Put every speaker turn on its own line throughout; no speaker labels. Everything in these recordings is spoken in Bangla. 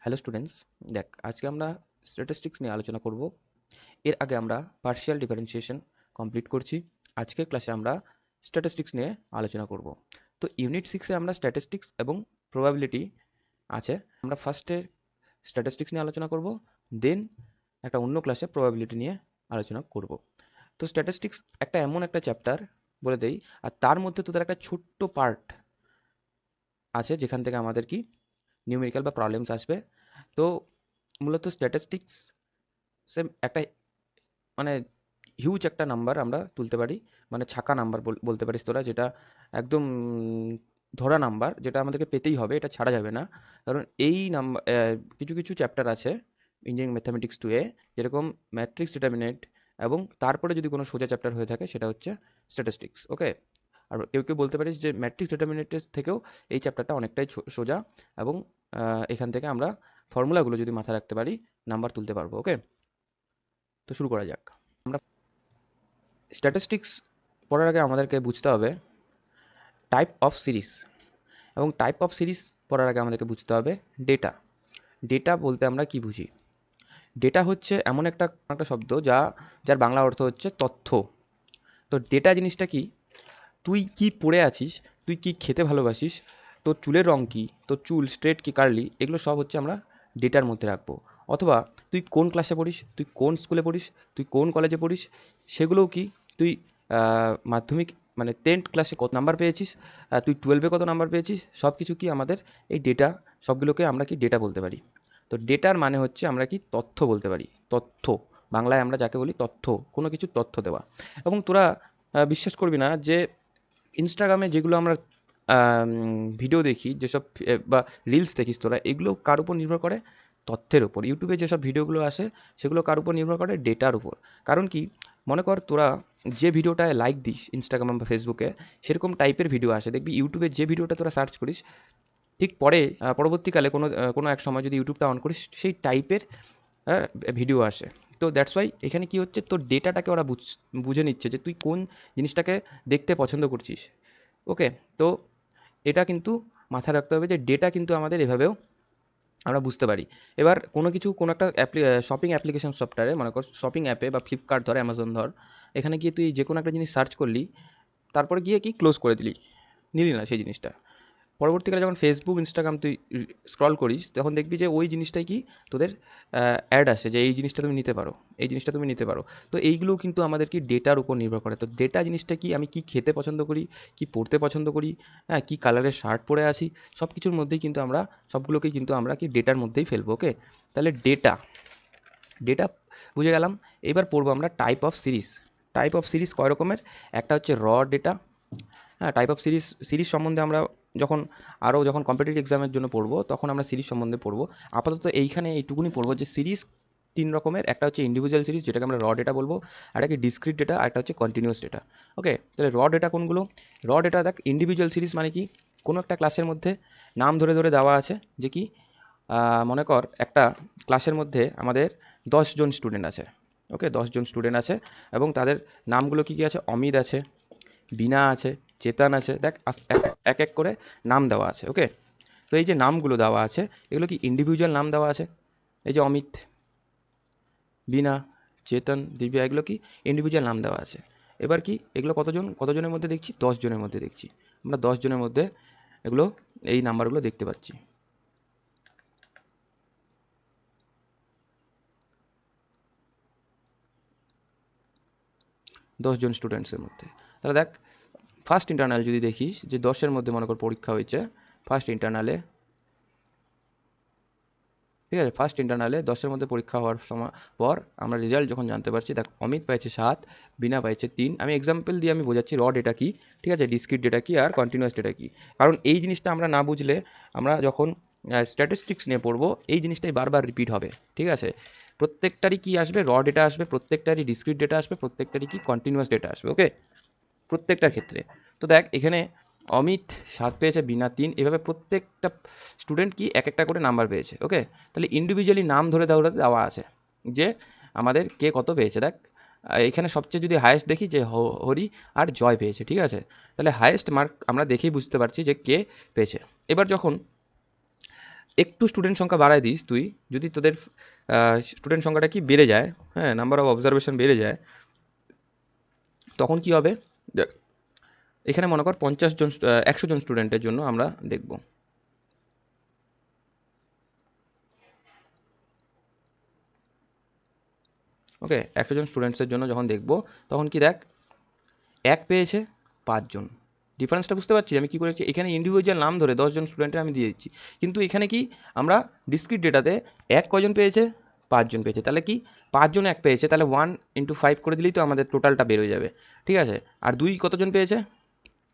হ্যালো স্টুডেন্টস, দেখ আজকে আমরা স্ট্যাটিস্টিক্স নিয়ে আলোচনা করব। এর আগে আমরা পার্শিয়াল ডিফারেন্সিয়েশন কমপ্লিট করছি। আজকের ক্লাসে আমরা স্ট্যাটিস্টিক্স নিয়ে আলোচনা করব। তো ইউনিট 6-এ আমরা স্ট্যাটিস্টিক্স এবং প্রবাবিলিটি আছে। আমরা ফার্স্টে স্ট্যাটিস্টিক্স নিয়ে আলোচনা করব, দেন একটা অন্য ক্লাসে প্রবাবিলিটি নিয়ে আলোচনা করব। তো স্ট্যাটিস্টিক্স একটা এমন একটা চ্যাপ্টার বলে দেই, আর তার মধ্যে তোদের একটা ছোট্ট পার্ট আছে যেখান থেকে আমাদের কি নিউমেরিক্যাল বা প্রবলেমস আসবে। তো মূলত স্ট্যাটিস্টিক্স সে একটা মানে হিউজ একটা নাম্বার আমরা তুলতে পারি, মানে ছাকা নাম্বার বলতে পারিস তোরা, যেটা একদম ধরা নাম্বার, যেটা আমাদেরকে পেতেই হবে, এটা ছাড়া যাবে না। কারণ এই নাম্বার কিছু কিছু চ্যাপ্টার আছে ইঞ্জিনিয়ারিং ম্যাথামেটিক্স 2-এ, যেরকম ম্যাট্রিক্স ডিটারমিনেন্ট, এবং তারপরে যদি কোনো সোজা চ্যাপ্টার হয়ে থাকে সেটা হচ্ছে স্ট্যাটিস্টিক্স। ওকে, আর কেউ কেউ বলতে পারিস যে ম্যাট্রিক্স ডিটারমিনেন্টের থেকেও এই চ্যাপ্টারটা অনেকটাই সোজা, এবং এখান থেকে আমরা ফর্মুলাগুলো যদি মাথায় রাখতে পারি নাম্বার তুলতে পারবো। ওকে, তো শুরু করা যাক। আমরা স্ট্যাটিস্টিক্স পড়ার আগে আমাদেরকে বুঝতে হবে টাইপ অফ সিরিজ, এবং টাইপ অফ সিরিজ পড়ার আগে আমাদেরকে বুঝতে হবে ডেটা। ডেটা বলতে আমরা কি বুঝি? ডেটা হচ্ছে এমন একটা একটা শব্দ যার বাংলা অর্থ হচ্ছে তথ্য। তো ডেটা জিনিসটা কি? তুই কি পড়ে আছিস, তুই কি খেতে ভালোবাসিস, তোর চুলের রং কী, তোর চুল স্ট্রেট কি কার্লি, এগুলো সব হচ্ছে আমরা ডেটার মধ্যে রাখবো। অথবা তুই কোন ক্লাসে পড়িস, তুই কোন স্কুলে পড়িস, তুই কোন কলেজে পড়িস, সেগুলোও কি, তুই মাধ্যমিক মানে 10th ক্লাসে কত নাম্বার পেয়েছিস, তুই 12-এ কত নাম্বার পেয়েছিস, সব কিছু কি আমাদের এই ডেটা, সবগুলোকে আমরা কি ডেটা বলতে পারি। তো ডেটার মানে হচ্ছে আমরা কি তথ্য বলতে পারি। তথ্য বাংলায় আমরা যাকে বলি তথ্য, কোনো কিছু তথ্য দেওয়া। এবং তোরা বিশ্বাস করবি না যে ইনস্টাগ্রামে যেগুলো আমরা ভিডিও দেখি, যেসব বা রিলস দেখিস তোরা, এগুলো কার উপর নির্ভর করে? তথ্যের উপর। ইউটিউবে যেসব ভিডিওগুলো আসে সেগুলো কার উপর নির্ভর করে? ডেটার উপর। কারণ কি, মনে কর তোরা যে ভিডিওটায় লাইক দিস ইনস্টাগ্রাম বা ফেসবুকে, সেরকম টাইপের ভিডিও আসে। দেখবি ইউটিউবে যে ভিডিওটা তোরা সার্চ করিস, ঠিক পরে পরবর্তীকালে কোনো এক সময় যদি ইউটিউবটা অন করিস, সেই টাইপের ভিডিও আসে। তো দ্যাটস ওয়াই এখানে কি হচ্ছে, তোর ডেটাটাকে ওরা বুঝে নিচ্ছে যে তুই কোন জিনিসটাকে দেখতে পছন্দ করছিস। ওকে, তো এটা কিন্তু মাথায় রাখতে হবে যে ডেটা কিন্তু আমাদের এভাবেও আমরা বুঝতে পারি। এবার কোনো একটা শপিং অ্যাপ্লিকেশন সফটওয়্যারে, মনে কর শপিং অ্যাপে বা ফ্লিপকার্ট ধর, অ্যামাজন ধর, এখানে গিয়ে তুই যে কোনো একটা জিনিস সার্চ করলি, তারপরে গিয়ে কি ক্লোজ করে নিলি না সেই জিনিসটা। পরবর্তীকালে যখন ফেসবুক ইনস্টাগ্রাম তুই স্ক্রল করিস, তখন দেখবি যে ওই জিনিসটাই কি তোদের অ্যাড আসে যে এই জিনিসটা তুমি নিতে পারো, এই জিনিসটা তুমি নিতে পারো। তো এইগুলোও কিন্তু আমাদের কি ডেটার উপর নির্ভর করে। তো ডেটা জিনিসটা কি, আমি কি খেতে পছন্দ করি, কি পড়তে পছন্দ করি, হ্যাঁ, কী কালারের শার্ট পরে আছি, সব কিছুর মধ্যেই কিন্তু আমরা সবগুলোকেই কিন্তু আমরা কি ডেটার মধ্যেই ফেলবো। ওকে, তাহলে ডেটা ডেটা বুঝে গেলাম। এবার পড়বো আমরা type of series. Type of series কয় রকমের? একটা হচ্ছে র ডেটা। হ্যাঁ, টাইপ অফ সিরিজ সম্বন্ধে আমরা যখন কম্পিটিটিভ এক্সামের জন্য পড়বো, তখন আমরা সিরিজ সম্বন্ধে পড়বো। আপাতত এইটুকুনি পড়বো যে সিরিজ 3 রকমের। একটা হচ্ছে ইন্ডিভিজুয়াল সিরিজ, যেটাকে আমরা র ডেটা বলবো, আর একটা ডিসক্রিট ডেটা, আর একটা হচ্ছে কন্টিনিউয়াস ডেটা। ওকে, তাহলে র ডেটা কোনগুলো? র ডেটা দেখ, ইন্ডিভিজুয়াল সিরিজ মানে কি, কোনো একটা ক্লাসের মধ্যে নাম ধরে ধরে দেওয়া আছে, যে কি মনে কর একটা ক্লাসের মধ্যে আমাদের 10 জন স্টুডেন্ট আছে। ওকে, 10 জন স্টুডেন্ট আছে, এবং তাদের নামগুলো কী কী আছে? অমিত আছে, বিনা আছে, চেতন আছে। দেখ এক এক করে নাম দেওয়া আছে। ওকে, তো এই যে নামগুলো দেওয়া আছে, এগুলো কি ইন্ডিভিজুয়াল নাম দেওয়া আছে? এই যে অমিত, বিনা, চেতন, দিব্যা, এগুলো কি ইন্ডিভিজুয়াল নাম দেওয়া আছে। এবার কি এগুলো কতজনের মধ্যে দেখছি? 10 জনের মধ্যে দেখছি। আমরা 10 জনের মধ্যে এগুলো, এই নাম্বারগুলো দেখতে পাচ্ছি। 10 জন স্টুডেন্টসের মধ্যে। তাহলে দেখ, ফার্স্ট ইন্টারনাল যদি দেখিস, যে 10-এর মধ্যে মনে কর পরীক্ষা হয়েছে ফার্স্ট ইন্টারনালে, ঠিক আছে, ফার্স্ট ইন্টারনালে 10-এর মধ্যে পরীক্ষা হওয়ার সময় পর আমরা রেজাল্ট যখন জানতে পারছি, দেখ অমিত পাইছে 7, বিনা পাইছে 3। আমি এক্সাম্পল দিয়ে আমি বোঝাচ্ছি র ডেটা কি, ঠিক আছে, ডিসক্রিট ডেটা কি, আর কন্টিনিউয়াস ডেটা কি। কারণ এই জিনিসটা আমরা না বুঝলে, আমরা যখন স্ট্যাটিস্টিক্স নিয়ে পড়বো, এই জিনিসটাই বারবার রিপিট হবে। ঠিক আছে, প্রত্যেকটারই কি আসবে? র ডেটা আসবে, প্রত্যেকটারই ডিসক্রিট ডেটা আসবে, প্রত্যেকটারই কি কন্টিনিউয়াস ডেটা আসবে। ওকে, প্রত্যেকটার ক্ষেত্রে। তো দেখ এখানে অমিত 7 পেয়েছে, বিনা 3, এভাবে প্রত্যেকটা স্টুডেন্ট কি এক একটা করে নাম্বার পেয়েছে। ওকে, তাহলে ইন্ডিভিজুয়ালি নাম ধরে দেওয়া আছে যে আমাদের কে কত পেয়েছে। দেখ এখানে সবচেয়ে যদি হায়েস্ট দেখি, যে হরি আর জয় পেয়েছে। ঠিক আছে, তাহলে হায়েস্ট মার্ক আমরা দেখেই বুঝতে পারছি যে কে পেয়েছে। এবার যখন একটু স্টুডেন্ট সংখ্যা বাড়ায় দিস তুই, যদি তোদের স্টুডেন্ট সংখ্যাটা কি বেড়ে যায়, হ্যাঁ, নাম্বার অফ অবজারভেশন বেড়ে যায়, তখন কি হবে, দেখ, এখানে মনে কর 50 জন 100 জন স্টুডেন্টের জন্য আমরা দেখব। ওকে, 100 জন স্টুডেন্টসের জন্য যখন দেখব, তখন কি দেখ, এক পেয়েছে 5 জন। ডিফারেন্সটা বুঝতে পারছি আমি কী করেছি, এখানে ইন্ডিভিজুয়াল নাম ধরে 10 জন স্টুডেন্টের আমি দিয়ে দিচ্ছি, কিন্তু এখানে কি আমরা ডিসক্রিট ডেটাতে এক কজন পেয়েছে, 5 জন পেয়েছে, তাহলে কি 5 জন এক পেয়েছে, তাহলে 1 × 5 করে দিলেই তো আমাদের টোটালটা বের হয়ে যাবে, ঠিক আছে। আর 2 কতজন পেয়েছে,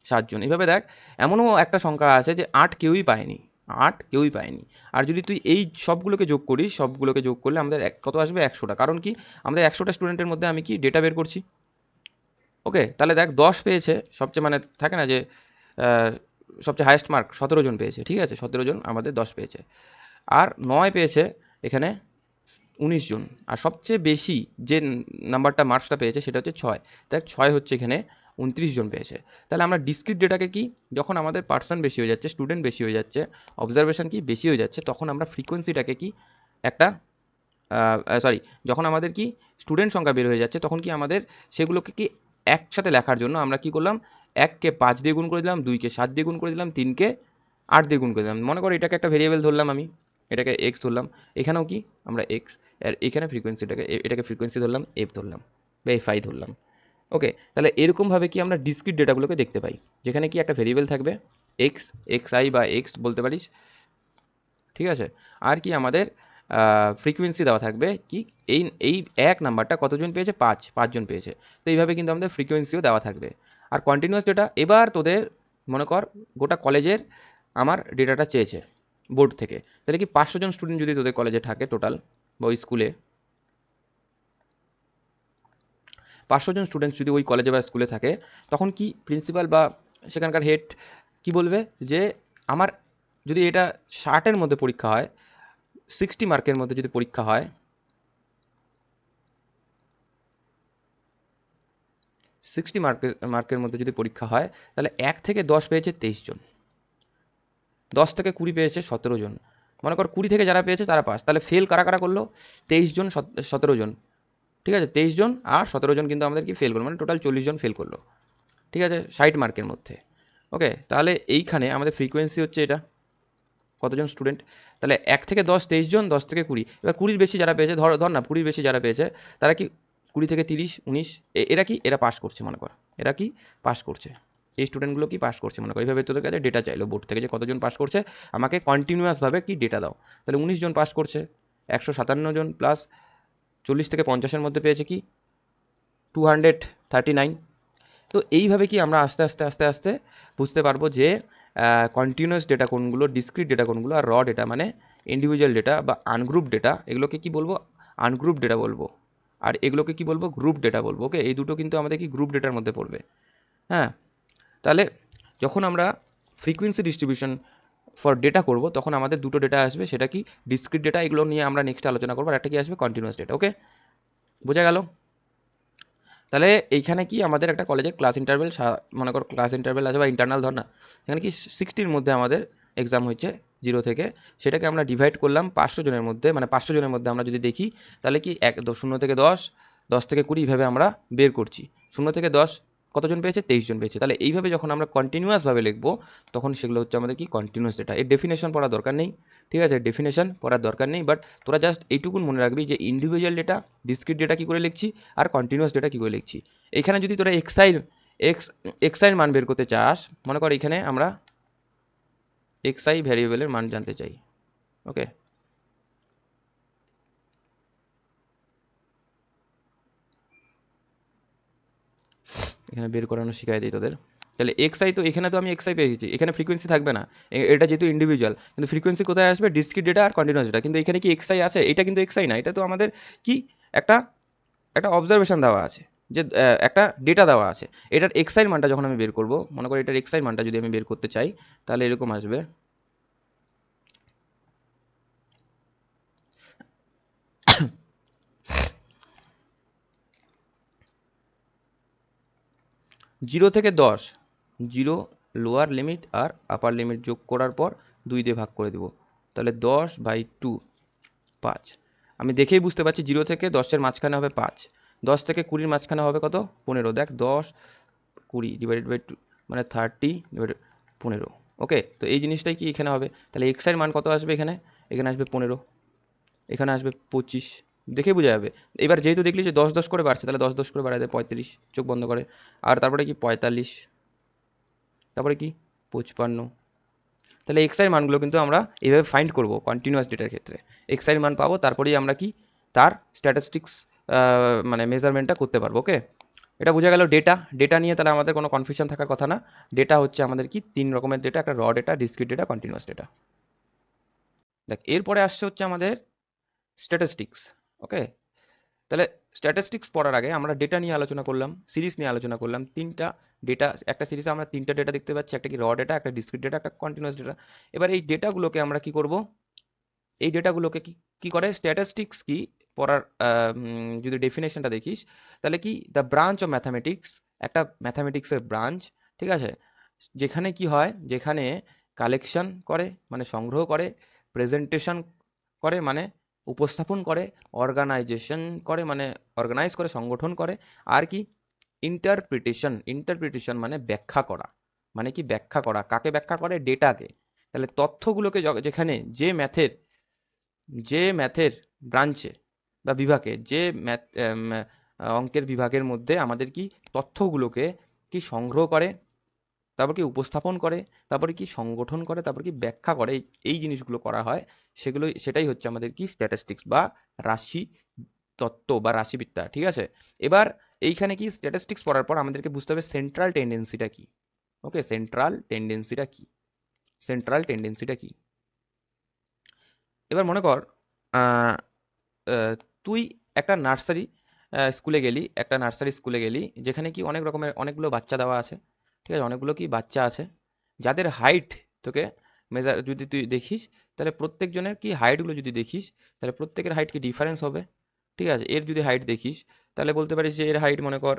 7 জন। এইভাবে দেখ, এমনও একটা সংখ্যা আছে যে 8 কেউই পায়নি, 8 কেউই পায়নি। আর যদি তুই এই সবগুলোকে যোগ করিস, সবগুলোকে যোগ করলে আমাদের কত আসবে, 100টা। কারণ কি, আমাদের 100টা স্টুডেন্টের মধ্যে আমি কি ডেটা বের করছি। ওকে, তাহলে দেখ 10 পেয়েছে সবচেয়ে, মানে থাকে না যে সবচেয়ে হায়েস্ট মার্ক 17 জন পেয়েছে, ঠিক আছে, 17 জন আমাদের 10 পেয়েছে। আর 9 পেয়েছে এখানে 19 জন। আর সবচেয়ে বেশি যে নাম্বারটা মার্কসটা পেয়েছে সেটা হচ্ছে 6। দেখ 6 হচ্ছে এখানে 29 জন পেয়েছে। তাহলে আমরা ডিসক্রিট ডেটাকে কি, যখন আমাদের পার্সন বেশি হয়ে যাচ্ছে, স্টুডেন্ট বেশি হয়ে যাচ্ছে, অবজারভেশন কি বেশি হয়ে যাচ্ছে, তখন আমরা ফ্রিকোয়েন্সিটাকে কি একটা সরি, যখন আমাদের কি স্টুডেন্ট সংখ্যা বের হয়ে যাচ্ছে, তখন কি আমাদের সেগুলোকে কি একসাথে লেখার জন্য আমরা কি করলাম, 1কে 5 দিয়ে গুণ করে দিলাম, 2কে 7 দিয়ে গুণ করে দিলাম, 3কে 8 দিয়ে গুণ করে দিলাম। মনে করো এটাকে একটা ভেরিয়েবল ধরলাম, আমি এটাকে এক্স ধরলাম, এখানেও কি আমরা এক্স, আর এখানে ফ্রিকোয়েন্সিটাকে, এটাকে ফ্রিকোয়েন্সি ধরলাম এফ ধরলাম, বা এফআই ধরলাম। ওকে, তাহলে এরকমভাবে কি আমরা ডিসক্রিট ডেটাগুলোকে দেখতে পাই, যেখানে কি একটা ভেরিয়েবল থাকবে এক্স, এক্স আই বা এক্স বলতে পারিস, ঠিক আছে। আর কি আমাদের ফ্রিকোয়েন্সি দেওয়া থাকবে কি, এই এই এক নাম্বারটা কতজন পেয়েছে, 5 জন পেয়েছে। তো এইভাবে কিন্তু আমাদের ফ্রিকোয়েন্সিও দেওয়া থাকবে। আর কন্টিনিউয়াস ডেটা, এবার তোদের মনে কর গোটা কলেজের আমার ডেটাটা চেয়েছে বোর্ড থেকে, তাহলে কি 500 জন স্টুডেন্ট যদি তোদের কলেজে থাকে টোটাল, বা ওই স্কুলে 500 জন স্টুডেন্টস যদি ওই কলেজে বা স্কুলে থাকে, তখন কি প্রিন্সিপাল বা সেখানকার হেড কি বলবে, যে আমার যদি এটা 60-এর মধ্যে পরীক্ষা হয়, 60 মার্কের মধ্যে যদি পরীক্ষা হয়, 60 মার্কের মধ্যে যদি পরীক্ষা হয়, তাহলে 1 থেকে 10 পেয়েছে 23 জন, 10 থেকে 20 পেয়েছে 17 জন। মনে কর 20 থেকে যারা পেয়েছে তারা পাস, তাহলে ফেল কারা কারা করলো, 23 জন, 17 জন, ঠিক আছে, 23 জন আর 17 জন কিন্তু আমাদের কি ফেল করলো, মানে টোটাল 40 জন ফেল করলো, ঠিক আছে, 60 মার্কের মধ্যে। ওকে, তাহলে এইখানে আমাদের ফ্রিকোয়েন্সি হচ্ছে এটা, কতজন স্টুডেন্ট, তাহলে 1 থেকে 10 23 জন, 10 থেকে 20, এবার 20-র বেশি যারা পেয়েছে, ধর ধর না 20-র বেশি যারা পেয়েছে, তারা কি 20 থেকে 30, 19, এরা কি, এরা পাস করছে মনে কর, এরা কি পাস করছে, এই স্টুডেন্টগুলো কি পাস করছে মনে কর। এইভাবে তোদের কাছে ডেটা চাইলো বোর্ড থেকে যে কতজন পাস করছে, আমাকে কন্টিনিউয়াসভাবে কি ডেটা দাও। তাহলে 19 জন পাস করছে, 157 জন প্লাস 40 থেকে 50-এর মধ্যে পেয়েছে কি 239। তো এইভাবে কি আমরা আস্তে আস্তে আস্তে আস্তে বুঝতে পারবো যে কন্টিনিউয়াস ডেটা কোনগুলো, ডিসক্রিট ডেটা কোনগুলো, আর র ডেটা মানে ইন্ডিভিজুয়াল ডেটা বা আনগ্রুপ ডেটা, এগুলোকে কি বলবো, আনগ্রুপ ডেটা বলবো, আর এগুলোকে কি বলবো, গ্রুপ ডেটা বলবো। ওকে, এই দুটো কিন্তু আমাদের কি গ্রুপ ডেটার মধ্যে পড়বে। হ্যাঁ, তাহলে যখন আমরা ফ্রিকোয়েন্সি ডিস্ট্রিবিউশন ফর ডেটা করব, তখন আমাদের দুটো ডেটা আসবে, সেটা কি ডিসক্রিট ডেটা, এগুলো নিয়ে আমরা নেক্সট আলোচনা করবো, আর একটা কি আসবে, কন্টিনিউয়াস ডেটা। ওকে, বোঝা গেল। তাহলে এইখানে কি আমাদের একটা কলেজের ক্লাস ইন্টারভেল, মনে করো ক্লাস ইন্টারভেল আছে বা ইন্টারনাল ধর না, এখানে কি 60-র মধ্যে আমাদের এক্সাম হচ্ছে 0 থেকে, সেটাকে আমরা ডিভাইড করলাম 500 জনের মধ্যে, মানে 500 জনের মধ্যে আমরা যদি দেখি, তাহলে কি 0 থেকে 10, 10 থেকে 20 এইভাবে আমরা বের করছি। 0 থেকে 10 কতজন পেয়েছে, 23 জন পেয়েছে। তাহলে এইভাবে যখন আমরা কন্টিনিউয়াসভাবে লিখবো, তখন সেগুলো হচ্ছে আমাদের কি কন্টিনিউয়াস ডেটা। এর ডেফিনেশন পড়ার দরকার নেই, ঠিক আছে, ডেফিনেশন পড়ার দরকার নেই, বাট তোরা জাস্ট এইটুকুন মনে রাখবি যে ইন্ডিভিজুয়াল ডেটা, ডিসক্রিট ডেটা কী করে লিখছি, আর কন্টিনিউয়াস ডেটা কী করে লিখছি। এইখানে যদি তোরা এক্সআইয়ের মান বের করতে চাস, মনে কর এখানে আমরা এক্সআই ভ্যারিয়েবলের মান জানতে চাই। ওকে, এখানে বের করানো শিখাই দিই তোদের। তাহলে এক্সআই, তো এখানে তো আমি এক্সআই পেয়ে গেছি, এখানে ফ্রিকোয়েন্সি থাকবে না, এটা যেহেতু ইন্ডিভিজুয়াল, কিন্তু ফ্রিকোয়েন্সি কোথায় আসবে, ডিসক্রিট ডেটা আর কন্টিনিউয়াস ডেটা। কিন্তু এখানে কি এক্সআই আছে, এটা কিন্তু এক্সআই না, এটা তো আমাদের কি একটা একটা অবজারভেশন দেওয়া আছে, যে একটা ডেটা দেওয়া আছে। এটার এক্সআইয়ের মানটা যখন আমি বের করব, মনে করি এটার এক্সআইয়ের মানটা যদি আমি বের করতে চাই, তাহলে এরকম আসবে, জিরো থেকে 10, 0 লোয়ার লিমিট আর আপার লিমিট যোগ করার পর 2 দিয়ে ভাগ করে দেবো, তাহলে 10/2 5। আমি দেখেই বুঝতে পারছি 0 থেকে 10-এর মাঝখানে হবে 5, 10 থেকে 20-র মাঝখানে হবে কত 15। দেখ 10 20 ডিভাইডেড বাই 2 মানে 30 ডিভাইডেড 15। ওকে, তো এই জিনিসটাই কি এখানে হবে। তাহলে এক্সের মান কত আসবে এখানে, এখানে আসবে 15, এখানে আসবে 25, দেখে বোঝা যাবে। এবার যেহেতু দেখলি যে 10 করে বাড়ছে, তাহলে 10 করে বাড়ায় দেয় 35, চোখ বন্ধ করে। আর তারপরে কি 45, তারপরে কি 55। তাহলে এক্সআইয়ের মানগুলো কিন্তু আমরা এইভাবে ফাইন্ড করব কন্টিনিউয়াস ডেটার ক্ষেত্রে। এক্সআইয়ের মান পাবো, তারপরেই আমরা কি তার স্ট্যাটিস্টিক্স মানে মেজারমেন্টটা করতে পারবো। ওকে, এটা বোঝা গেল ডেটা। ডেটা নিয়ে তাহলে আমাদের কোনো কনফিউশন থাকার কথা না। ডেটা হচ্ছে আমাদের কি 3 রকমের ডেটা, একটা র data, discrete data, continuous data. দেখ এরপরে আসছে হচ্ছে আমাদের স্ট্যাটিস্টিক্স। ওকে, তাহলে স্ট্যাটিস্টিক্স পড়ার আগে আমরা ডেটা নিয়ে আলোচনা করলাম, সিরিজ নিয়ে আলোচনা করলাম। 3টা ডেটা, একটা সিরিজে আমরা 3টা ডেটা দেখতে পাচ্ছি, একটা কি র ডেটা, একটা ডিসক্রিট ডেটা, একটা কন্টিনিউয়াস ডেটা। এবার এই ডেটাগুলোকে আমরা কি করব, এই ডেটাগুলোকে কি করে স্ট্যাটিস্টিক্স কি পড়ার যদি ডেফিনেশনটা দেখিস, তাহলে কি দ্য ব্রাঞ্চ অফ ম্যাথামেটিক্স, একটা ম্যাথামেটিক্সের ব্রাঞ্চ, ঠিক আছে, যেখানে কি হয়, যেখানে কালেকশন করে মানে সংগ্রহ করে, প্রেজেন্টেশন করে মানে উপস্থাপন করে, অর্গানাইজেশন করে মানে অর্গানাইজ করে সংগঠন করে, আর কি ইন্টারপ্রিটেশন, ইন্টারপ্রিটেশন মানে ব্যাখ্যা করা, মানে কি ব্যাখ্যা করা, কাকে ব্যাখ্যা করে, ডেটাকে। তাহলে তথ্যগুলোকে যেখানে যে ম্যাথের ব্রাঞ্চে বা বিভাগে, যে ম্যাথ অঙ্কের বিভাগের মধ্যে আমাদের কি তথ্যগুলোকে কি সংগ্রহ করে, তারপর কি উপস্থাপন করে, তারপরে কি সংগঠন করে, তারপর কি ব্যাখ্যা করে, এই জিনিসগুলো করা হয়, সেটাই হচ্ছে আমাদের কি স্ট্যাটিস্টিক্স বা রাশি তত্ত্ব বা রাশিবিদ্যা। ঠিক আছে, এবার এইখানে কি স্ট্যাটিস্টিক্স পড়ার পর আমাদেরকে বুঝতে হবে সেন্ট্রাল টেন্ডেন্সিটা কি। ওকে, সেন্ট্রাল টেন্ডেন্সিটা কি, সেন্ট্রাল টেন্ডেন্সিটা কি। এবার মনে কর তুই একটা নার্সারি স্কুলে গেলি, একটা নার্সারি স্কুলে গেলি, যেখানে কি অনেক রকমের অনেকগুলো বাচ্চা দেওয়া আছে। ঠিক আছে, অনেকগুলো কি বাচ্চা আছে, যাদের হাইট তোকে মেজার যদি তুই দেখিস, তাহলে প্রত্যেকজনের কি হাইটগুলো যদি দেখিস, তাহলে প্রত্যেকের হাইট কি ডিফারেন্স হবে। ঠিক আছে, এর যদি হাইট দেখিস, তাহলে বলতে পারিস যে এর হাইট মনে কর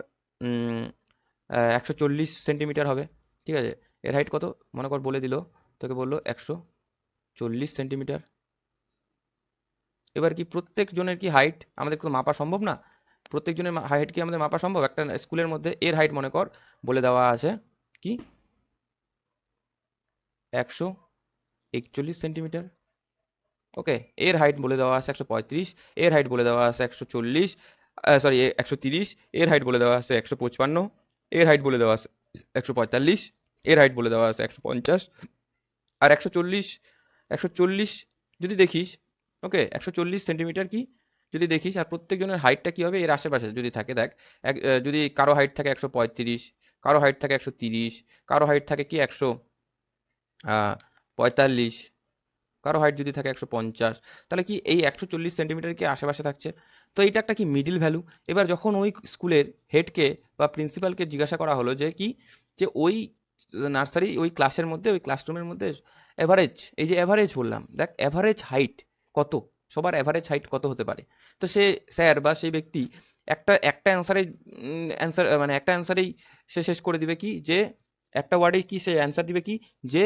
140 সেন্টিমিটার হবে। ঠিক আছে, এর হাইট কত মনে কর বলে দিল, তোকে বললো 140 সেন্টিমিটার। এবার কি প্রত্যেকজনের কি হাইট আমাদের তো মাপা সম্ভব না, প্রত্যেকজনের হাইট কি আমাদের মাপা সম্ভব। একটা স্কুলের মধ্যে এর হাইট মনে কর বলে দেওয়া আছে কি 141 সেন্টিমিটার। ওকে, এর হাইট বলে দেওয়া আছে 135, এর হাইট বলে দেওয়া আছে 140, সরি 130, এর হাইট বলে দেওয়া আছে 155, এর হাইট বলে দেওয়া আছে 145, এর হাইট বলে দেওয়া আছে 150, আর 140 যদি দেখিস, ওকে 140 সেন্টিমিটার কি যদি দেখিস, আর প্রত্যেকজনের হাইটটা কি হবে এর আশেপাশে যদি থাকে। দেখ যদি কারো হাইট থাকে 135, কারো হাইট থাকে 130, কারো হাইট থাকে কি 145, কারো হাইট যদি থাকে 150, তাহলে কি এই 140 সেন্টিমিটার কি আশেপাশে থাকছে। তো এটা একটা কি মিডিল ভ্যালু। এবার যখন ওই স্কুলের হেডকে বা প্রিন্সিপালকে জিজ্ঞাসা করা হলো যে কি, যে ওই নার্সারি ওই ক্লাসের মধ্যে, ওই ক্লাসরুমের মধ্যে অ্যাভারেজ, এই যে অ্যাভারেজ বললাম, দেখ অ্যাভারেজ হাইট কত, সবার অ্যাভারেজ হাইট কত হতে পারে। তো সে স্যার বা সেই ব্যক্তি একটা অ্যান্সার মানে একটা অ্যান্সারেই সে শেষ করে দিবে কি, যে একটা ওয়ার্ডেই কি সে অ্যান্সার দিবে কি, যে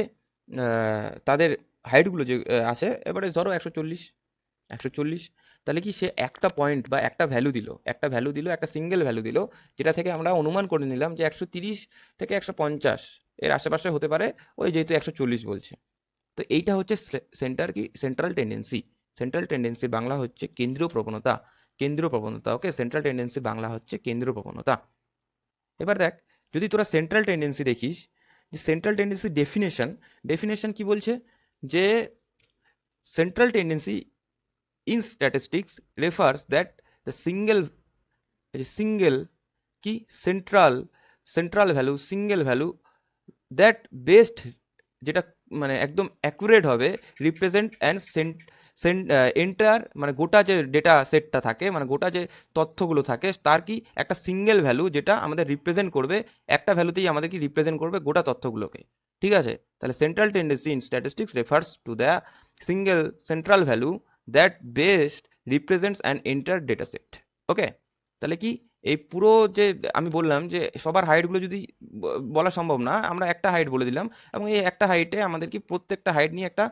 তাদের হাইটগুলো যে আছে এভারেজ ধরো 140, তাহলে কি সে একটা পয়েন্ট বা একটা ভ্যালু দিল, একটা সিঙ্গেল ভ্যালু দিল, যেটা থেকে আমরা অনুমান করে নিলাম যে 130 থেকে 150 এর আশেপাশে হতে পারে, ওই যেহেতু 140 বলছে। তো এইটা হচ্ছে সেন্ট্রাল টেন্ডেন্সি। সেন্ট্রাল টেন্ডেন্সির বাংলা হচ্ছে কেন্দ্রীয় প্রবণতা, কেন্দ্রীয় প্রবণতা। ওকে, সেন্ট্রাল টেন্ডেন্সির বাংলা হচ্ছে কেন্দ্রীয় প্রবণতা। এবার দেখ যদি তোরা সেন্ট্রাল টেন্ডেন্সি দেখিস, যে সেন্ট্রাল টেন্ডেন্সি ডেফিনেশন কি বলছে, যে central tendency in statistics refers that the single কি central value that based, যেটা মানে একদম অ্যাকুরেট হবে, রিপ্রেজেন্ট অ্যান্ড এন্টার মানে গোটা যে ডেটা সেটটা থাকে, মানে গোটা যে তথ্যগুলো থাকে, তার কি একটা সিঙ্গেল ভ্যালু যেটা আমাদের রিপ্রেজেন্ট করবে, একটা ভ্যালুতেই আমাদের কি রিপ্রেজেন্ট করবে গোটা তথ্যগুলোকে। ঠিক আছে, তাহলে central tendency in statistics refers to the single central value that best represents an entire data set. Okay, তাহলে কি এই পুরো যে আমি বললাম যে সবার হাইটগুলো যদি বলা সম্ভব না, আমরা একটা হাইট বলে দিলাম এবং এই একটা হাইটে আমাদের কি প্রত্যেকটা হাইট নিয়ে একটা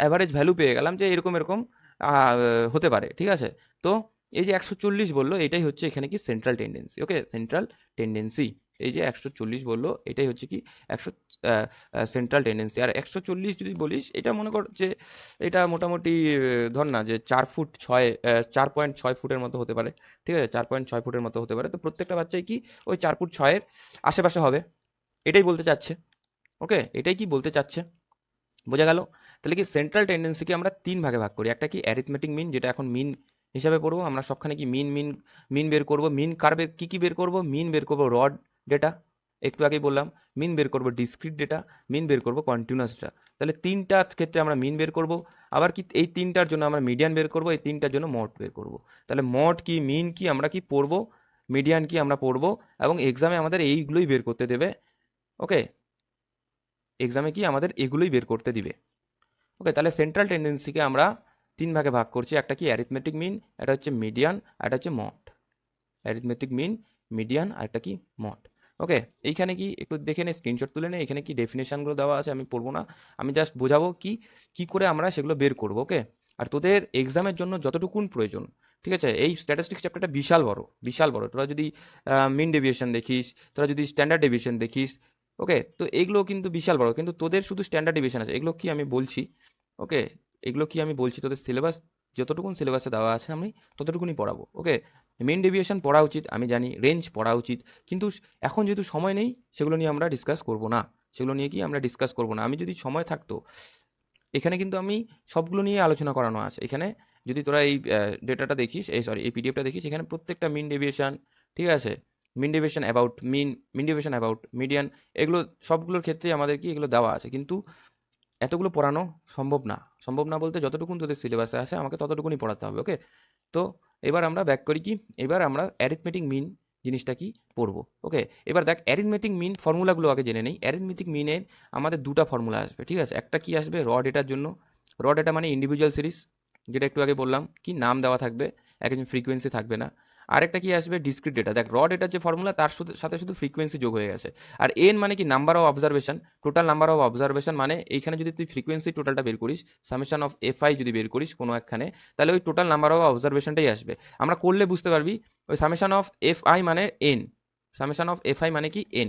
অ্যাভারেজ ভ্যালু পেয়ে গেলাম যে এরকম এরকম আহ, হতে পারে, ঠিক আছে। তো এই যে 140 বললো এটাই হচ্ছে এখানে কি সেন্ট্রাল টেন্ডেন্সি, ওকে, সেন্ট্রাল টেন্ডেন্সি। এই যে 140 বললো এটাই হচ্ছে কি 100 সেন্ট্রাল টেন্ডেন্সি। আর 140 যদি বলিস এটা মনে কর যে এটা মোটামুটি ধর না যে 4 ফুট 6, 4.6 ফুটের মতো হতে পারে, ঠিক আছে, 4.6 ফুটের মতো হতে পারে। তো প্রত্যেকটা বাচ্চাই কি ওই 4 ফুট 6-এর আশেপাশে হবে, এটাই বলতে চাচ্ছে, ওকে, এটাই কি বলতে চাচ্ছে, বোঝা গেল। তাহলে কি সেন্ট্রাল টেন্ডেন্সিকে আমরা 3 ভাগে ভাগ করি। একটা কি অ্যারিথমেটিক মিন, যেটা এখন মিন হিসাবে পড়বো আমরা সবখানে, কি মিন মিন মিন বের করব। মিন কার বের কি কি বের করব? মিন বের করব রড ডেটা, একটু আগেই বললাম। মিন বের করব ডিসক্রিট ডেটা, মিন বের করব কন্টিনিউয়াস ডেটা। তাহলে 3টার ক্ষেত্রে আমরা মিন বের করব, আবার কি এই 3টার জন্য আমরা মিডিয়ান বের করব, এই 3টার জন্য মড বের করব। তাহলে মড কি মিন কি আমরা কি পড়বো, মিডিয়ান কি আমরা পড়বো, এবং এক্সামে আমাদের এইগুলোই বের করতে দেবে, ওকে, এক্সামে কি আমাদের এগুলোই বের করতে দিবে, ওকে। তাহলে সেন্ট্রাল টেন্ডেন্সিকে আমরা 3 ভাগে ভাগ করছি। একটা কি অ্যারিথমেটিক মিন, এটা হচ্ছে মিডিয়ান, আর এটা হচ্ছে মড। অ্যারিথমেটিক মিন, মিডিয়ান, আর একটা কি মড, ওকে। এইখানে কি একটু দেখে নে, স্ক্রিনশট তুলে নে, এখানে কি ডেফিনেশনগুলো দেওয়া আছে, আমি পড়বো না, আমি জাস্ট বোঝাবো কি কি করে আমরা সেগুলো বের করবো, ওকে। আর তোদের এক্সামের জন্য যতটুকুন প্রয়োজন, ঠিক আছে, এই স্ট্যাটিস্টিক্স চ্যাপ্টারটা বিশাল বড়, বিশাল বড়। তোরা যদি মিন ডেভিয়েশন দেখিস, তোরা যদি স্ট্যান্ডার্ড ডেভিয়েশন দেখিস, ওকে, তো এগুলো কিন্তু বিশাল বড়। কিন্তু তোদের শুধু স্ট্যান্ডার্ড ডেভিয়েশন আছে, এগুলো কি আমি বলছি, ওকে, এগুলো কি আমি বলছি, তোদের সিলেবাস যতটুকুন সিলেবাসে দেওয়া আছে আমি ততটুকুনি পড়াবো, ওকে। মেন ডেভিয়েশন পড়া উচিত, আমি জানি, রেঞ্জ পড়া উচিত, কিন্তু এখন যেহেতু সময় নেই সেগুলো নিয়ে আমরা ডিসকাস করব না, সেগুলো নিয়ে কি আমরা ডিসকাস করব না। আমি যদি সময় থাকতো এখানে কিন্তু আমি সবগুলো নিয়ে আলোচনা করানো আছে এখানে। যদি তোরা এই ডেটাটা দেখিস, এই সরি এই পিডিএফটা দেখিস, এখানে প্রত্যেকটা মিন ডেভিয়েশন, ঠিক আছে, mean deviation about mean, mean deviation about median, এগুলো সবগুলোর ক্ষেত্রে আমাদের কি এগুলো দেওয়া আছে। কিন্তু এতগুলো পড়ানো সম্ভব না, সম্ভব না বলতে যতটুকুন তোদের সিলেবাসে আছে আমাকে ততটুকুনি পড়াতে হবে, ওকে। তো এবার আমরা ব্যাক করি কি, এবার আমরা অ্যারিথমেটিক মিন জিনিসটা কি পড়বো, ওকে। এবার দেখ অ্যারিথমেটিক মিন ফর্মুলাগুলো আগে জেনে নেই। অ্যারিথমেটিক মিনের আমাদের 2টা ফর্মুলা আসবে, ঠিক আছে। একটা কি আসবে র ডেটার জন্য, র ডেটা মানে ইন্ডিভিজুয়াল সিরিজ, যেটা একটু আগে বললাম কি নাম দেওয়া থাকবে, একজন ফ্রিকোয়েন্সি থাকবে না। আরেকটা কি আসবে ডিসক্রিট ডেটা। দেখ র ডেটার যে ফর্মুলা তার সাথে শুধু ফ্রিকোয়েন্সি যোগ হয়ে গেছে। আর এন মানে কি number of observation, total number of observation, মানে এইখানে যদি তুই ফ্রিকোয়েন্সি টোটালটা বের করিস, সামেশন অফ এফআই যদি বের করিস কোনো একখানে, তাহলে ওই টোটাল নাম্বার অফ অবজারভেশনটাই আসবে। আমরা করলে বুঝতে পারবি ওই সামেশন অফ এফ আই মানে N, summation of F I মানে কি এন,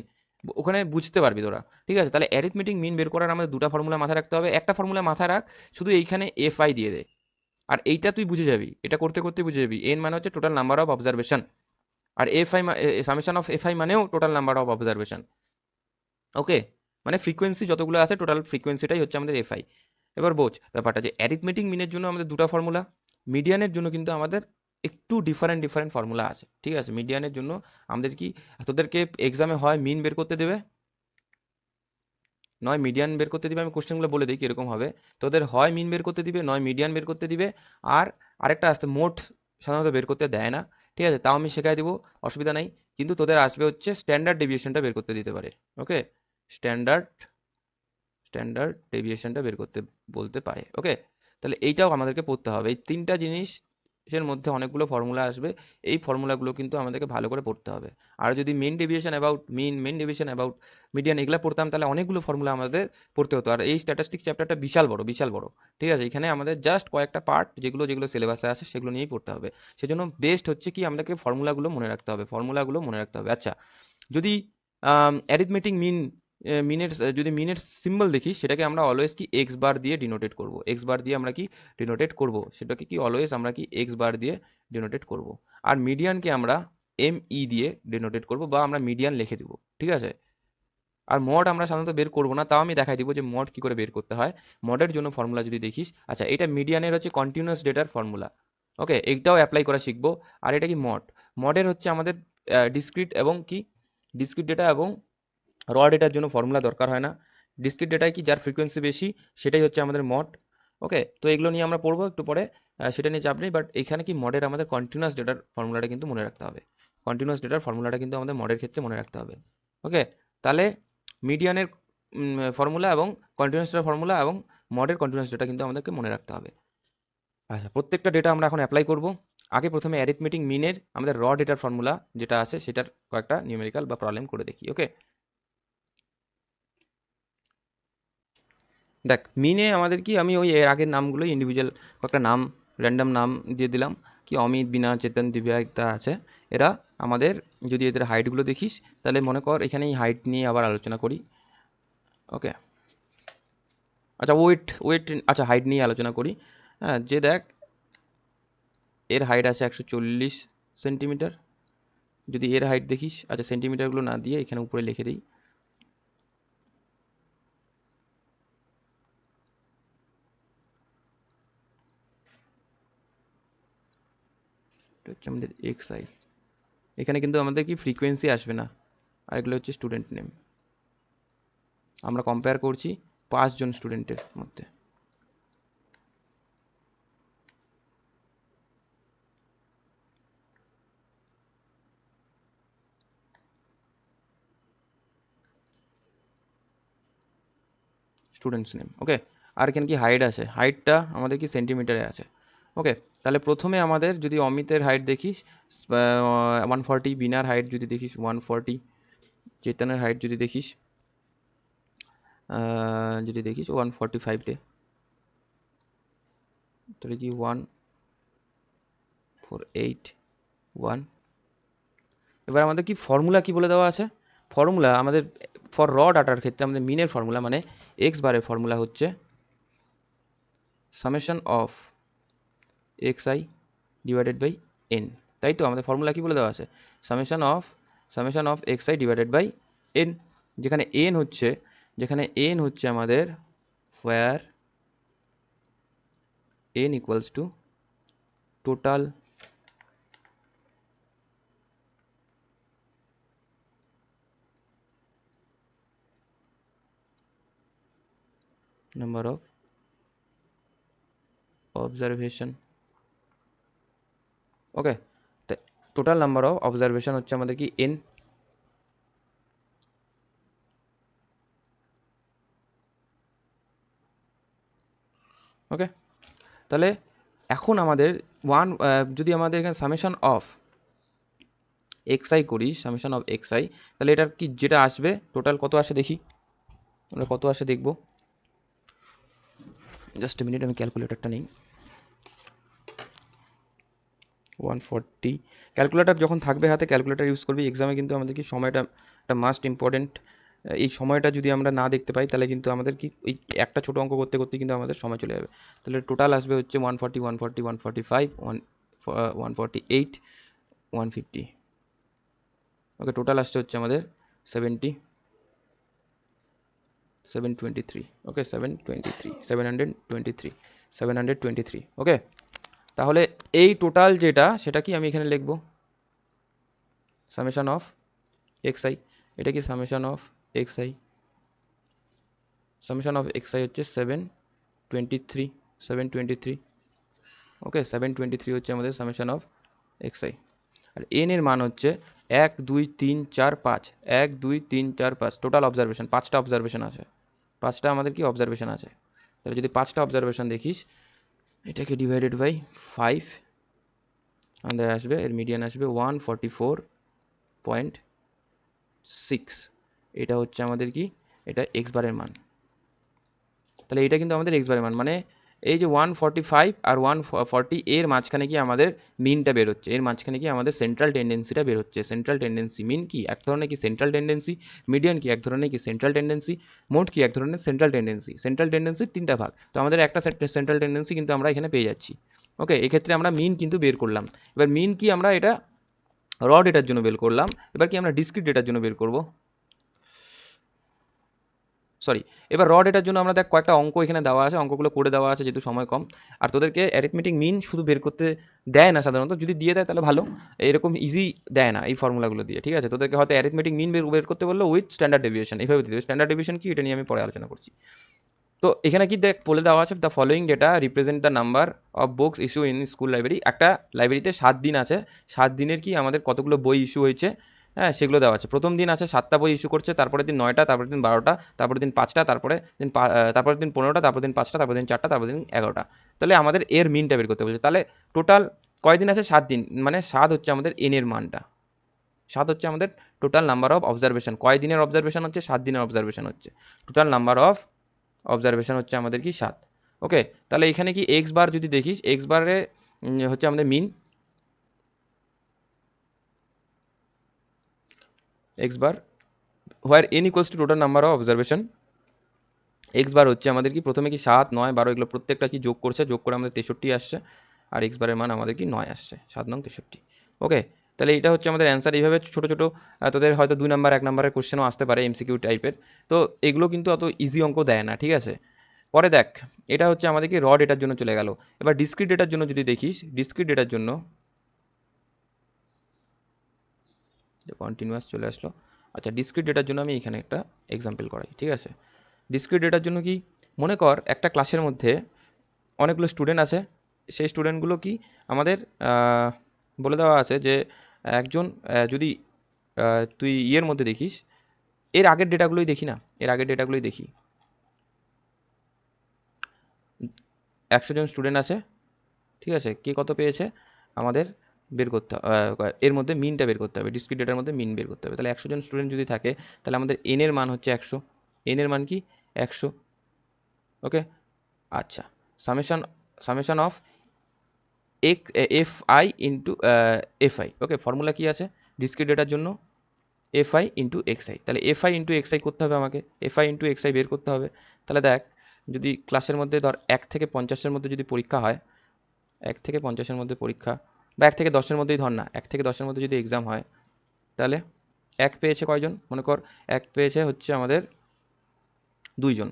ওখানে বুঝতে পারবি তোরা, ঠিক আছে। তাহলে অ্যারিথমেটিক মিন বের করার আমাদের 2টা ফর্মুলা মাথায় রাখতে হবে। একটা ফর্মুলা মাথায় রাখ, শুধু এইখানে এফ আই দিয়ে দে, আর এইটা তুই বুঝে যাবি, এটা করতে করতে বুঝে যাবি। এন মানে হচ্ছে টোটাল নাম্বার অফ অবজারভেশন, আর F I summation of F I মানেও total number of observation, okay. মানে ফ্রিকোয়েন্সি যতগুলো আছে টোটাল ফ্রিকোয়েন্সিটাই হচ্ছে আমাদের এফআই। এবার বোঝ ব্যাপারটা যে অ্যারিথমেটিক মিনের জন্য আমাদের 2টা ফর্মুলা, মিডিয়ানের জন্য কিন্তু আমাদের একটু ডিফারেন্ট ডিফারেন্ট ফর্মুলা আছে, ঠিক আছে। মিডিয়ানের জন্য আমাদের কি, তোদেরকে এক্সামে হয় মিন বের করতে দেবে, নয় মিডিয়ান বের করতে দিবে। আমি কোশ্চেনগুলো বলে দিই কিরকম হবে। তোদের হয় মিন বের করতে দিবে, নয় মিডিয়ান বের করতে দিবে, আর আরেকটা আসতে মোট সাধারণত বের করতে দেয় না, ঠিক আছে, তাও আমি শেখাই দিব, অসুবিধা নাই। কিন্তু তোদের আসবে হচ্ছে স্ট্যান্ডার্ড ডেভিয়েশনটা বের করতে দিতে পারে, ওকে, স্ট্যান্ডার্ড স্ট্যান্ডার্ড ডেভিয়েশনটা বের করতে বলতে পারে, ওকে। তাহলে এইটাও আমাদেরকে পড়তে হবে। এই 3টা জিনিসের মধ্যে অনেকগুলো ফর্মুলা আসবে, এই ফর্মুলাগুলো কিন্তু আমাদেরকে ভালো করে পড়তে হবে। আর যদি mean deviation about mean, mean deviation about median এগুলো পড়তাম তাহলে অনেকগুলো ফর্মুলা আমাদের পড়তে হতো। আর এই স্ট্যাটিস্টিক্স চ্যাপ্টারটা বিশাল বড়, বিশাল বড়, ঠিক আছে। এখানে আমাদের জাস্ট কয়েকটা পার্ট যেগুলো যেগুলো সিলেবাসে আছে সেগুলো নিয়েই পড়তে হবে। সেজন্য বেস্ট হচ্ছে কি আমাদেরকে ফর্মুলাগুলো মনে রাখতে হবে, ফর্মুলাগুলো মনে রাখতে হবে। আচ্ছা, যদি অ্যারিথমেটিক মিন, মিনের যদি মিনের সিম্বল দেখি সেটাকে আমরা অলওয়েজ কি এক্স বার দিয়ে ডিনোটেট করব, এক্স বার দিয়ে আমরা কি ডিনোটেট করব, সেটাকে কি অলওয়েজ আমরা কি এক্স বার দিয়ে ডিনোটেট করব। আর মিডিয়ানকে আমরা এম ই দিয়ে ডিনোটেট করব, বা আমরা মিডিয়ান লিখে দিব, ঠিক আছে। আর মড আমরা সাধারণত বের করবো না, তাও আমি দেখাই দিব যে মড কি করে বের করতে হয়। মডের জন্য ফর্মুলা যদি দেখিস, আচ্ছা এটা মিডিয়ানের হচ্ছে কন্টিনিউয়াস ডেটার ফর্মুলা, ওকে, এইটাও অ্যাপ্লাই করা শিখবো। আর এটা কি মড, মডের হচ্ছে আমাদের ডিসক্রিট এবং কি ডিসক্রিট ডেটা এবং র ডেটার জন্য ফর্মুলা দরকার হয় না। ডিসক্রিট ডেটায় কি যার ফ্রিকোয়েন্সি বেশি সেটাই হচ্ছে আমাদের মড, ওকে। তো এগুলো নিয়ে আমরা পড়বো একটু পরে, সেটা নিয়ে চাপ নেই। বাট এখানে কি মডের আমাদের কন্টিনিউয়াস ডেটার ফর্মুলাটা কিন্তু মনে রাখতে হবে, কন্টিনিউয়াস ডেটার ফর্মুলাটা কিন্তু আমাদের মডের ক্ষেত্রে মনে রাখতে হবে, ওকে। তাহলে মিডিয়ানের ফর্মুলা এবং কন্টিনিউয়াস ডেটার ফর্মুলা এবং মডের কন্টিনিউয়াস ডেটা কিন্তু আমাদেরকে মনে রাখতে হবে। আচ্ছা, প্রত্যেকটা ডেটা আমরা এখন অ্যাপ্লাই করব। আগে প্রথমে অ্যারিথমেটিক মিনের আমাদের র ডেটার ফর্মুলা যেটা আছে সেটার কয়েকটা নিউমেরিক্যাল বা প্রবলেম করে দেখি। ওকে, দেখ মিনে আমাদের কি, আমি ওই এর আগের নামগুলো ইন্ডিভিজুয়াল কয়েকটা নাম র্যান্ডম নাম দিয়ে দিলাম, কি অমিত, বিনা, চেতন, দিব্যা ইত্যাদি আছে। এরা আমাদের যদি এদের হাইটগুলো দেখিস তাহলে মনে কর এখানেই হাইট নিয়ে আবার আলোচনা করি। ওকে, আচ্ছা ওয়েট ওয়েট আচ্ছা হাইট নিয়ে আলোচনা করি। হ্যাঁ, যে দেখ এর হাইট আছে 140 সেন্টিমিটার। যদি এর হাইট দেখিস, আচ্ছা সেন্টিমিটারগুলো না দিয়ে এখানে উপরে লিখে দিই, এটা হচ্ছে আমাদের এক্স আই। এখানে কিন্তু আমাদের কি ফ্রিকোয়েন্সি আসবে না, আর এগুলো হচ্ছে স্টুডেন্ট নেম। আমরা কম্পেয়ার করছি 5 জন স্টুডেন্টের মধ্যে। Students name. ওকে, আর এখানে কি হাইট আছে, হাইটটা আমাদের কি সেন্টিমিটারে আছে। ওকে, তাহলে প্রথমে আমাদের যদি অমিতের হাইট দেখিস 140, বিনার হাইট যদি দেখিস 140, চেতনের হাইট যদি দেখিস 145 দে, তাহলে কি 1481। এবার আমাদের কি ফর্মুলা কি বলে দেওয়া আছে, ফর্মুলা আমাদের ফর র ডাটার ক্ষেত্রে আমাদের মিনের ফর্মুলা মানে এক্স বারের ফর্মুলা হচ্ছে summation of X I divided by N. তাই তো আমাদের ফর্মুলা কি বলে দেওয়া আছে, summation of X I divided by N, যেখানে এন হচ্ছে আমাদের where n equals to total number of observation। Okay, total number of observation হচ্ছে আমাদের কি n। ওকে, তাহলে এখন আমাদের যদি আমাদের এখানে সামেশন অফ এক্স আই করি, সামেশন অফ এক্স আই, তাহলে এটার কি যেটা আসবে টোটাল কত আসে দেখি, আমরা কত আসে দেখব। জাস্ট মিনিট, আমি ক্যালকুলেটরটা নিই। 140, ক্যালকুলেটর যখন থাকবে হাতে ক্যালকুলেটর ইউজ করবি, এক্সামে কিন্তু আমাদের কি সময়টা একটা মাস্ট ইম্পর্টেন্ট। এই সময়টা যদি আমরা না দেখতে পাই তাহলে কিন্তু আমাদের কি ওই একটা ছোটো অঙ্ক করতে করতে কিন্তু আমাদের সময় চলে যাবে। তাহলে টোটাল আসবে হচ্ছে 140, 140, 145, 148, 150। ওকে, টোটাল আসছে হচ্ছে আমাদের 723। ওকে, 723। ওকে, তাহলে এই টোটাল যেটা সেটা কি আমি এখানে লিখব সামেশন অফ এক্স আই। এটা কি summation of X I, summation of X I হচ্ছে 723। ওকে, 723 হচ্ছে আমাদের সামেশন অফ এক্স আই। আর এন এর মান হচ্ছে 1 2 3 4 5, 1 2 3 4 5 টোটাল অবজারভেশন, 5টা অবজারভেশন আছে, 5টা আমাদের কি অবজারভেশন আছে। তাহলে যদি 5টা অবজারভেশন দেখিস, এটাকে ডিভাইডেড বাই 5 আমাদের আসবে, এর মিডিয়ান আসবে 144.6। এটা হচ্ছে আমাদের কি, এটা এক্স বারের মান। তাহলে এটা কিন্তু আমাদের এক্স বারের মান, মানে এই যে 145 আর 140 এর মাঝখানে কি আমাদের মিনটা বেরোচ্ছে, এর মাঝখানে কি আমাদের সেন্ট্রাল টেন্ডেন্সিটা বেরোচ্ছে। সেন্ট্রাল টেন্ডেন্সি মিন কি এক ধরনের কি সেন্ট্রাল টেন্ডেন্সি, মিডিয়ান কি এক ধরনের কি সেন্ট্রাল টেন্ডেন্সি, মোড কি এক ধরনের সেন্ট্রাল টেন্ডেন্সি। সেন্ট্রাল টেন্ডেন্সির 3টা ভাগ, তো আমাদের একটা সেন্ট্রাল টেন্ডেন্সি কিন্তু আমরা এখানে পেয়ে যাচ্ছি। ওকে, এক্ষেত্রে আমরা মিন কিন্তু বের করলাম। এবার মিন কি আমরা এটা র ডেটার জন্য বের করলাম, এবার কি আমরা ডিসক্রিট ডেটার জন্য বের করব। সরি, এবার র ডেটার জন্য আমরা দেখ কয়েকটা অঙ্ক এখানে দেওয়া আছে, অঙ্কগুলো করে দেওয়া আছে যেহেতু সময় কম। আর তোদেরকে অ্যারিথমেটিক মিন শুধু বের করতে দেয় না সাধারণত, যদি দিয়ে দেয় তাহলে ভালো, এরকম ইজি দেয় না এই ফর্মুলাগুলো দিয়ে। ঠিক আছে, তোদেরকে হয়তো অ্যারিথমেটিক মিন বের করতে বললো উইথ স্ট্যান্ডার্ড ডেভিয়েশন, এইভাবে দিতে। স্ট্যান্ডার্ড ডেভিয়েশন কি এটা নিয়ে আমি পরে আলোচনা করছি। তো এখানে কি দেখ বলে দেওয়া আছে, the following data represent the number of books issue in school library. একটা লাইব্রেরিতে 7 দিন আছে, 7 দিনের কি আমাদের কতগুলো বই ইস্যু হয়েছে, হ্যাঁ সেগুলো দেওয়া আছে। প্রথম দিন আছে 7টা বই ইস্যু করছে, তারপরের দিন 9টা, তারপরের দিন 12টা, তারপরের দিন 5টা, তারপরের দিন 15টা, তারপরের দিন 5টা, তারপরের দিন 4টা, তারপরের দিন 11টা। তাহলে আমাদের এর মিনটা বের করতে বলছে। তাহলে টোটাল কয়দিন আছে? 7 দিন, মানে 7 হচ্ছে আমাদের এন এর মানটা। 7 হচ্ছে আমাদের টোটাল নাম্বার অফ অবজারভেশন। কয় দিনের অবজারভেশন হচ্ছে? 7 দিনের অবজারভেশন হচ্ছে। টোটাল নাম্বার অফ অবজারভেশন হচ্ছে আমাদের কি 7। ওকে, তাহলে এখানে কি এক্স বার যদি দেখিস, এক্স বারে হচ্ছে আমাদের mean, X bar where N equals to total number of observation. X bar হচ্ছে আমাদের কি প্রথমে কি 7, 9, 12 এগুলো প্রত্যেকটা কি যোগ করছে, যোগ করে আমাদের 63 আসছে। আর এক্স বারের মান আমাদের কি 9 আসছে, 7 নং 63। ওকে, তাহলে এটা হচ্ছে আমাদের অ্যান্সার। এইভাবে ছোটো ছোটো তোদের হয়তো 2 নাম্বার 1 নাম্বারের কোশ্চেনও আসতে পারে এমসিকিউ টাইপের। তো এগুলো কিন্তু অত ইজি অঙ্ক দেয় না, ঠিক আছে। পরে দেখ, এটা হচ্ছে আমাদের কি র ডেটার জন্য চলে গেল। এবার ডিসক্রিট ডেটার জন্য যদি দেখিস, ডিসক্রিট ডেটার জন্য কন্টিনিউয়াস চলে আসলো। আচ্ছা, ডিসক্রিট ডেটার জন্য আমি এখানে একটা এক্সাম্পল করাই, ঠিক আছে। ডিসক্রিট ডেটার জন্য কি, মনে কর একটা ক্লাসের মধ্যে অনেকগুলো স্টুডেন্ট আছে। সেই স্টুডেন্টগুলো কি আমাদের বলে দেওয়া আছে যে একজন যদি তুই ইয়ের মধ্যে দেখিস, এর আগের ডেটাগুলোই দেখি না, এর আগের ডেটাগুলোই দেখি। 100 জন স্টুডেন্ট আছে, ঠিক আছে। কে কত পেয়েছে আমাদের বের করতে এর মধ্যে মিনটা বের করতে হবে, ডিসক্রিট ডেটার মধ্যে মিন বের করতে হবে। তাহলে 100 জন স্টুডেন্ট যদি থাকে, তাহলে আমাদের এন এর মান হচ্ছে 100। এন এর মান কি? 100। ওকে, আচ্ছা। Summation summation of F I into F I. Okay, formula কি আছে ডিসক্রিট ডেটার জন্য? F I into X I. তাহলে F I into X I করতে হবে আমাকে, F I into X I বের করতে হবে। তাহলে দেখ, যদি ক্লাসের মধ্যে ধর 1 থেকে 50-এর মধ্যে যদি পরীক্ষা হয়, 1 থেকে 50-এর মধ্যে পরীক্ষা, বা 1 থেকে 10-এর মধ্যেই ধর না, 1 থেকে 10-এর মধ্যে যদি এক্সাম হয়, তাহলে 1 পেয়েছে কয়জন? মনে কর 1 পেয়েছে হচ্ছে আমাদের 2 জন।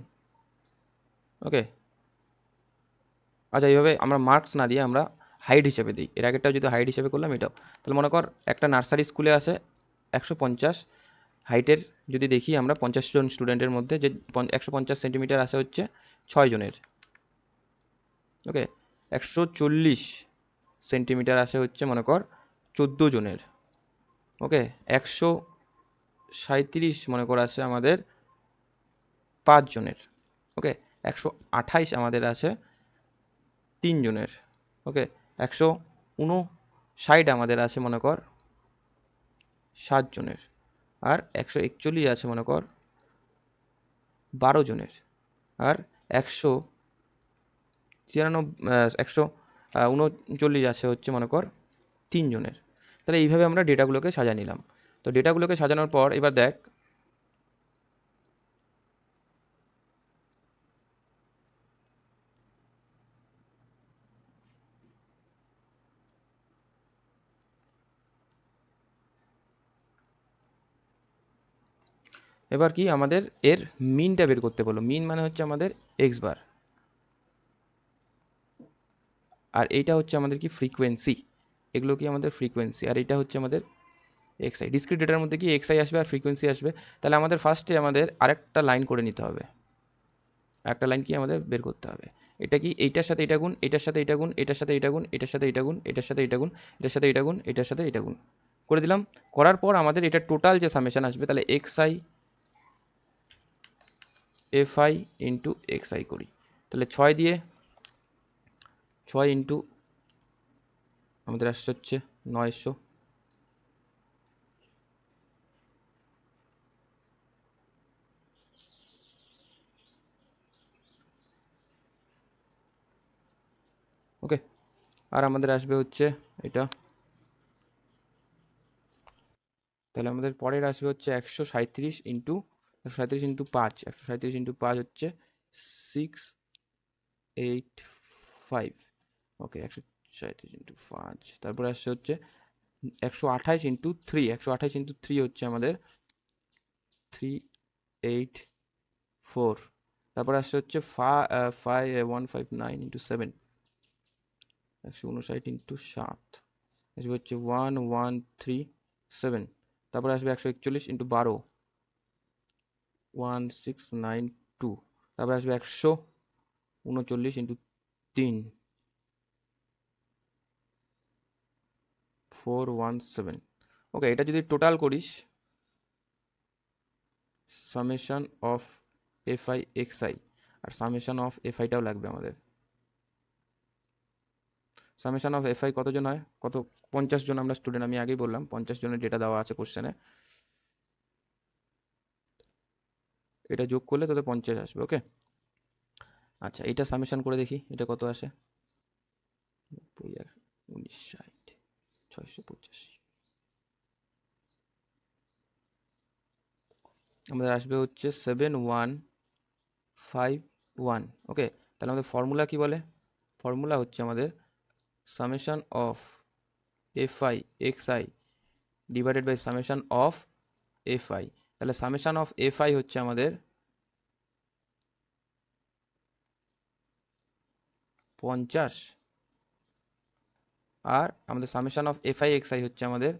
ওকে, আচ্ছা, এইভাবে আমরা মার্কস না দিয়ে আমরা হাইট হিসেবে দিই। এর আগেরটাও যদি হাইট হিসেবে করলাম, এটাও। তাহলে মনে কর একটা নার্সারি স্কুলে আছে 150 হাইটের, যদি দেখি আমরা 50 জন স্টুডেন্টের মধ্যে যে 150 সেন্টিমিটার আছে হচ্ছে 6 জনের। ওকে, 140 সেন্টিমিটার আছে হচ্ছে মনে কর 14 জনের। ওকে, 137 মনে কর আছে আমাদের 5 জনের। ওকে, 128 আমাদের আছে 3 জনের। ওকে, 159 আমাদের আছে মনে কর 7 জনের। আর 141 আছে মনে কর 12 জনের। আর 139 আছে হচ্ছে মনে কর 3 জনের। তাহলে এইভাবে আমরা ডেটাগুলোকে সাজা নিলাম। তো ডেটাগুলোকে সাজানোর পর এবার দেখ, এবার কি আমাদের এর মিনটা বের করতে বলো। মিন মানে হচ্ছে আমাদের এক্স বার, আর এইটা হচ্ছে আমাদের কি ফ্রিকোয়েন্সি। এগুলো কি আমাদের ফ্রিকোয়েন্সি, আর এটা হচ্ছে আমাদের এক্স আই। ডিসক্রিট ডেটার মধ্যে কি এক্স আই আসবে আর ফ্রিকোয়েন্সি আসবে। তাহলে আমাদের ফার্স্টে আমাদের আরেকটা লাইন করে নিতে হবে, একটা লাইন কি আমাদের বের করতে হবে। এটা কি এইটার সাথে এটা গুণ, এটার সাথে এটা গুণ, এটার সাথে এটা গুণ, এটার সাথে এটা গুণ, এটার সাথে এটা গুণ, এটার সাথে এটা গুণ, এটার সাথে এটা গুণ করে দিলাম। করার পর আমাদের এটা টোটাল যে সামেশন আসবে, তাহলে x I F I into X I করি। তাহলে 6 দিয়ে 6 ইন্টু আমাদের আসছে হচ্ছে 900। ওকে, আর আমাদের আসবে হচ্ছে এটা। তাহলে আমাদের পরের আসবে হচ্ছে 137 ইন্টু 5, 137 ইন্টু 5 হচ্ছে 685। ওকে, 137 ইন্টু 5, তারপরে আসছে হচ্ছে 128 ইন্টু 3, 128 ইন্টু 3 হচ্ছে আমাদের 384। তারপরে আসছে হচ্ছে 159 ইন্টু 7, 159 ইন্টু 7 আসবে হচ্ছে 1137। তারপরে আসবে 141 ইন্টু 12, 1692। তারপরে আসবে 139 ইন্টু 3, 417। ওকে, এটা যদি টোটাল করিস, summation of F I X I, আর সামেশন অফ এফ আইটাও লাগবে আমাদের। সামেশন অফ এফআই কতজন হয়, কত 50 জন আমরা স্টুডেন্ট, আমি আগেই বললাম 50 জনের ডেটা দেওয়া আছে কোশ্চেনে, এটা যোগ করলে তোদের 50 আসবে। ওকে, আচ্ছা এটা সামেশন করে দেখি এটা কত আসে, 19, 60, 685, আমাদের আসবে হচ্ছে 7151। ওকে, তাহলে আমাদের ফর্মুলা কি বলে, ফর্মুলা হচ্ছে আমাদের summation of f i x i divided by summation of f i. তাহলে সামেশন অফ এফআই হচ্ছে আমাদের 50, আর আমাদের সামেশন অফ এফআই এক্সআই হচ্ছে আমাদের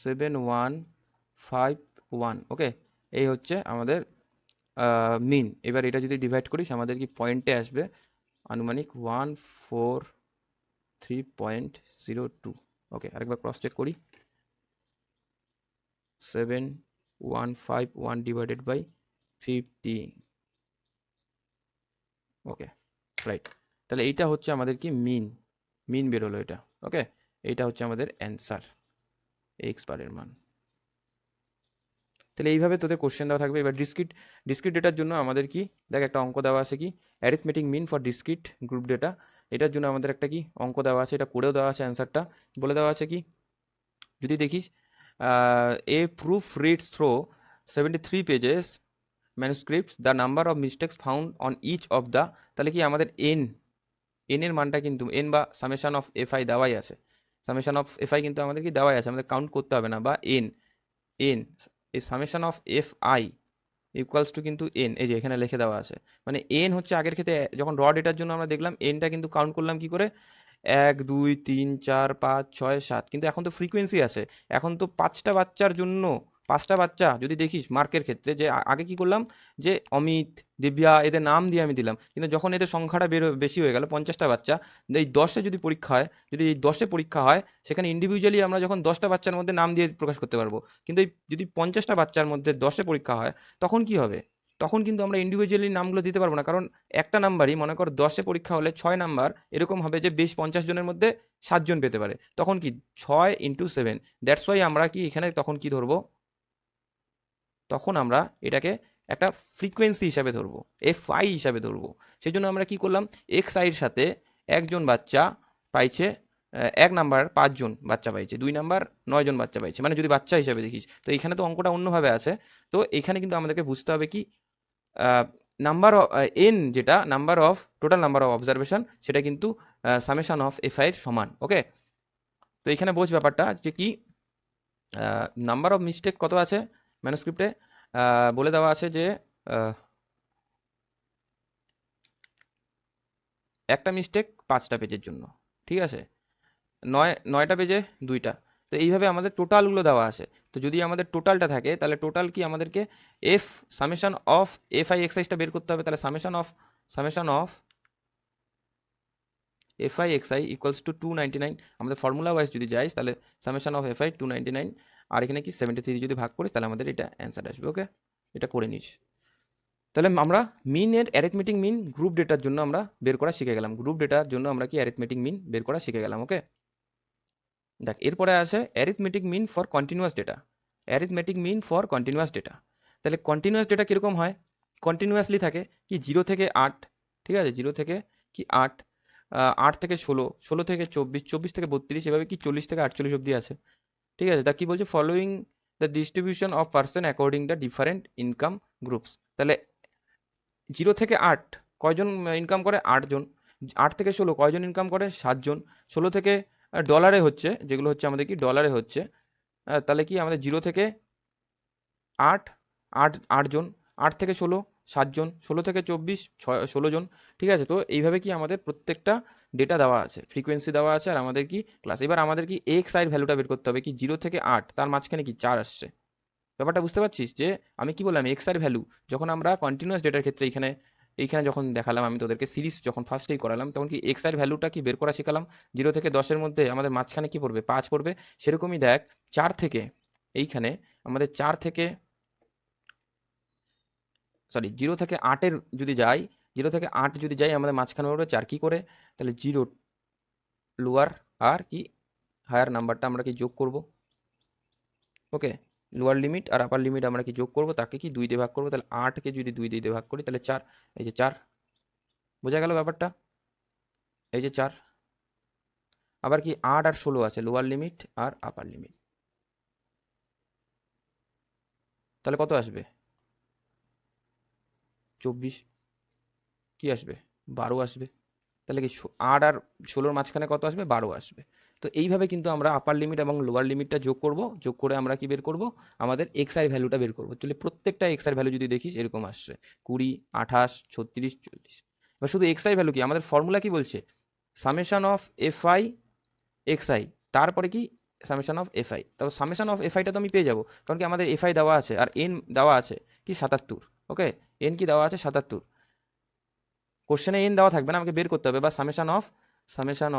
7151। ওকে, এই হচ্ছে আমাদের মিন। এবার এটা যদি ডিভাইড করিস আমাদের কি পয়েন্টে আসবে আনুমানিক 143.02। ওকে, আরেকবার ক্রস চেক করি, 7151 ডিভাইডেড বাই 15। ওকে, রাইট, তাহলে এইটা হচ্ছে আমাদের কি মিন বেরোলো এটা। ওকে, এইটা হচ্ছে আমাদের অ্যান্সার এক্স বারের মান। তাহলে এইভাবে তোদের কোশ্চেন দেওয়া থাকবে। এবার ডিসক্রিট ডেটার জন্য আমাদের কি দেখ একটা অঙ্ক দেওয়া আছে, কি arithmetic mean for discrete group data, এটার জন্য আমাদের একটা কি অঙ্ক দেওয়া আছে, এটা করেও দেওয়া আছে, অ্যান্সারটা বলে দেওয়া আছে কি যদি দেখিস, a proof reads through 73 pages manuscripts, the number of mistakes found on each of the, তাহলে কি আমাদের এর মানটা কিন্তু এন বা সামেশন অফ এফআই দেওয়াই আছে, সামেশন অফ এফআই কিন্তু আমাদের কি দেওয়াই আছে, আমাদের কাউন্ট করতে হবে না, বা এন এই summation of F I equals two কিন্তু এন, এই যে এখানে লিখে দেওয়া আছে, মানে এন হচ্ছে আগের ক্ষেত্রে যখন র ডেটার জন্য আমরা দেখলাম এনটা কিন্তু কাউন্ট করলাম কি করে 1 2 3 4 5 6 7, কিন্তু এখন তো ফ্রিকোয়েন্সি আছে, এখন তো 5টা বাচ্চার জন্য 5টা বাচ্চা যদি দেখিস মার্কের ক্ষেত্রে, যে আগে কি করলাম যে অমিত দিব্যা এদের নাম দিয়ে আমি দিলাম, কিন্তু যখন এদের সংখ্যাটা বেশি হয়ে গেল 50টা বাচ্চা, এই 10-এ যদি পরীক্ষা হয়, যদি এই 10-এ পরীক্ষা হয় সেখানে ইন্ডিভিজুয়ালি আমরা যখন 10টা বাচ্চার মধ্যে নাম দিয়ে প্রকাশ করতে পারবো, কিন্তু এই যদি 50টা বাচ্চার মধ্যে 10-এ পরীক্ষা হয় তখন কি হবে, তখন কিন্তু আমরা ইন্ডিভিজুয়ালি নামগুলো দিতে পারবো না, কারণ একটা নাম্বারই মনে কর 10-এ পরীক্ষা হলে 6 নাম্বার এরকম হবে যে বেশ 50 জনের মধ্যে 7 জন পেতে পারে, তখন কি 6 ইন্টু 7, দ্যাটস ওয়াই আমরা কি এখানে তখন কি ধরবো, তখন আমরা এটাকে একটা ফ্রিকোয়েন্সি হিসাবে ধরবো, এফ আই হিসাবে ধরবো। সেই জন্য আমরা কি করলাম, এক্স আইয়ের সাথে একজন বাচ্চা পাইছে, 1 নাম্বার 5 জন বাচ্চা পাইছে, 2 নাম্বার 9 জন বাচ্চা পাইছে, মানে যদি বাচ্চা হিসাবে দেখিস, তো এখানে তো অঙ্কটা অন্যভাবে আছে। তো এখানে কিন্তু আমাদেরকে বুঝতে হবে কি নাম্বার অফ এন, যেটা number of total number of observation, সেটা কিন্তু সামেশন অফ এফ আই এর সমান। ওকে, তো এখানে বোঝ ব্যাপারটা যে কি নাম্বার অফ মিস্টেক কত আছে ম্যানুস্ক্রিপ্টে, বলে দেওয়া আছে যে একটা মিস্টেক 5টা পেজের জন্য, ঠিক আছে, 9টা পেজে 2টা, তো এইভাবে আমাদের টোটালগুলো দেওয়া আছে। তো যদি আমাদের টোটালটা থাকে তাহলে টোটাল কি আমাদেরকে F summation of F I এক্সাইজটা বের করতে হবে, তাহলে summation of F I X I equals to 299, আমাদের ফর্মুলা ওয়াইজ যদি যাই তাহলে সামেশন অফ এফ আই 299, আর এখানে কি 73 যদি ভাগ করিস তাহলে আমাদের এটা অ্যান্সার আসবে। ওকে, এটা করে নিস। তাহলে আমরা মিনের অ্যারিথমেটিক মিন গ্রুপ ডেটার জন্য আমরা বের করা শিখে গেলাম, গ্রুপ ডেটার জন্য আমরা কি অ্যারিথমেটিক মিন বের করা শিখে গেলাম। ওকে, দেখ এরপরে আছে arithmetic mean for continuous data, arithmetic mean for continuous data. তাহলে কন্টিনিউয়াস ডেটা কীরকম হয়, কন্টিনিউয়াসলি থাকে কি 0 থেকে 8, ঠিক আছে, 0 থেকে কি 8, 8 থেকে 16, 16 থেকে 24, 24 থেকে 32, এভাবে কি 40 থেকে 48 অবধি আছে, ঠিক আছে। তা কি বলছে, following the distribution of person according the different income groups. তাহলে 0 থেকে 8 কয়জন ইনকাম করে, 8 জন, 8 থেকে 16 কয়জন ইনকাম করে, 7 জন, 16 থেকে ডলারে হচ্ছে, যেগুলো হচ্ছে আমাদের কি ডলারে হচ্ছে, তাহলে কি আমাদের 0 থেকে 8, 8 জন, 8 থেকে 16 7 জন, 16 থেকে 24 16 জন, ঠিক আছে। তো এইভাবে কি আমাদের প্রত্যেকটা ডেটা দেওয়া আছে, ফ্রিকোয়েন্সি দেওয়া আছে, আর আমাদের কি ক্লাস, এবার আমাদের কি এক্স আই ভ্যালুটা বের করতে হবে, কি 0 থেকে 8 তার মাঝখানে কি 4 আসছে, ব্যাপারটা বুঝতে পারছিস যে আমি কি বললাম, এক্স আই ভ্যালু যখন আমরা কন্টিনিউয়াস ডেটার ক্ষেত্রে এইখানে এইখানে যখন দেখালাম, আমি তোদেরকে সিরিজ যখন ফার্স্টেই করালাম তখন কি এক্স আই ভ্যালুটা কি বের করা শেখালাম, 0 থেকে 10-এর মধ্যে আমাদের মাঝখানে কি পড়বে, 5 পড়বে। সেরকমই দেখ 4 থেকে এইখানে আমাদের 4 থেকে সরি 0 থেকে 8-এর যদি যাই, 0 থেকে 8 যদি যাই আমাদের মাঝখানে পড়বে 4, কি করে, তাহলে 0 লোয়ার আর কি হায়ার নাম্বারটা আমরা কি যোগ করব। ওকে, লোয়ার লিমিট আর আপার লিমিট আমরা কি যোগ করব, তাকে কি 2 দিয়ে ভাগ করবো। তাহলে 8কে যদি 2 দিয়ে ভাগ করি তাহলে 4, এই যে 4, বোঝা গেল ব্যাপারটা, এই যে 4। আবার কি 8 আর 16 আছে, লোয়ার লিমিট আর আপার লিমিট, তাহলে কত আসবে 24, কি আসবে 12 আসবে। তাহলে কি 8 আর 16-র মাঝখানে কত আসবে, 12 আসবে। তো এইভাবে কিন্তু আমরা আপার লিমিট এবং লোয়ার লিমিটটা যোগ করব, যোগ করে আমরা কি বের করব, আমাদের এক্স আই ভ্যালুটা বের করব। তাহলে প্রত্যেকটা এক্স আই ভ্যালু যদি দেখিস এরকম আসছে 20, 28, 36, 40। এবার শুধু এক্স আই ভ্যালু কি, আমাদের ফর্মুলা কি বলছে, summation of F I X I, তারপরে কি সামেশন অফ এফ আই। তারপর সামেশন অফ এফ আইটা তো আমি পেয়ে যাবো, কারণ কি আমাদের এফ আই দেওয়া আছে আর এন দেওয়া আছে কি 77। ওকে, এন কি দেওয়া আছে 77, কোশ্চেনে এন দেওয়া থাকবে না, আমাকে বের করতে হবে, বা সামেশন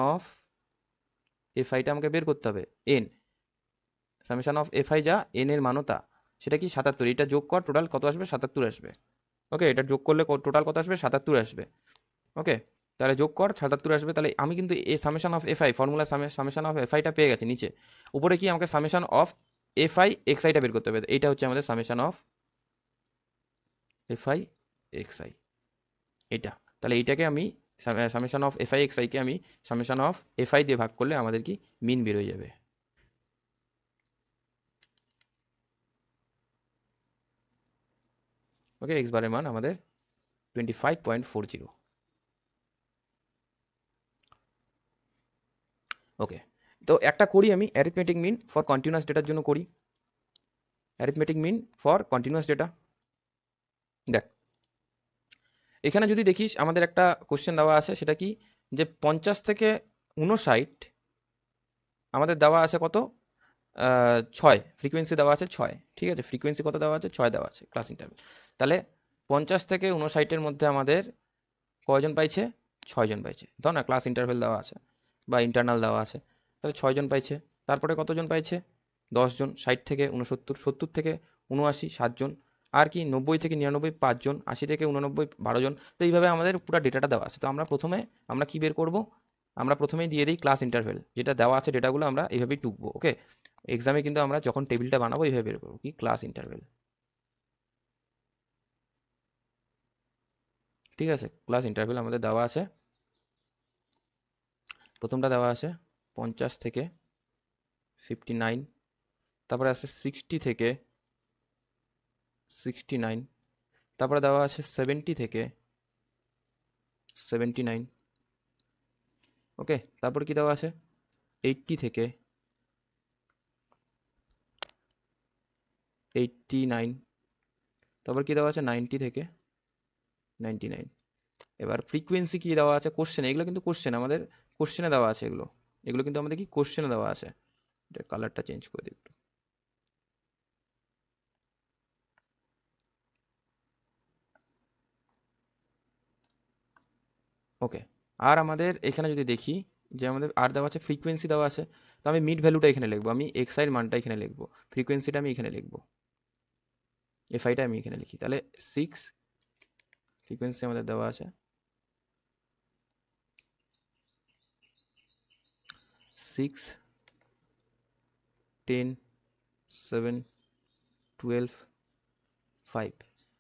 অফ এফ আইটা আমাকে বের করতে হবে। N summation of F I যা এন এর মানতা সেটা কি 77, এটা যোগ কর, টোটাল কত আসবে 77 আসবে। ওকে, এটা যোগ করলে টোটাল কত আসবে 77 আসবে। ওকে, তাহলে যোগ কর 77 আসবে। তাহলে আমি কিন্তু এই summation of F I formula summation of F আইটা পেয়ে গেছি নিচে, উপরে কি আমাকে summation of F I X আইটা বের করতে হবে। এইটা হচ্ছে আমাদের summation of F I X I, এটা। তাহলে এইটাকে আমি summation of F I X আইকে আমি সামেশন অফ এফ আই দিয়ে ভাগ করলে আমাদের কি মিন বেরোয় যাবে। ওকে, এক্স বারের মান আমাদের 25.40। ওকে, তো একটা করি আমি অ্যারিথমেটিক মিন ফর কন্টিনিউয়াস ডেটার জন্য করি, arithmetic mean for continuous data. দেখ, এখানে যদি দেখিস আমাদের একটা কোশ্চেন দেওয়া আছে, সেটা কি যে 50 থেকে 59 আমাদের দেওয়া আছে কত, 6 ফ্রিকোয়েন্সি দেওয়া আছে 6, ঠিক আছে, ফ্রিকোয়েন্সি কত দেওয়া আছে 6 দেওয়া আছে ক্লাস ইন্টারভেল। তাহলে 50 থেকে 59-এর মধ্যে আমাদের কয়জন পাইছে, 6 জন পাইছে, ধর না ক্লাস ইন্টারভেল দেওয়া আছে বা ইন্টারনাল দেওয়া আছে, তাহলে 6 জন পাইছে। তারপরে কতজন পাইছে 10 জন, 60 থেকে 69, 70 থেকে 79 7 জন, আর কি 90 থেকে 99 5 জন, 80 থেকে 89 12 জন। তো এইভাবে আমাদের পুরো ডেটাটা দেওয়া আছে। তো আমরা প্রথমে আমরা কি বের করব, আমরা প্রথমেই দিয়ে দিই ক্লাস ইন্টারভেল, যেটা দেওয়া আছে ডেটাগুলো আমরা এইভাবেই টুকবো। ওকে, এক্সামে কিন্তু আমরা যখন টেবিলটা বানাবো এইভাবে বের করবো কি ক্লাস ইন্টারভেল, ঠিক আছে। ক্লাস ইন্টারভেল আমাদের দেওয়া আছে, প্রথমটা দেওয়া আছে 50 থেকে 59, তারপরে আছে 60 থেকে 69, তারপরে দেওয়া আছে 70 থেকে 79। ওকে, তারপরে কি দেওয়া আছে 80 থেকে 89, তারপর কি দেওয়া আছে 90 থেকে 99। এবার ফ্রিকোয়েন্সি কি দেওয়া আছে কোশ্চেনে, এগুলো কিন্তু কোশ্চেন আমাদের কোশ্চেনে দেওয়া আছে, এগুলো এগুলো কিন্তু আমাদের কি কোশ্চেনে দেওয়া আছে। এটা কালারটা চেঞ্জ করে দিই একটু। ওকে, আর আমাদের এখানে যদি দেখি যে আমাদের আর দেওয়া আছে ফ্রিকোয়েন্সি দেওয়া আছে, তো আমি মিড ভ্যালুটা এখানে লিখবো, আমি এক্স আইয়ের মানটা এখানে লিখবো, ফ্রিকোয়েন্সিটা আমি এখানে লিখবো, এফ আইটা আমি এখানে লিখি। তাহলে 6 ফ্রিকোয়েন্সি আমাদের দেওয়া আছে, 6, 10, 7, 12, 5।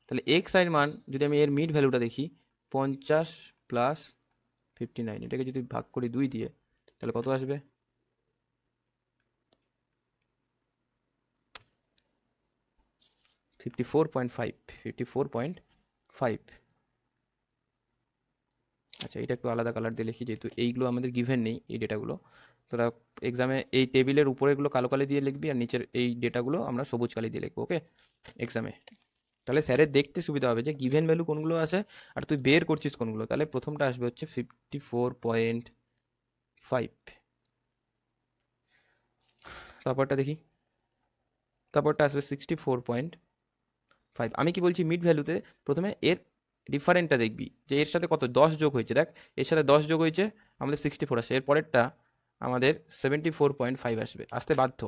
তাহলে এক্স আইয়ের মান যদি আমি এর মিড ভ্যালুটা দেখি 50 প্লাস 59, এটাকে যদি ভাগ করি 2 দিয়ে তাহলে কত আসবে 54.5, 54.5। আচ্ছা, এটা একটু আলাদা কালার দিয়ে লিখি, যেহেতু এইগুলো আমাদের গিভেন নেই এই ডেটাগুলো। তোরা এক্সামে এই টেবিলের উপরেগুলো কালো কালি দিয়ে লিখবি আর নিচের এই ডেটাগুলো আমরা সবুজ কালি দিয়ে লিখবো। ওকে, এক্সামে তাহলে স্যারের দেখতে সুবিধা হবে যে গিভেন ভ্যালু কোনগুলো আছে আর তুই বের করছিস কোনগুলো। তাহলে প্রথমটা আসবে হচ্ছে 54.5, তারপরটা দেখি, তারপরটা আসবে 64.5। আমি কি বলছি মিড ভ্যালুতে প্রথমে এর ডিফারেন্টটা দেখবি যে এর সাথে কত 10 যোগ হয়েছে, দেখ এর সাথে 10 যোগ হয়েছে আমাদের 64 আসে, এর পরেরটা আমাদের 74.5 আসবে, আসতে বাধ্য,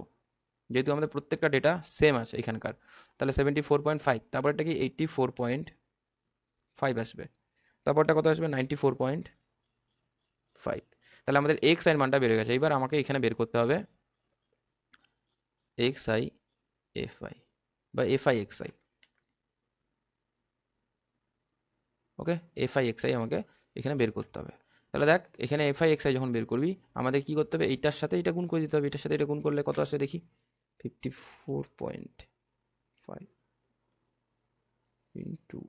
যেহেতু আমাদের প্রত্যেকটা ডেটা সেম আছে এখানকার। তাহলে 74.5, তারপরটা কি 84.5 আসবে, তারপরটা কত আসবে 94.5। তাহলে আমাদের এক্স আই এর মানটা বের হয়ে গেছে। এবার আমাকে এখানে বের করতে হবে এক্স আই এফ আই বা F I X I. Okay, F I X I আমাকে এখানে বের করতে হবে। তাহলে দেখ এখানে এফ আই এক্স আই যখন বের করবি আমাদের কি করতে হবে, এইটার সাথে এটা গুণ করে দিতে হবে। এটার সাথে এটা গুণ করলে কত আসে দেখি, 54.5 ইন্টু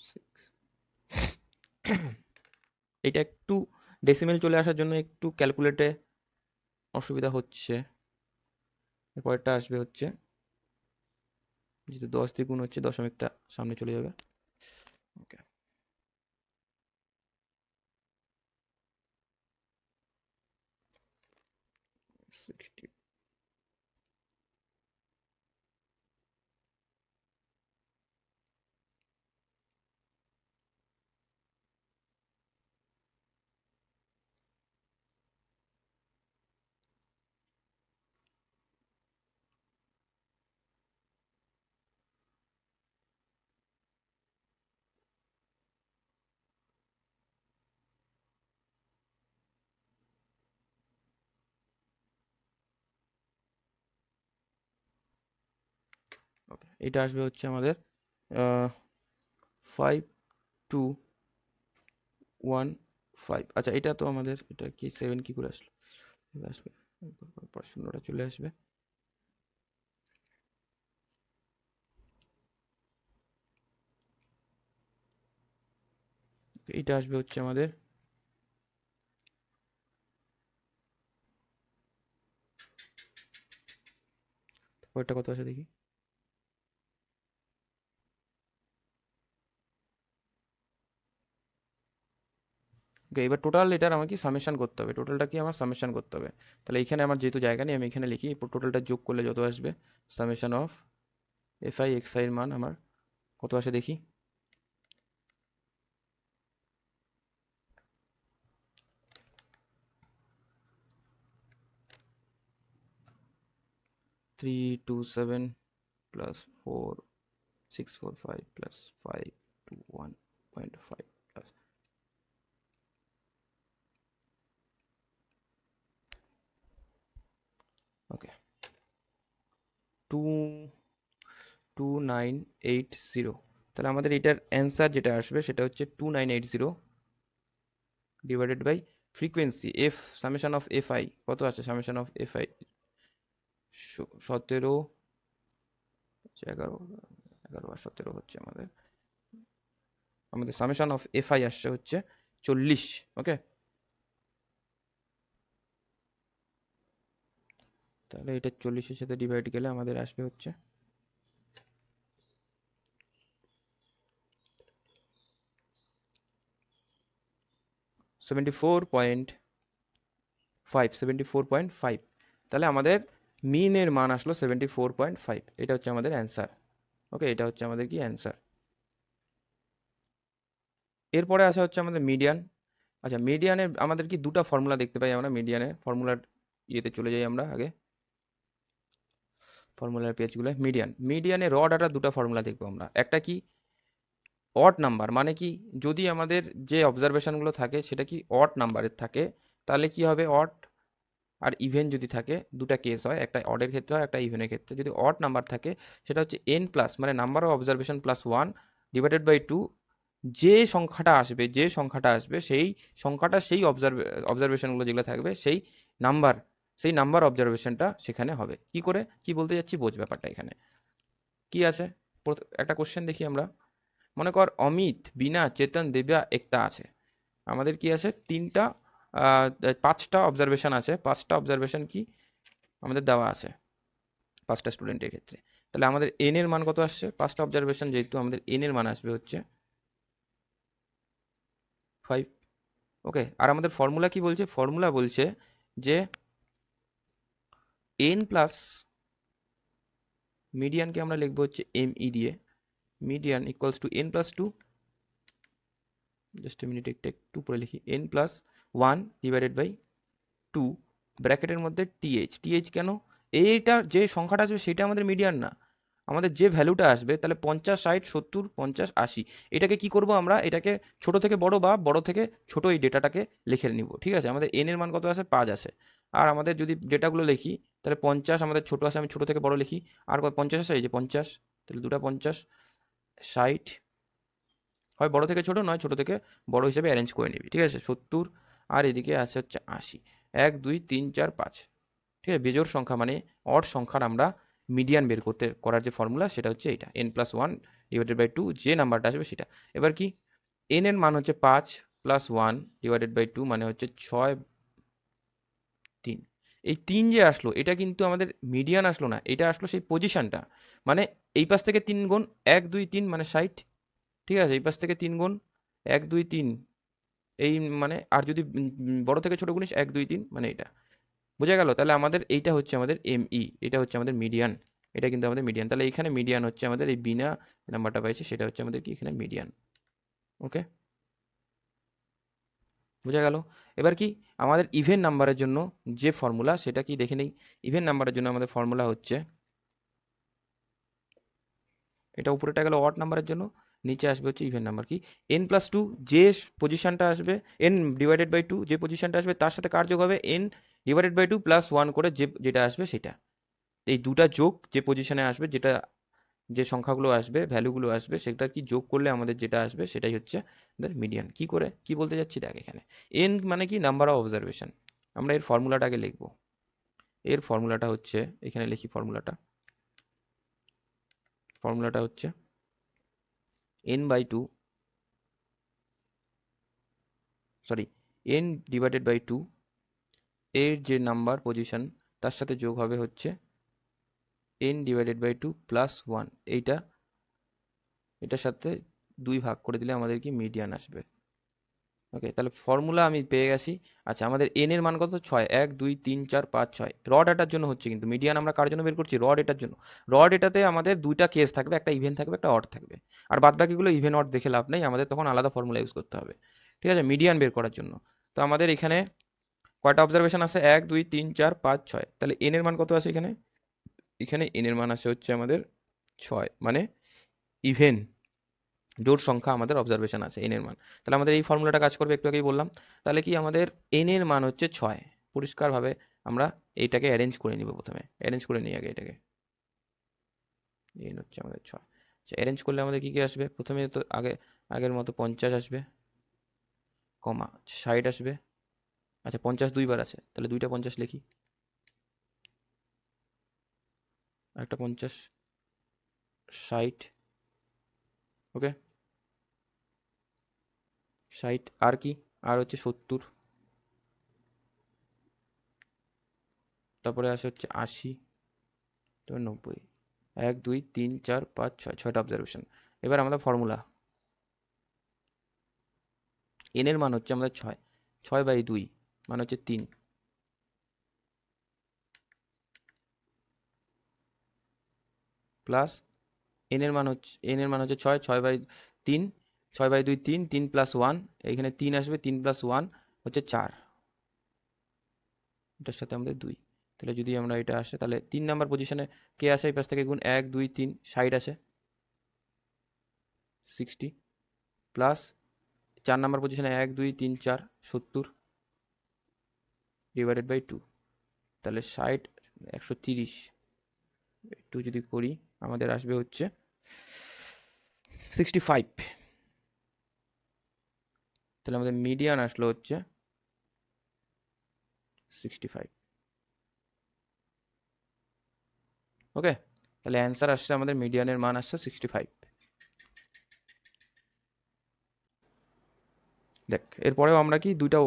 6। এটা একটু ডেসিমেল চলে আসার জন্য একটু ক্যালকুলেটে অসুবিধা হচ্ছে। এরপরটা আসবে হচ্ছে, যেহেতু 10 দিয়ে গুণ হচ্ছে দশমিকটা সামনে চলে যাবে। ওকে, ওকে, এটা আসবে হচ্ছে আমাদের 5215। আচ্ছা, এটা তো আমাদের, এটা কি 7 কি করে আসলো, আসবে শূন্যটা চলে আসবে। এটা আসবে হচ্ছে আমাদের ওইটা কত আছে দেখি। ওকে, এবার টোটাল এটার আমাকে সামেশন করতে হবে, টোটালটা কি আমার সামেশন করতে হবে। তাহলে এখানে আমার যেহেতু জায়গা নেই আমি এখানে লিখি, টোটালটা যোগ করলে যত আসবে summation of F I X I এর মান আমার কত আসে দেখি। 327 প্লাস 4645 প্লাস 521.5 প্লাস, ওকে, 2980। তাহলে আমাদের এটার অ্যান্সার যেটা আসবে সেটা হচ্ছে 2980 divided by frequency f, summation of F i কত আছে, সামেশন অফ এফ আই 17, 11, 11 আর 17 হচ্ছে আমাদের সামেশন অফ এফ আই আসছে হচ্ছে 40। ওকে, তাহলে এটা 40-এর সাথে ডিভাইড গেলে আমাদের আসবে হচ্ছে 74.5। তাহলে আমাদের মিনের মান আসলো 74.5। এটা হচ্ছে আমাদের অ্যান্সার। ওকে, এটা হচ্ছে আমাদের কি অ্যান্সার। এরপরে আসা হচ্ছে আমাদের মিডিয়ান। আচ্ছা, মিডিয়ানের আমাদের কি দুটো ফর্মুলা দেখতে পাই আমরা, মিডিয়ানের ফর্মুলার ইয়েতে চলে যাই আমরা আগে, ফর্মুলার পেজগুলো। মিডিয়ানে র ডাটা দুটো ফর্মুলা দেখবো আমরা। একটা কি অড নাম্বার, মানে কি যদি আমাদের যে অবজারভেশনগুলো থাকে সেটা কি অড নাম্বারের থাকে তাহলে কি হবে, অড আর ইভেন যদি থাকে, দুটা কেস হয়, একটা অডের ক্ষেত্রে হয় একটা ইভেনের ক্ষেত্রে। যদি অড নাম্বার থাকে সেটা হচ্ছে এন প্লাস, মানে number of observation plus 1 divided by 2। যে সংখ্যাটা আসবে সেই সংখ্যাটা সেই অবজারভেশনগুলো যেগুলো থাকবে সেই নাম্বার অবজারভেশনটা সেখানে হবে। কি করে কি বলতে যাচ্ছি বোঝ ব্যাপারটা। এখানে কি আছে, একটা কোশ্চেন দেখি আমরা। মনে কর অমিত, বিনা, চেতন, দেব্যা, একতা আছে। আমাদের কি আছে, পাঁচটা অবজারভেশন আছে। পাঁচটা অবজারভেশন কি আমাদের দেওয়া আছে পাঁচটা স্টুডেন্টের ক্ষেত্রে। তাহলে আমাদের এন এর মান কত আসছে, পাঁচটা অবজারভেশন যেহেতু আমাদের এন এর মান আসবে হচ্ছে 5। ওকে, আর আমাদের ফর্মুলা কি বলছে, ফর্মুলা বলছে যে এন প্লাস মিডিয়ানকে আমরা লিখবো হচ্ছে এম ই দিয়ে, median equals to N plus 2, just a minute একটু পরে লিখি, এন প্লাস 1 ডিভাইডেড বাই 2 ব্র্যাকেটের মধ্যে টিএইচ। টিএইচ কেন, এইটা যে সংখ্যাটা আসবে সেটা আমাদের মিডিয়ান না, আমাদের যে ভ্যালুটা আসবে তাহলে 50, 60, 70, 50, 80 এটাকে কি করব আমরা, এটাকে ছোট থেকে বড় বা বড় থেকে ছোট এই ডেটাটাকে লিখে নিব। ঠিক আছে, আমাদের এন এর মান কত আছে, 5 আছে। আর আমাদের যদি ডেটাগুলো লিখি তাহলে 50 আমাদের ছোট আছে, আমি ছোট থেকে বড় লিখি। আর 50 আছে, এই যে 50, তাহলে দুটা 50, 60, হয় বড় থেকে ছোট নয় ছোট থেকে বড় হিসেবে অ্যারেঞ্জ করে নিবি। ঠিক আছে, 70, আর এদিকে আছে হচ্ছে 80। 1, 2, 3, 4, 5। ঠিক আছে, বেজোড় সংখ্যা মানে অড সংখ্যার আমরা মিডিয়ান বের করার যে ফর্মুলা সেটা হচ্ছে এইটা, n+1 ডিভাইডেড বাই 2, যে নাম্বারটা আসবে সেটা। এবার কি, n এর মান হচ্ছে 5 + 1 ডিভাইডেড বাই 2 মানে হচ্ছে 6, 3। এই 3 যে আসলো এটা কিন্তু আমাদের মিডিয়ান আসলো না, এটা আসলো সেই পজিশনটা। মানে এই পাশ থেকে 3 গুণ 1, 2, 3 মানে 60। ঠিক আছে, এই পাশ থেকে 3 গুণ 1, 2, 3 এই মানে, আর যদি বড় থেকে ছোট গুণিস 1, 2, 3 মানে এটা। বোঝা গেল? তাহলে আমাদের এইটা হচ্ছে আমাদের এমই, এটা হচ্ছে আমাদের মিডিয়ান, এটা কিন্তু আমাদের মিডিয়ান। তাহলে এখানে মিডিয়ান হচ্ছে আমাদের এই বিনা নাম্বারটা পাইছি সেটা হচ্ছে আমাদের কি এখানে মিডিয়ান। ওকে, বোঝা গেল? এবার কি, আমাদের ইভেন নাম্বারের জন্য যে ফর্মুলা সেটা কি দেখে নেই। ইভেন নাম্বারের জন্য আমাদের ফর্মুলা হচ্ছে, এটা উপরেটা গেল অড নাম্বারের জন্য, নিচে আসবে হচ্ছে ইভেন নাম্বার। কি, n+2 যে পজিশনটা আসবে, n ডিভাইডেড বাই 2 যে পজিশনটা আসবে তার সাথে কার যোগ হবে, n ডিভাইডেড বাই 2 + 1 করে যেটা আসবে সেটা। এই দুটা যোগ যে পজিশনে আসবে, যেটা যে সংখ্যাগুলো আসবে, ভ্যালুগুলো আসবে, সেটা কি যোগ করলে আমাদের যেটা আসবে সেটাই হচ্ছে আমাদের মিডিয়ান। কি করে কি বলতে যাচ্ছি দেখ, এখানে n মানে কি, নাম্বার অফ অবজারভেশন। আমরা এর ফর্মুলাটাকে লিখব। এর ফর্মুলাটা হচ্ছে, এখানে লিখি ফর্মুলাটা হচ্ছে n/2, sorry, n divided by 2 এর যে নাম্বার পজিশন তার সাথে যোগ হবে হচ্ছে n ডিভাইডেড বাই 2 + 1, এটার সাথে 2 ভাগ করে দিলে আমাদের কি মিডিয়ান আসবে। ওকে, তাহলে ফর্মুলা আমি পেয়ে গেছি। আচ্ছা, আমাদের n এর মান কত, 6, 1, 2, 3, 4, 5, 6 র ডেটার জন্য হচ্ছে, কিন্তু মিডিয়ান আমরা কার জন্য বের করছি, র ডেটার জন্য। র ডেটাতে আমাদের দুইটা কেস থাকবে, একটা ইভেন থাকবে, একটা অড থাকবে। আর বাদ বাকিগুলো ইভেন অড দেখে লাভ নেই, আমাদের তখন আলাদা ফর্মুলা ইউজ করতে হবে। ঠিক আছে, মিডিয়ান বের করার জন্য। তো আমাদের এখানে কয়টা অবজারভেশন আছে, 1, 2, 3, 4, 5, 6। তাহলে n এর মান কত আছে এখানে, এখানে n এর মান আছে হচ্ছে আমাদের 6, মানে ইভেন জোড় সংখ্যা আমাদের অবজারভেশন আছে n এর মান। তাহলে আমাদের এই ফর্মুলাটা কাজ করবে, একটু আগেই বললাম। তাহলে কি, আমাদের n এর মান হচ্ছে 6। পরিষ্কারভাবে আমরা এইটাকে অ্যারেঞ্জ করে নিব, প্রথমে অ্যারেঞ্জ করে নিই আগে এটাকে। n হচ্ছে আমাদের 6। আচ্ছা, অ্যারেঞ্জ করলে আমাদের কি কি আসবে, প্রথমে তো আগের মতো 50 আসবে, কমা 60 আসবে। আচ্ছা, 50 দুইবার আছে, তাহলে দুইটা 50 লিখি, একটা 50, 60। ওকে, 60, আর কি, আর হচ্ছে 70, তারপরে আসে হচ্ছে 80, তারপর 90। 1, 2, 3, 4, 5, 6, 6টা অবজারভেশন। এবার আমাদের ফর্মুলা, n এর মান হচ্ছে আমাদের 6, 6/2 মানে হচ্ছে 3, প্লাস n এর মান হচ্ছে 6, 6/3, 6/2 3, 3 + 1, এখানে 3 আসবে, 3 + 1 হচ্ছে 4, এটার সাথে আমাদের 2। তাহলে যদি আমরা এটা আসে, তাহলে 3 নাম্বার পজিশনে কে আসে, এই পাশ থেকে গুণ 1, 2, 3, 60 আসে, 60, প্লাস 4 নাম্বার পজিশনে 1, 2, 3, 4, 70 ডিভাইডেড বাই 2, তাহলে 60, 130 একটু যদি করি আমাদের আসবে হচ্ছে 65। তাহলে আমাদের মিডিয়ান আসলো হচ্ছে 65। ওকে, তাহলে অ্যান্সার আসছে আমাদের, মিডিয়ানের মান আসছে 65। দেখ, এরপরেও আমরা কি দুইটা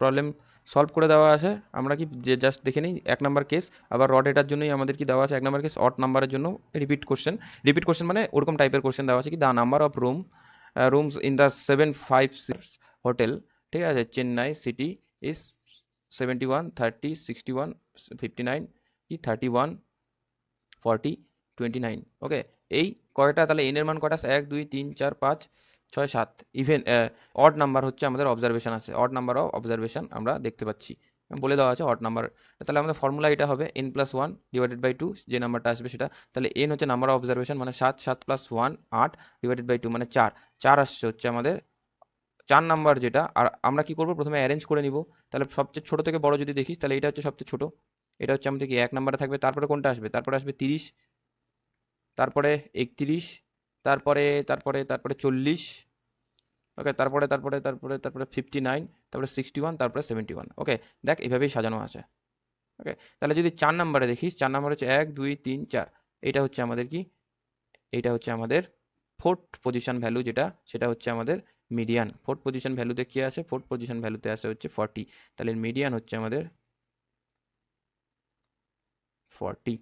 প্রবলেম সলভ করে দেওয়া আছে, আমরা কি যে জাস্ট দেখে নিই 1 নাম্বার কেস। আবার র ডেটার জন্যই আমাদের কি দেওয়া আছে, 1 নাম্বার কেস অড নাম্বারের জন্য রিপিট কোশ্চেন মানে ওরকম টাইপের কোশ্চেন দেওয়া আছে কি, the number of rooms in the 756 hotel, ঠিক আছে, চেন্নাই সিটি ইজ 71, 30, 61, 59 কি 31, 40, 29। ওকে, এই কয়টা, তাহলে এন এর মান কয়টা, 1, 2, 3, 4, 5, 6, 7 ইভেন অড নাম্বার হচ্ছে আমাদের অবজারভেশন আছে, অড নাম্বার অফ অবজারভেশন আমরা দেখতে পাচ্ছি। বলে দেওয়া আছে অড নাম্বার। তাহলে আমাদের ফর্মুলা এটা হবে n+1 ডিভাইডেড বাই 2, যে নাম্বারটা আসবে সেটা। তাহলে n হচ্ছে নাম্বার অফ অবজারভেশন মানে 7, 7 + 1 8 ডিভাইডেড বাই 2 মানে 4, 4 আসছে হচ্ছে আমাদের 4 নাম্বার যেটা। আর আমরা কি করব, প্রথমে অ্যারেঞ্জ করে নিব। তাহলে সবচেয়ে ছোট থেকে বড় যদি দেখিস তাহলে এটা হচ্ছে সবচেয়ে ছোট, এটা হচ্ছে আমাদের কি 1 নাম্বারে থাকবে। তারপরে কোনটা আসবে, তারপরে আসবে 30, তারপরে 31, তারপরে তারপরে তারপরে 40, ওকে, তারপরে তারপরে তারপরে তারপরে 59, তারপরে 61, তারপরে 71। ওকে, দেখ এইভাবেই সাজানো আছে। ওকে, তাহলে যদি 4 নাম্বারে দেখিস, 4 নাম্বার হচ্ছে 1 2 3 4, এটা হচ্ছে আমাদের কি, এটা হচ্ছে আমাদের ফোর্থ পজিশন ভ্যালু যেটা, সেটা হচ্ছে আমাদের মিডিয়ান। ফোর্থ পজিশন ভ্যালুতে কি আছে, ফোর্থ পজিশন ভ্যালুতে আছে হচ্ছে 40, তাহলে মিডিয়ান হচ্ছে আমাদের 40,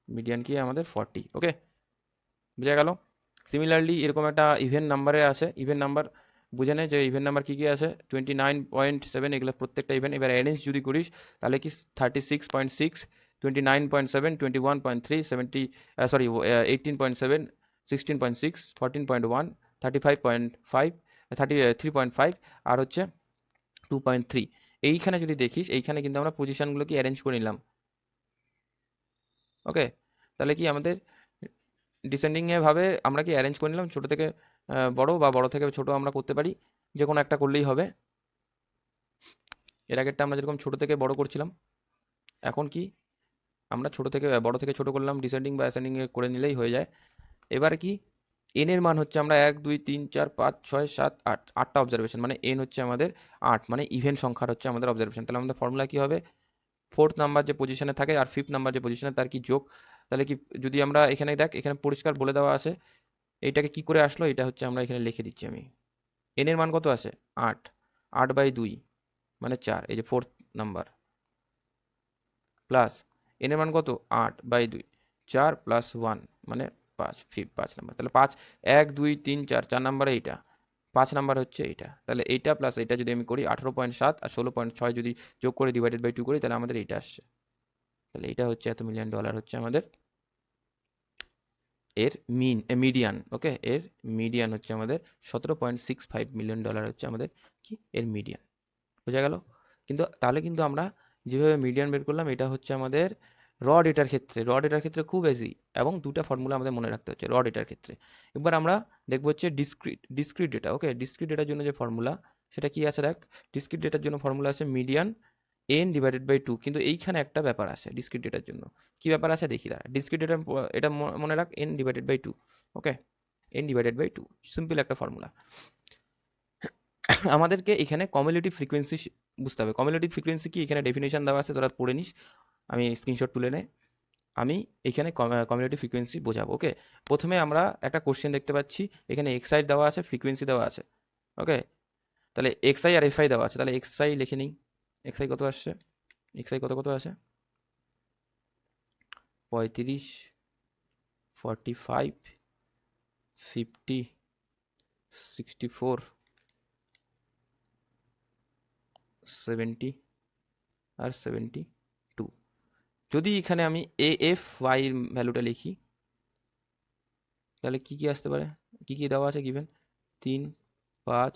মিডিয়ান কি আমাদের 40। ওকে, বুঝা গেল। সিমিলারলি এরকম একটা ইভেন নাম্বারে আছে, ইভেন নাম্বার বুঝে নে যে ইভেন নাম্বার কী কী আছে, 29.7, এগুলো প্রত্যেকটা ইভেন। এবার অ্যারেঞ্জ যদি করিস তাহলে কি 36.6, 29.7, 21.3, 18.7, 16.6, 14.1, 35.5, 3.5, আর হচ্ছে 2.3। এইখানে যদি দেখিস, এইখানে কিন্তু আমরা পজিশনগুলোকে অ্যারেঞ্জ করে নিলাম। ওকে, তাহলে কি আমাদের ডিসেন্ডিং এ ভাবে আমরা কি অ্যারেঞ্জ করে নিলাম, ছোট থেকে বড় বা বড় থেকে ছোট আমরা করতে পারি, যে কোনো একটা করলেই হবে। এর আগেরটা আমরা যেরকম ছোট থেকে বড় করছিলাম, এখন কি আমরা ছোট থেকে বড় থেকে ছোট করলাম, ডিসেন্ডিং বা অ্যাসেন্ডিং এ করে নিলেই হয়ে যায়। এবার কি এন এর মান হচ্ছে আমরা 1 2 3 4 5 6 7 8, 8টা অবজারভেশন, মানে এন হচ্ছে আমাদের 8, মানে ইভেন সংখ্যার হচ্ছে আমাদের অবজারভেশন। তাহলে আমাদের ফর্মুলা কি হবে, ফোর্থ নাম্বার যে পজিশনে থাকে আর ফিফথ নাম্বার যে পজিশনে তার কি যোগ। তাহলে কি যদি আমরা এখানে দেখ, এখানে পরিষ্কার বলে দেওয়া আছে এইটাকে কি করে আসলো, এটা হচ্ছে আমরা এখানে লিখে দিচ্ছি আমি। এন এর মান কত আছে 8, 8/2 মানে 4, এই যে ফোর্থ নাম্বার, প্লাস এন এর মান কত 8/2, 4 + 1 মানে 5, 5 নাম্বার। তাহলে 5 1 2 3 4, 4 নাম্বারে এইটা, 5 নাম্বার হচ্ছে এইটা। তাহলে এইটা প্লাস এইটা যদি আমি করি 18.7 আর 16.6 যদি যোগ করে ডিভাইডেড বাই 2 করি, তাহলে আমাদের এইটা আসছে। তাহলে এটা হচ্ছে $1 মিলিয়ন হচ্ছে আমাদের এর মিডিয়ান। ওকে, এর মিডিয়ান হচ্ছে আমাদের $17.65 মিলিয়ন হচ্ছে আমাদের কি এর মিডিয়ান। বোঝা গেল। কিন্তু তাহলে কিন্তু আমরা যেভাবে মিডিয়ান বের করলাম, এটা হচ্ছে আমাদের র ডেটার ক্ষেত্রে, র ডেটার ক্ষেত্রে খুব ইজি, এবং দুটা ফর্মুলা আমাদের মনে রাখতে হচ্ছে র ডেটার ক্ষেত্রে। এবার আমরা দেখবো হচ্ছে ডিসক্রিট ডেটা। ওকে, ডিসক্রিট ডেটার জন্য যে ফর্মুলা সেটা কি আছে দেখ, ডিসক্রিট ডেটার জন্য ফর্মুলা আছে মিডিয়ান n ডিভাইডেড বাই 2। কিন্তু এইখানে একটা ব্যাপার আছে ডিসক্রিট ডেটার জন্য, কি ব্যাপার আছে দেখি দাঁড়া। ডিসক্রিট ডেটা এটা মনে রাখ, n divided by 2। Okay, n divided by 2 simple একটা ফর্মুলা। আমাদেরকে এখানে কমিউলেটিভ ফ্রিকোয়েন্সি বুঝতে হবে। কমিউলেটিভ ফ্রিকোয়েন্সি কি, এখানে ডেফিনেশন দেওয়া আছে, তোরা পড়ে নিস, আমি স্ক্রিনশট তুলে নে। আমি এখানে কমিউলেটিভ ফ্রিকোয়েন্সি বোঝাবো। ওকে, প্রথমে আমরা একটা কোশ্চেন দেখতে পাচ্ছি, এখানে এক্সআই দেওয়া আছে, ফ্রিকোয়েন্সি দেওয়া আছে। ওকে, তাহলে এক্সআই আর এফআই দেওয়া আছে, তাহলে এক্সআই লিখে নিই। এক্সআই কত আসছে, এক্সআই কত কত আছে 35, 45, 50, 64, 70 আর 72। যদি এখানে আমি এফ ওয়াই এর ভ্যালুটা লিখি, তাহলে কি কি আসতে পারে, কি কি দেওয়া আছে গিভেন, 3 5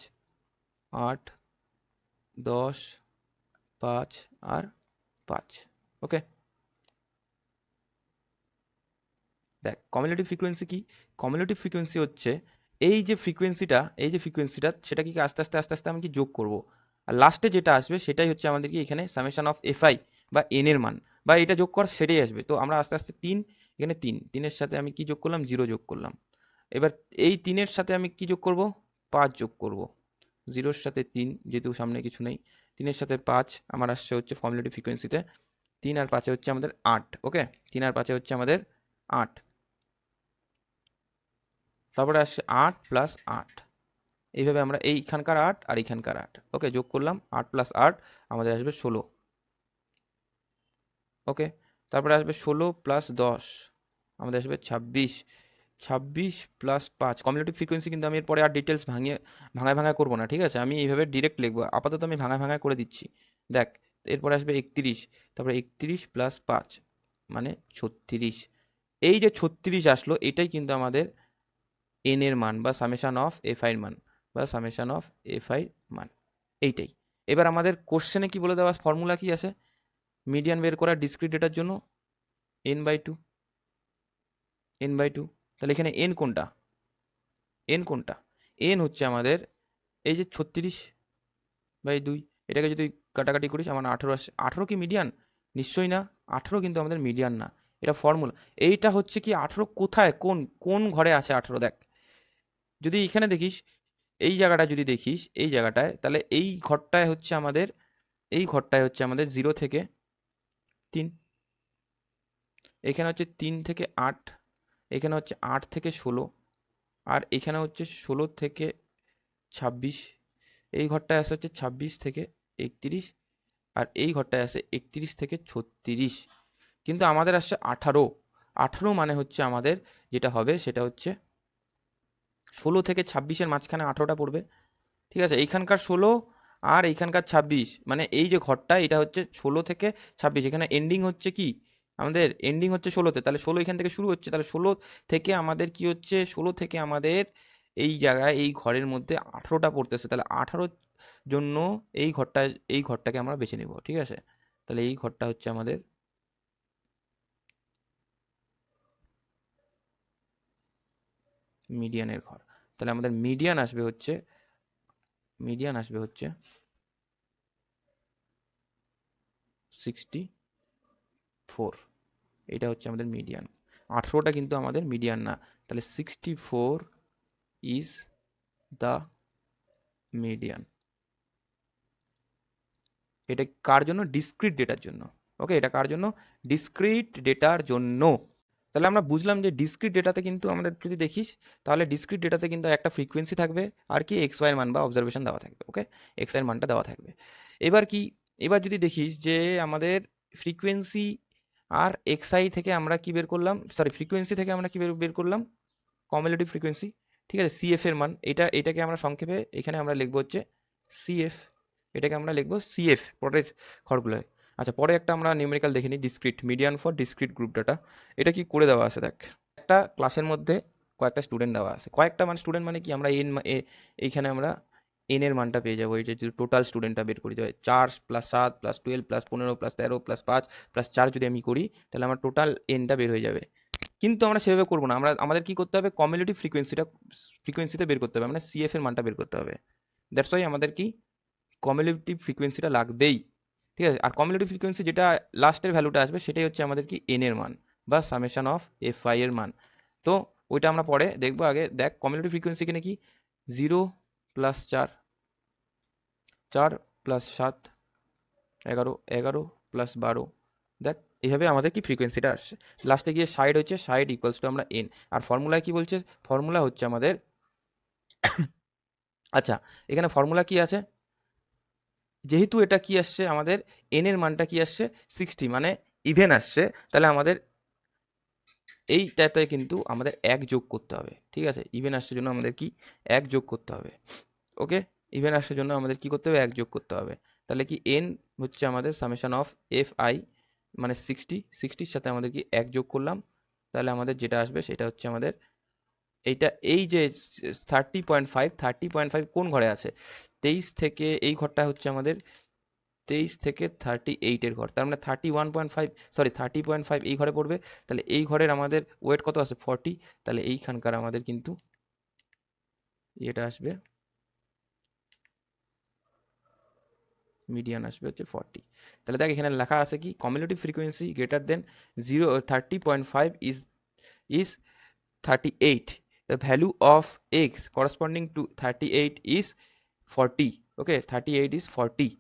8 10 5 আর 5। ওকে, দেখ কমিউলেটিভ ফ্রিকোয়েন্সি কি, কমিউলেটিভ ফ্রিকোয়েন্সি হচ্ছে এই যে ফ্রিকোয়েন্সিটা, এই যে ফ্রিকোয়েন্সিটা সেটা কি আস্তে আস্তে আস্তে আস্তে আমি কি যোগ করব, আর লাস্টে যেটা আসবে সেটাই হচ্ছে আমাদের কি এখানে সামেশন অফ এফআই বা এন এর মান, বা এটা যোগ কর সেটাই আসবে। তো আমরা আস্তে আস্তে 3, এখানে 3, 3-এর সাথে আমি কি যোগ করলাম, 0 যোগ করলাম। এবার এই 3-এর সাথে আমি কি যোগ করব, 5 যোগ করব। 0-এর সাথে 3, যেহেতু সামনে কিছু নেই, 3-এর সাথে 5 আমার আসছে হচ্ছে ফর্মুলেটিভ ফ্রিকোয়েন্সিতে 3 আর 5-এ হচ্ছে আমাদের 8। ওকে, 3 আর 5-এ হচ্ছে আমাদের 8, তারপরে আসছে 8 + 8। এইভাবে আমরা এইখানকার 8 আর এইখানকার 8 ওকে যোগ করলাম, 8 + 8 আমাদের আসবে 16। ওকে, তারপরে আসবে 16 + 10 আমাদের আসবে 26, 26 + 5। কমিউলেটিভ ফ্রিকোয়েন্সি কিন্তু আমি এরপরে আর ডিটেলস ভাঙায় করবো না, ঠিক আছে, আমি এইভাবে ডিরেক্ট লিখবো, আপাতত আমি ভাঙায় করে দিচ্ছি। দেখ, এরপরে আসবে 31, তারপরে 31 + 5 মানে 36। এই যে 36 আসলো, এটাই কিন্তু আমাদের এন এর মান বা সামেশন অফ এফআই এর মান, বা সামেশন অফ এফআই মান, এইটাই। এবার আমাদের কোশ্চেনে কি বলে দেওয়া ফর্মুলা কি আছে মিডিয়ান বের করার ডিসক্রিট ডেটার জন্য n/2 n/2। তাহলে এখানে n কোনটা, n হচ্ছে আমাদের এই যে 36/2। এটাকে যদি কাটাকাটি করিস আমার 18 আসে। 18 কি মিডিয়ান? নিশ্চয়ই না, 18 কিন্তু আমাদের মিডিয়ান না, এটা ফর্মুলা। এইটা হচ্ছে কি 18 কোথায়, কোন কোন ঘরে আছে 18 দেখ। যদি এখানে দেখিস এই জায়গাটা যদি দেখিস এই জায়গাটায়, তাহলে এই ঘরটায় হচ্ছে আমাদের 0 থেকে 3, এখানে হচ্ছে 3 থেকে 8, এখানে হচ্ছে 8 থেকে 16, আর এখানে হচ্ছে 16 থেকে 26, এই ঘরটায় আসে হচ্ছে 26 থেকে 31, আর এই ঘরটায় আসে 31 থেকে 36। কিন্তু আমাদের আসছে 18। 18 মানে হচ্ছে আমাদের যেটা হবে সেটা হচ্ছে 16 থেকে 26-এর মাঝখানে 18টা পড়বে। ঠিক আছে, এইখানকার 16 আর এইখানকার 26, মানে এই যে ঘরটা এটা হচ্ছে 16 থেকে 26, এখানে এন্ডিং হচ্ছে কি আমাদের এন্ডিং হচ্ছে 16তে, তাহলে 16 এখান থেকে শুরু হচ্ছে, তাহলে 16 থেকে আমাদের কি হচ্ছে 16 থেকে আমাদের এই জায়গায় এই ঘরের মধ্যে 18টা পড়তেছে, তাহলে 18 জন্য এই ঘরটাকে আমরা বেছে নিব। ঠিক আছে, তাহলে এই ঘরটা হচ্ছে আমাদের মিডিয়ানের ঘর। তাহলে আমাদের মিডিয়ান আসবে হচ্ছে 64। এটা হচ্ছে আমাদের মিডিয়ান। 18টা কিন্তু আমাদের মিডিয়ান না, তাহলে 64 ইজ দ্য মিডিয়ান। এটা কার জন্য? ডিসক্রিট ডেটার জন্য। ওকে, এটা কার জন্য? ডিসক্রিট ডেটার জন্য। তাহলে আমরা বুঝলাম যে ডিসক্রিট ডেটাতে কিন্তু আমাদের যদি দেখিস তাহলে ডিসক্রিট ডেটাতে কিন্তু একটা ফ্রিকোয়েন্সি থাকবে আর কি এক্স ওয়াই এর মান বা অবজারভেশন দেওয়া থাকবে। ওকে, এক্স এর মানটা দেওয়া থাকবে। এবার কি, এবার যদি দেখিস যে আমাদের ফ্রিকোয়েন্সি আর এক্সআই থেকে আমরা কি বের করলাম, সরি ফ্রিকোয়েন্সি থেকে আমরা কি বের করলাম কমিউলেটিভ ফ্রিকোয়েন্সি। ঠিক আছে, সিএফ এর মান, এটাকে আমরা সংক্ষেপে এখানে আমরা লিখবো হচ্ছে সিএফ, এটাকে আমরা লিখবো সিএফ পরের ঘরগুলোয়। আচ্ছা, পরে একটা আমরা নিউমেরিক্যাল দেখে নিই, discrete median for discrete group data. এটা কি করে দেওয়া আছে দেখ, একটা ক্লাসের মধ্যে কয়েকটা স্টুডেন্ট দেওয়া আছে, কয়েকটা মানে স্টুডেন্ট মানে কি আমরা এইখানে আমরা এন এর মানটা পেয়ে যাবো। এই যে টোটাল স্টুডেন্টটা বের করি, 4 + 7 + 12 + 15 + 13 + 5 + 4 যদি আমি করি তাহলে আমার টোটাল এনটা বের হয়ে যাবে। কিন্তু আমরা সেভাবে করবো না, আমাদের কি করতে হবে কমিউলেটিভ ফ্রিকোয়েন্সিতে বের করতে হবে, মানে সিএফ এর মানটা বের করতে হবে। দ্যাটস ওয়াই আমাদের কি কমিউলেটিভ ফ্রিকোয়েন্সিটা লাগবেই। ঠিক আছে, আর কমিউলেটিভ ফ্রিকোয়েন্সি যেটা লাস্টের ভ্যালুটা আসবে সেটাই হচ্ছে আমাদের কি এন এর মান বা সামেশন অফ এফআই এর মান। তো ওইটা আমরা পরে দেখবো, আগে দেখ কমিউলেটিভ ফ্রিকোয়েন্সি এখানে কি 0 + 4, 4 + 7, 11, 11 + 12। দেখ এইভাবে আমাদের কি ফ্রিকোয়েন্সিটা আসছে, লাস্টে গিয়ে সাইড হচ্ছে সাইড ইকুয়ালস টু আমরা এন। আর ফর্মুলায় কি বলছে, ফর্মুলা হচ্ছে আমাদের আচ্ছা এখানে ফর্মুলা কি আছে, যেহেতু এটা কি আসছে আমাদের এন এর মানটা কি আসছে 60, মানে ইভেন আসছে, তাহলে আমাদের এইটাতে কিন্তু আমাদের 1 যোগ করতে হবে। ঠিক আছে, ইভেন আসার জন্য আমাদের কি 1 যোগ করতে হবে। ওকে, ইভেন আসার জন্য আমাদের কি করতে হবে 1 যোগ করতে হবে। তাহলে কি এন হচ্ছে আমাদের সামেশন অফ এফ আই মানে 60-60-র সাথে আমাদের কি 1 যোগ করলাম, তাহলে আমাদের যেটা আসবে সেটা হচ্ছে আমাদের এইটা, এই যে 30.5 কোন ঘরে আছে 23 থেকে, এই ঘরটা হচ্ছে আমাদের 23 থেকে 38 এর ঘর, তার মানে 31.5 সরি 30.5 এই ঘরে পড়বে। তাহলে এই ঘরের আমাদের ওয়েট কত আছে 40, তাহলে এইখানকার আমাদের কিন্তু এটা আসবে মিডিয়ান আসবে হচ্ছে 40। তাহলে দেখ এখানে লেখা আছে কি কমিউলেটিভ frequency greater than 30.5 is 38, the value of x corresponding to 38 is 40। Okay, 38 is 40,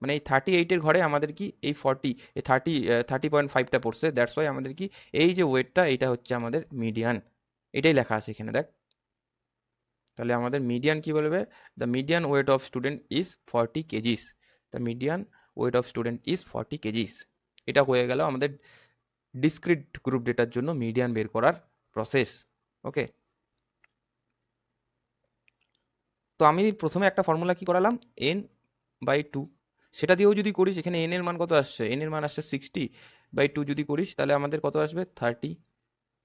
মানে এই 38 এর ঘরে আমাদের কি এই 40 এই 30.5টা পড়ছে, দ্যাটস ওয়াই আমাদের কি এই যে ওয়েটটা এটা হচ্ছে আমাদের মিডিয়ান, এটাই লেখা আছে এখানে দেখ। তাহলে আমাদের মিডিয়ান কি বলবে, the median weight of student is 40 KGs, the median weight of student is 40 KGs. এটা হয়ে গেল আমাদের ডিসক্রিট গ্রুপ ডেটার জন্য মিডিয়ান বের করার প্রসেস। ওকে, তো আমি প্রথমে একটা ফর্মুলা কি করালাম n/2, সেটা দিয়েও যদি করিস এখানে n এর মান কত আসছে, n এর মান আসছে 60/2 যদি করিস তাহলে আমাদের কত আসবে 30।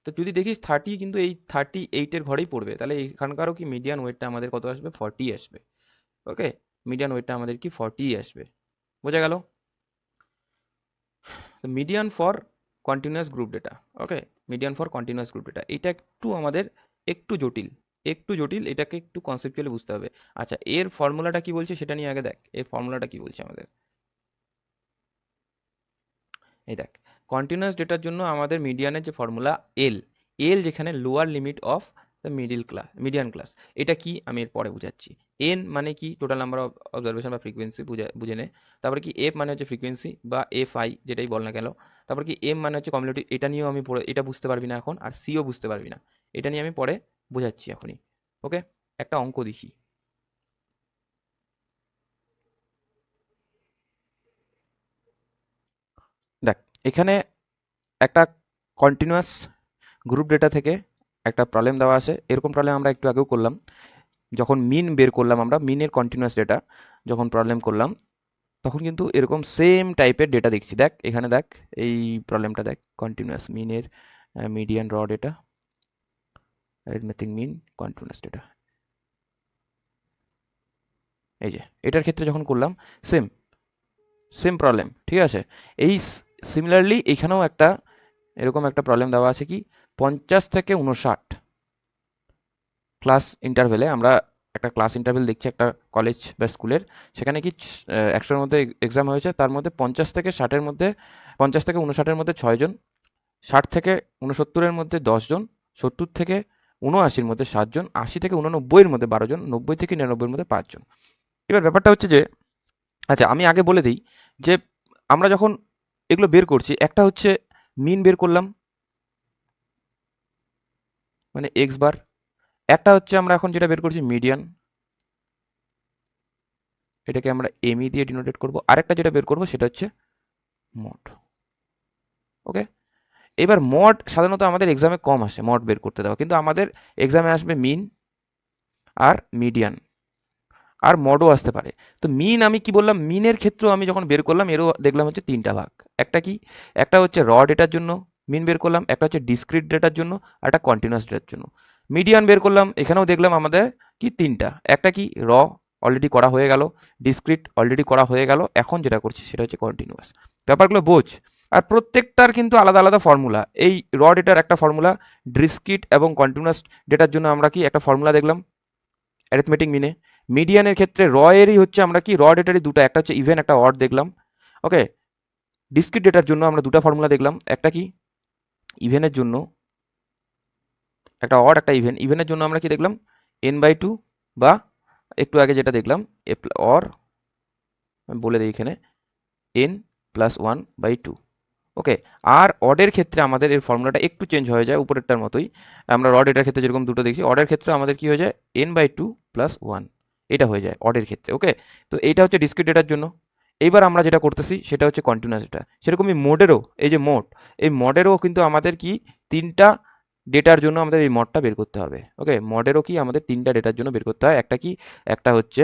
তো যদি দেখিস 30 কিন্তু এই 38 এর ঘরেই পড়বে, তাহলে এখানকারও কি মিডিয়ান ওয়েটটা আমাদের কত আসবে 40 আসবে। ওকে, মিডিয়ান ওয়েটটা আমাদের কি 40 আসবে। বোঝা গেল? Median for continuous group data. Okay, median for continuous group data, এটা একটু আমাদের একটু জটিল, এটাকে একটু কনসেপচুয়ালি বুঝতে হবে। আচ্ছা, এর ফর্মুলাটা কি বলছে সেটা নিয়ে আগে দেখ, এর ফর্মুলাটা কি বলছে আমাদের। এই দেখ, কন্টিনিউয়াস ডেটার জন্য আমাদের মিডিয়ানের যে ফর্মুলা এল, যেখানে lower limit of the median class, এটা কি আমি এর পরে বুঝাচ্ছি। এন মানে কি, টোটাল নাম্বার অফ অবজারভেশন বা ফ্রিকোয়েন্সি বুঝে নে। তারপরে কি এফ মানে হচ্ছে ফ্রিকোয়েন্সি বা এফ আই যেটাই বল না কেন। তারপর কি এম মানে হচ্ছে কমিউলেটিভ, এটা নিয়েও আমি পরে, এটা বুঝতে পারবি না এখন, আর সিও বুঝতে পারবি না, এটা নিয়ে আমি পরে বোঝাচ্ছি এখনই। ওকে, একটা অঙ্ক দেখি। দেখ, এখানে একটা কন্টিনিউয়াস গ্রুপ ডেটা থেকে একটা প্রবলেম দেওয়া আছে। এরকম প্রবলেম আমরা একটু আগেও করলাম, যখন মিন বের করলাম আমরা, মিনের কন্টিনিউয়াস ডেটা যখন প্রবলেম করলাম, তখন কিন্তু এরকম সেম টাইপের ডেটা দেখছি। দেখ এখানে, দেখ এই প্রবলেমটা দেখ, কন্টিনিউয়াস মিনের মিডিয়ান র data, arithmetic mean continuous data, এই যে এটার ক্ষেত্রে যখন করলাম সেম সেম প্রবলেম, ঠিক আছে। এই সিমিলারলি এখানেও একটা এরকম একটা প্রবলেম দেওয়া আছে, কি 50 থেকে 59 ক্লাস ইন্টারভেলে, আমরা একটা ক্লাস ইন্টারভেল দেখছি একটা কলেজ বা স্কুলের, সেখানে কি 100-এর মধ্যে এক্সাম হয়েছে, তার মধ্যে 50 থেকে 60-এর মধ্যে, 50 থেকে 59-এর মধ্যে 6 জন, 60 থেকে 69-এর মধ্যে 10 জন, 70 থেকে 79-এর মধ্যে 7 জন, 80 থেকে 89-এর মধ্যে 12 জন, 90 থেকে 99-এর মধ্যে 5 জন। এবার ব্যাপারটা হচ্ছে যে, আচ্ছা আমি আগে বলে দিই যে আমরা যখন এগুলো বের করছি, একটা হচ্ছে মিন বের করলাম মানে এক্স বার, একটা হচ্ছে আমরা এখন যেটা বের করছি মিডিয়ান, এটাকে আমরা এমই দিয়ে ডিনোটেট করব, আরেকটা যেটা বের করব সেটা হচ্ছে মড। ওকে, এবার মড সাধারণত আমাদের এক্সামে কম আসে মড বের করতে দেওয়া, কিন্তু আমাদের এক্সামে আসবে মিন আর মিডিয়ান, আর মডও আসতে পারে। তো মিন আমি কি বললাম, মিনের ক্ষেত্রেও আমি যখন বের করলাম এরও দেখলাম হচ্ছে তিনটা ভাগ। একটা কি, একটা হচ্ছে র ডেটার জন্য মিন বের করলাম, একটা হচ্ছে ডিসক্রিট ডেটার জন্য, আর একটা কন্টিনিউয়াস ডেটার জন্য। মিডিয়ান বের করলাম, এখানেও দেখলাম আমাদের কি তিনটা, একটা কি র অলরেডি করা হয়ে গেল, ডিসক্রিট অলরেডি করা হয়ে গেল, এখন যেটা করছি সেটা হচ্ছে কন্টিনিউয়াস। ব্যাপারগুলো বোঝ। আর প্রত্যেকটার কিন্তু আলাদা আলাদা ফর্মুলা, এই র ডেটার একটা ফর্মুলা, ডিসক্রিট এবং কন্টিনিউয়াস ডেটার জন্য আমরা কি একটা ফর্মুলা দেখলাম অ্যারিথমেটিক মিনে। মিডিয়ানের ক্ষেত্রে র এরই হচ্ছে আমরা কি র ডেটারই দুটো, একটা হচ্ছে ইভেন, একটা অড দেখলাম। ওকে, ডিসক্রিট ডেটার জন্য আমরা দুটো ফর্মুলা দেখলাম, একটা কি ইভেনের জন্য একটা অড, একটা ইভেন। ইভেনের জন্য আমরা কি দেখলাম n/2, বা একটু আগে যেটা দেখলাম অর, আমি বলে দিই এখানে n+1/2। ওকে, আর অডের ক্ষেত্রে আমাদের এর ফর্মুলাটা একটু চেঞ্জ হয়ে যায়, উপরেরটার মতোই। আমরা র ডেটার ক্ষেত্রে যেরকম দুটো দেখছি, অডের ক্ষেত্রে আমাদের কি হয়ে যায় n/2+1, এটা হয়ে যায় অডের ক্ষেত্রে। ওকে, তো এইটা হচ্ছে ডিসক্রিট ডেটার জন্য। এইবার আমরা যেটা করতেছি সেটা হচ্ছে কন্টিনিউয়াস ডেটা। সেরকমই মোডেরও, এই যে মোড, এই মডেরও কিন্তু আমাদের কি তিনটা ডেটার জন্য আমাদের এই মডটা বের করতে হবে। ওকে, মডেরও কি আমাদের তিনটা ডেটার জন্য বের করতে হয়। একটা কি, একটা হচ্ছে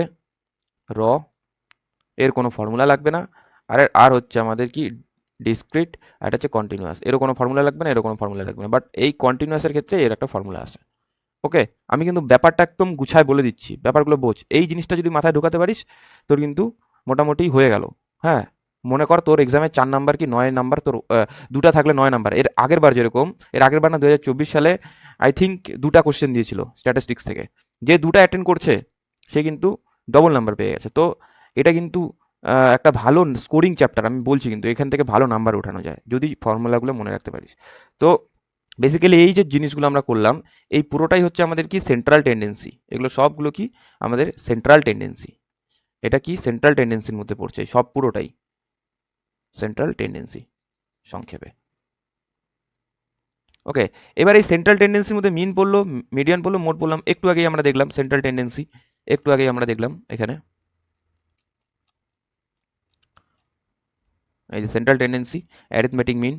র, এর কোনো ফর্মুলা লাগবে না, আর হচ্ছে আমাদের কি ডিসক্রিট, আর এটা হচ্ছে কন্টিনিউয়াস, এরও কোনো ফর্মুলা লাগবে না, এরও কোনো ফর্মুলা লাগবে না, বাট এই কন্টিনিউয়াসের ক্ষেত্রে এর একটা ফর্মুলা আছে। ওকে, আমি কিন্তু ব্যাপারটা একদম গুছায় বলে দিচ্ছি, ব্যাপারগুলো বোঝ। এই জিনিসটা যদি মাথায় ঢোকাতে পারিস, তোর কিন্তু মোটামুটি হয়ে গেল। হ্যাঁ, মনে কর তোর এক্সামে 4 নাম্বার কি 9 নাম্বার, তোর দুটা থাকলে 9 নাম্বার। এর আগের বার যেরকম, এর আগের বার না 2024 সালে আই থিঙ্ক দুটা কোশ্চেন দিয়েছিল স্ট্যাটিস্টিক্স থেকে, যে দুটা অ্যাটেন্ড করছে সে কিন্তু ডবল নাম্বার পেয়ে গেছে। তো এটা কিন্তু একটা ভালো স্কোরিং চ্যাপ্টার, আমি বলছি, কিন্তু এখান থেকে ভালো নাম্বার ওঠানো যায় যদি ফর্মুলাগুলো মনে রাখতে পারিস। তো বেসিক্যালি এই যে জিনিসগুলো আমরা করলাম, এই পুরোটাই হচ্ছে আমাদের কি সেন্ট্রাল টেন্ডেন্সি। এগুলো সবগুলো কি আমাদের সেন্ট্রাল টেন্ডেন্সি। এটা কি সেন্ট্রাল টেন্ডেন্সির মধ্যে পড়ছে, সব পুরোটাই সেন্ট্রাল টেন্ডেন্সি সংক্ষেপে। ওকে, এবার এই সেন্ট্রাল টেন্ডেন্সির মধ্যে মিন পড়লো, মিডিয়ান পড়লো, মোড পড়লাম। একটু আগেই আমরা দেখলাম সেন্ট্রাল টেন্ডেন্সি, একটু আগেই আমরা দেখলাম এখানে এই যে central tendency, arithmetic mean,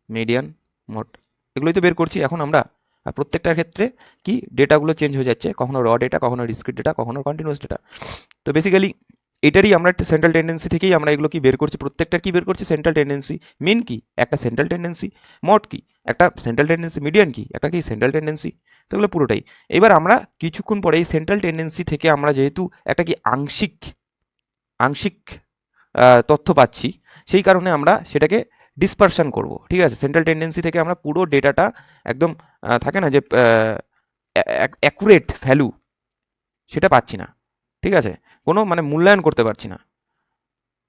median, mode, এগুলোই তো বের করছি এখন আমরা। আর প্রত্যেকটার ক্ষেত্রে কি ডেটাগুলো চেঞ্জ হয়ে যাচ্ছে, কখনো র ডেটা, কখনো ডিসক্রিট ডেটা, কখনো কন্টিনিউয়াস ডেটা। তো বেসিক্যালি এটারই আমরা সেন্ট্রাল টেন্ডেন্সি থেকেই আমরা এগুলো কি বের করছি, প্রত্যেকটার কি বের করছি, সেন্ট্রাল টেন্ডেন্সি। মিন কি একটা সেন্ট্রাল টেন্ডেন্সি, মড কি একটা সেন্ট্রাল টেন্ডেন্সি, মিডিয়ান কি একটা কি সেন্ট্রাল টেন্ডেন্সি। তো এগুলো পুরোটাই। এবার আমরা কিছুক্ষণ পরে এই সেন্ট্রাল টেন্ডেন্সি থেকে আমরা যেহেতু একটা কি আংশিক আংশিক তথ্য পাচ্ছি, সেই কারণে আমরা সেটাকে ডিসপারশন করব। ঠিক আছে, সেন্ট্রাল টেন্ডেন্সি থেকে আমরা পুরো ডেটাটা একদম থাকে না যে অ্যাকুরেট ভ্যালু, সেটা পাচ্ছি না। ঠিক আছে, কোনো মানে মূল্যায়ন করতে পারছি না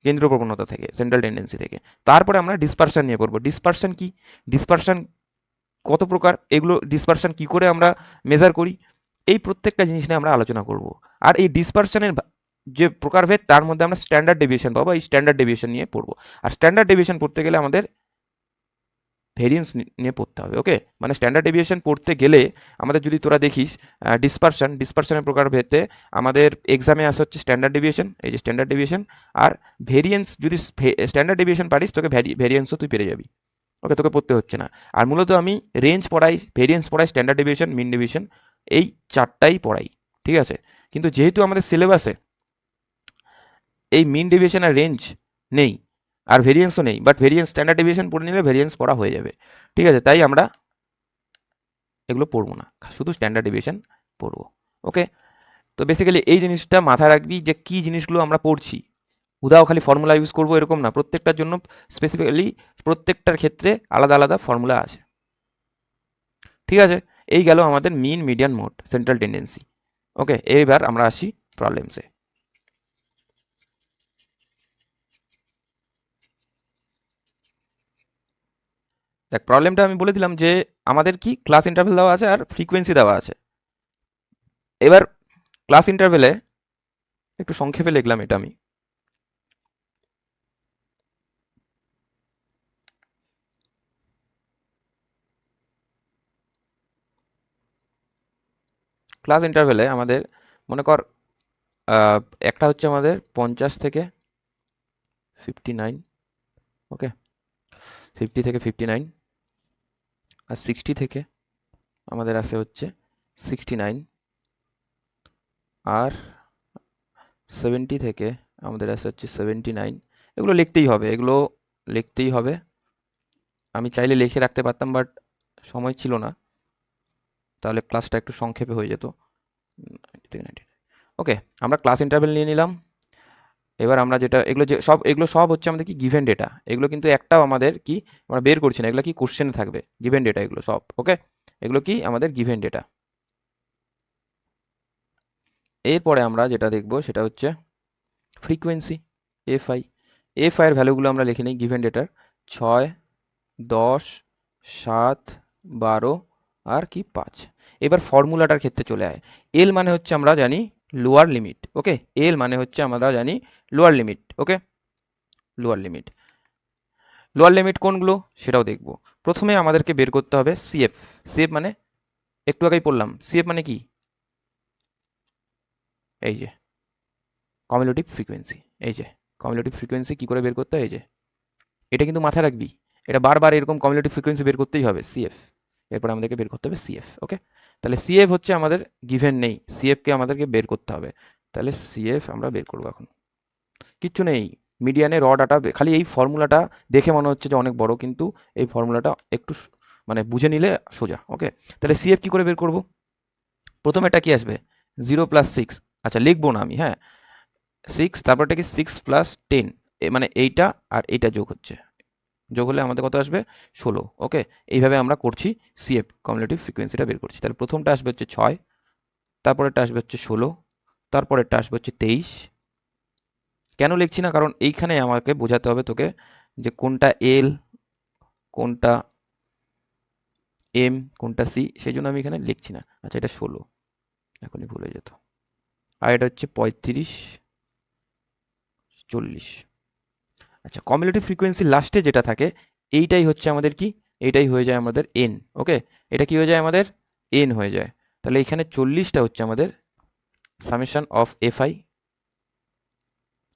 কেন্দ্রীয় প্রবণতা থেকে, সেন্ট্রাল টেন্ডেন্সি থেকে। তারপরে আমরা ডিসপারশন নিয়ে পড়বো। ডিসপারশন কি, ডিসপারশন কত প্রকার, এগুলো ডিসপারশন কি করে আমরা মেজার করি, এই প্রত্যেকটা জিনিস নিয়ে আমরা আলোচনা করব। আর এই ডিসপারশনের যে প্রকারভেদ, তার মধ্যে আমরা স্ট্যান্ডার্ড ডেভিয়েশন পাবো, এই স্ট্যান্ডার্ড ডেভিয়েশন নিয়ে পড়বো। আর স্ট্যান্ডার্ড ডেভিয়েশন পড়তে গেলে আমাদের ভেরিয়েন্স নিয়ে পড়তে হবে। ওকে, মানে স্ট্যান্ডার্ড ডেভিয়েশন পড়তে গেলে আমাদের, যদি তোরা দেখিস ডিসপারশনের প্রকারভেদে আমাদের এক্সামে আসা হচ্ছে স্ট্যান্ডার্ড ডেভিয়েশন, এই যে স্ট্যান্ডার্ড ডেভিয়েশন। আর ভেরিয়েন্স, যদি স্ট্যান্ডার্ড ডেভিয়েশন পারিস তোকে ভেরিয়েন্সও তুই পেরে যাবি। ওকে, তোকে পড়তে হচ্ছে না। আর মূলত আমি রেঞ্জ পড়াই, ভেরিয়েন্স পড়াই, স্ট্যান্ডার্ড ডেভিয়েশন, মিন ডেভিয়েশন, এই চারটাই পড়াই। ঠিক আছে, কিন্তু যেহেতু আমাদের সিলেবাসে এই মিন ডেভিয়েশন আর রেঞ্জ নেই, আর ভেরিয়েন্সও নেই, বাট ভেরিয়েন্স স্ট্যান্ডার্ড ডেভিয়েশন পড়ে নিলে ভেরিয়েন্স পড়া হয়ে যাবে। ঠিক আছে, তাই আমরা এগুলো পড়বো না, শুধু স্ট্যান্ডার্ড ডেভিয়েশন পড়বো। ওকে, তো বেসিক্যালি এই জিনিসটা মাথায় রাখবি যে কি জিনিসগুলো আমরা পড়ছি। উদাও খালি ফর্মুলা ইউজ করবো এরকম না, প্রত্যেকটার জন্য স্পেসিফিক্যালি প্রত্যেকটার ক্ষেত্রে আলাদা আলাদা ফর্মুলা আছে। ঠিক আছে, এই গেল আমাদের মিন, মিডিয়ান, মোড, সেন্ট্রাল টেন্ডেন্সি। ওকে, এইবার আমরা আসি প্রবলেমসে। দেখ, প্রবলেমটা আমি বলে দিলাম যে আমাদের কি ক্লাস ইন্টারভেল দেওয়া আছে আর ফ্রিকোয়েন্সি দেওয়া আছে। এবার ক্লাস ইন্টারভেলে একটু সংক্ষেপে লিখলাম এটা আমি। ক্লাস ইন্টারভেলে আমাদের মনে কর একটা হচ্ছে আমাদের 50 থেকে 59, ওকে, 50 থেকে 59, আর 60 থেকে আমাদের আসে হচ্ছে 69, আর 70 থেকে আমাদের আসে হচ্ছে 79। এগুলো লিখতেই হবে, এগুলো লিখতেই হবে। আমি চাইলে লিখে রাখতে পারতাম, বাট সময় ছিল না, তাহলে ক্লাসটা একটু সংক্ষেপে হয়ে যেত। ওকে, আমরা ক্লাস ইন্টারভেল নিয়ে নিলাম। এবার আমরা যেটা, এগুলো সব হচ্ছে আমাদের কি গিভেন ডেটা। এগুলো কিন্তু একটাও আমাদের কি আমরা বের করছি না, এগুলো কি কোশ্চেনে থাকবে, গিভেন ডেটা এগুলো সব। ওকে, এগুলো কি আমাদের গিভেন ডেটা। এরপরে আমরা যেটা দেখব সেটা হচ্ছে ফ্রিকোয়েন্সি, এফআই। এফআই এর ভ্যালুগুলো আমরা লিখে নিই গিভেন ডেটার। 6, 10, 7, 12 আর কি 5। এবার ফর্মুলাটার ক্ষেত্রে চলে আয়। এল মানে হচ্ছে আমরা জানি লোয়ার লিমিট। ওকে, এল মানে হচ্ছে আমরা জানি লোয়ার লিমিট। ওকে, লোয়ার লিমিট। লোয়ার লিমিট কোনগুলো সেটাও দেখব। প্রথমে আমাদেরকে বের করতে হবে সিএফ। সিএফ মানে একটু আগেই পড়লাম, সিএফ মানে কি, এই যে কমিউলেটিভ ফ্রিকোয়েন্সি। এই যে কমিউলেটিভ ফ্রিকোয়েন্সি কি করে বের করতে হয়, এই যে এটা কিন্তু মাথায় রাখবি, এটা বারবার এরকম কমিউলেটিভ ফ্রিকোয়েন্সি বের করতেই হবে, সিএফ। এরপর আমাদেরকে বের করতে হবে সিএফ। ওকে, তাহলে সিএফ হচ্ছে আমাদের গিভেন নেই, সিএফ কে আমাদেরকে বের করতে হবে। তাহলে সিএফ আমরা বের করবো। এখন কিচ্ছু নেই, মিডিয়ানে র ডাটা, খালি এই ফর্মুলাটা দেখে মনে হচ্ছে যে অনেক বড়, কিন্তু এই ফর্মুলাটা একটু মানে বুঝে নিলে সোজা। ওকে, তাহলে সিএফ কি করে বের করব। প্রথমে এটা কি আসবে 0 + 6। আচ্ছা, লিখবো না আমি, হ্যাঁ 6, তারপর এটা কি 6 + 10, মানে এইটা আর এইটা যোগ হচ্ছে, যোগ হলে আমাদের কত আসবে 16। ওকে, এইভাবে আমরা করছি সিএফ, কমিউলেটিভ ফ্রিকোয়েন্সিটা বের করছি। তাহলে প্রথমটা আসবে হচ্ছে 6, তারপরেরটা আসবে হচ্ছে 16, তারপরেরটা আসবে হচ্ছে 23। কেন লিখছি না, কারণ এইখানে আমাকে বোঝাতে হবে তোকে যে কোনটা এল, কোনটা এম, কোনটা সি, সেই জন্য আমি এখানে লিখছি না। আচ্ছা, এটা 16, এখনই ভুলে যেত। আর এটা হচ্ছে 35, 40। আচ্ছা, কমিউলেটিভ ফ্রিকোয়েন্সি লাস্টে যেটা থাকে এইটাই হচ্ছে আমাদের কি, এইটাই হয়ে যায় আমাদের এন। ওকে, এটা কি হয়ে যায় আমাদের এন হয়ে যায়। তাহলে এখানে 40টা হচ্ছে আমাদের summation of FI,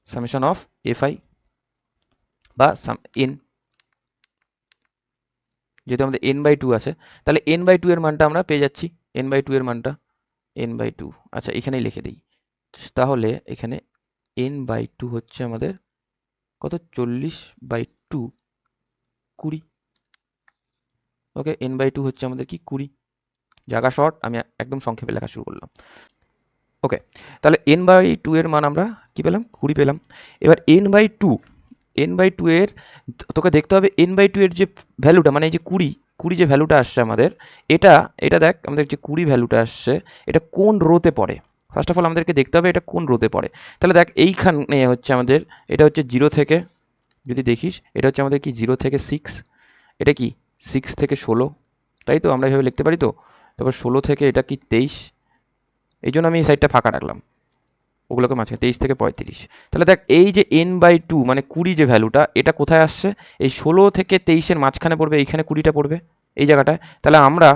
summation of FI বা এন, যেহেতু আমাদের n/2 আছে, তাহলে n/2 এর মানটা আমরা পেয়ে যাচ্ছি, n/2 এর মানটা n/2। আচ্ছা, এখানেই লিখে দিই, তাহলে এখানে n/2 হচ্ছে আমাদের কত, 40/2, 20। ওকে, n/2 হচ্ছে আমাদের কি 20। জায়গা শর্ট, আমি একদম সংক্ষেপে লেখা শুরু করলাম। ওকে, তাহলে n/2 এর মান আমরা কি পেলাম, 20 পেলাম। এবার n/2 এর তোকে দেখতে হবে n/2 এর যে ভ্যালুটা, মানে এই যে 20 যে ভ্যালুটা আসছে আমাদের, এটা এটা দেখ, আমাদের যে 20 ভ্যালুটা আসছে এটা কোন রোতে পড়ে। ফার্স্ট অফ অল আমাদেরকে দেখতে হবে এটা কোন রোতে পড়ে। তাহলে দেখ এইখানে হচ্ছে আমাদের, এটা হচ্ছে 0 থেকে, যদি দেখিস এটা হচ্ছে আমাদের কি 0 থেকে 6, এটা কি 6 থেকে 16, তাই তো আমরা এভাবে লিখতে পারি তো। তারপর 16 থেকে এটা কি 23, এই জন্য আমি এই সাইডটা ফাঁকা রাখলাম, ওগুলোকে মাঝখানে 23 থেকে 35। তাহলে দেখ এই যে n/2 মানে 20 যে ভ্যালুটা, এটা কোথায় আসছে, এই 16 থেকে 23-এর মাঝখানে পড়বে, এইখানে 20টা পড়বে এই জায়গাটায়। তাহলে আমরা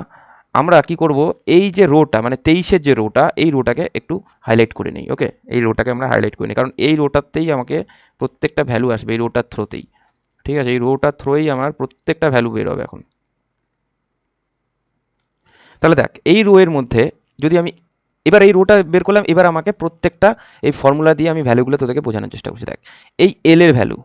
আমরা কি করব, এই যে রোটা মানে 23-এর যে রোটা, এই রোটাকে একটু হাইলাইট করে নিই। ওকে, এই রোটাকে আমরা হাইলাইট করে নিই, কারণ এই রোটাতেই আমাকে প্রত্যেকটা ভ্যালু আসবে, এই রোটার থ্রোতেই। ঠিক আছে, এই রোটার থ্রোই আমার প্রত্যেকটা ভ্যালু বের হবে এখন। তাহলে দেখ এই রো এর মধ্যে যদি আমি এবার এই রোটা বের করলাম, এবার আমাকে প্রত্যেকটা এই ফর্মুলা দিয়ে আমি ভ্যালুগুলো তোদেরকে বোঝানোর চেষ্টা করছি। দেখ এই এল এর ভ্যালু,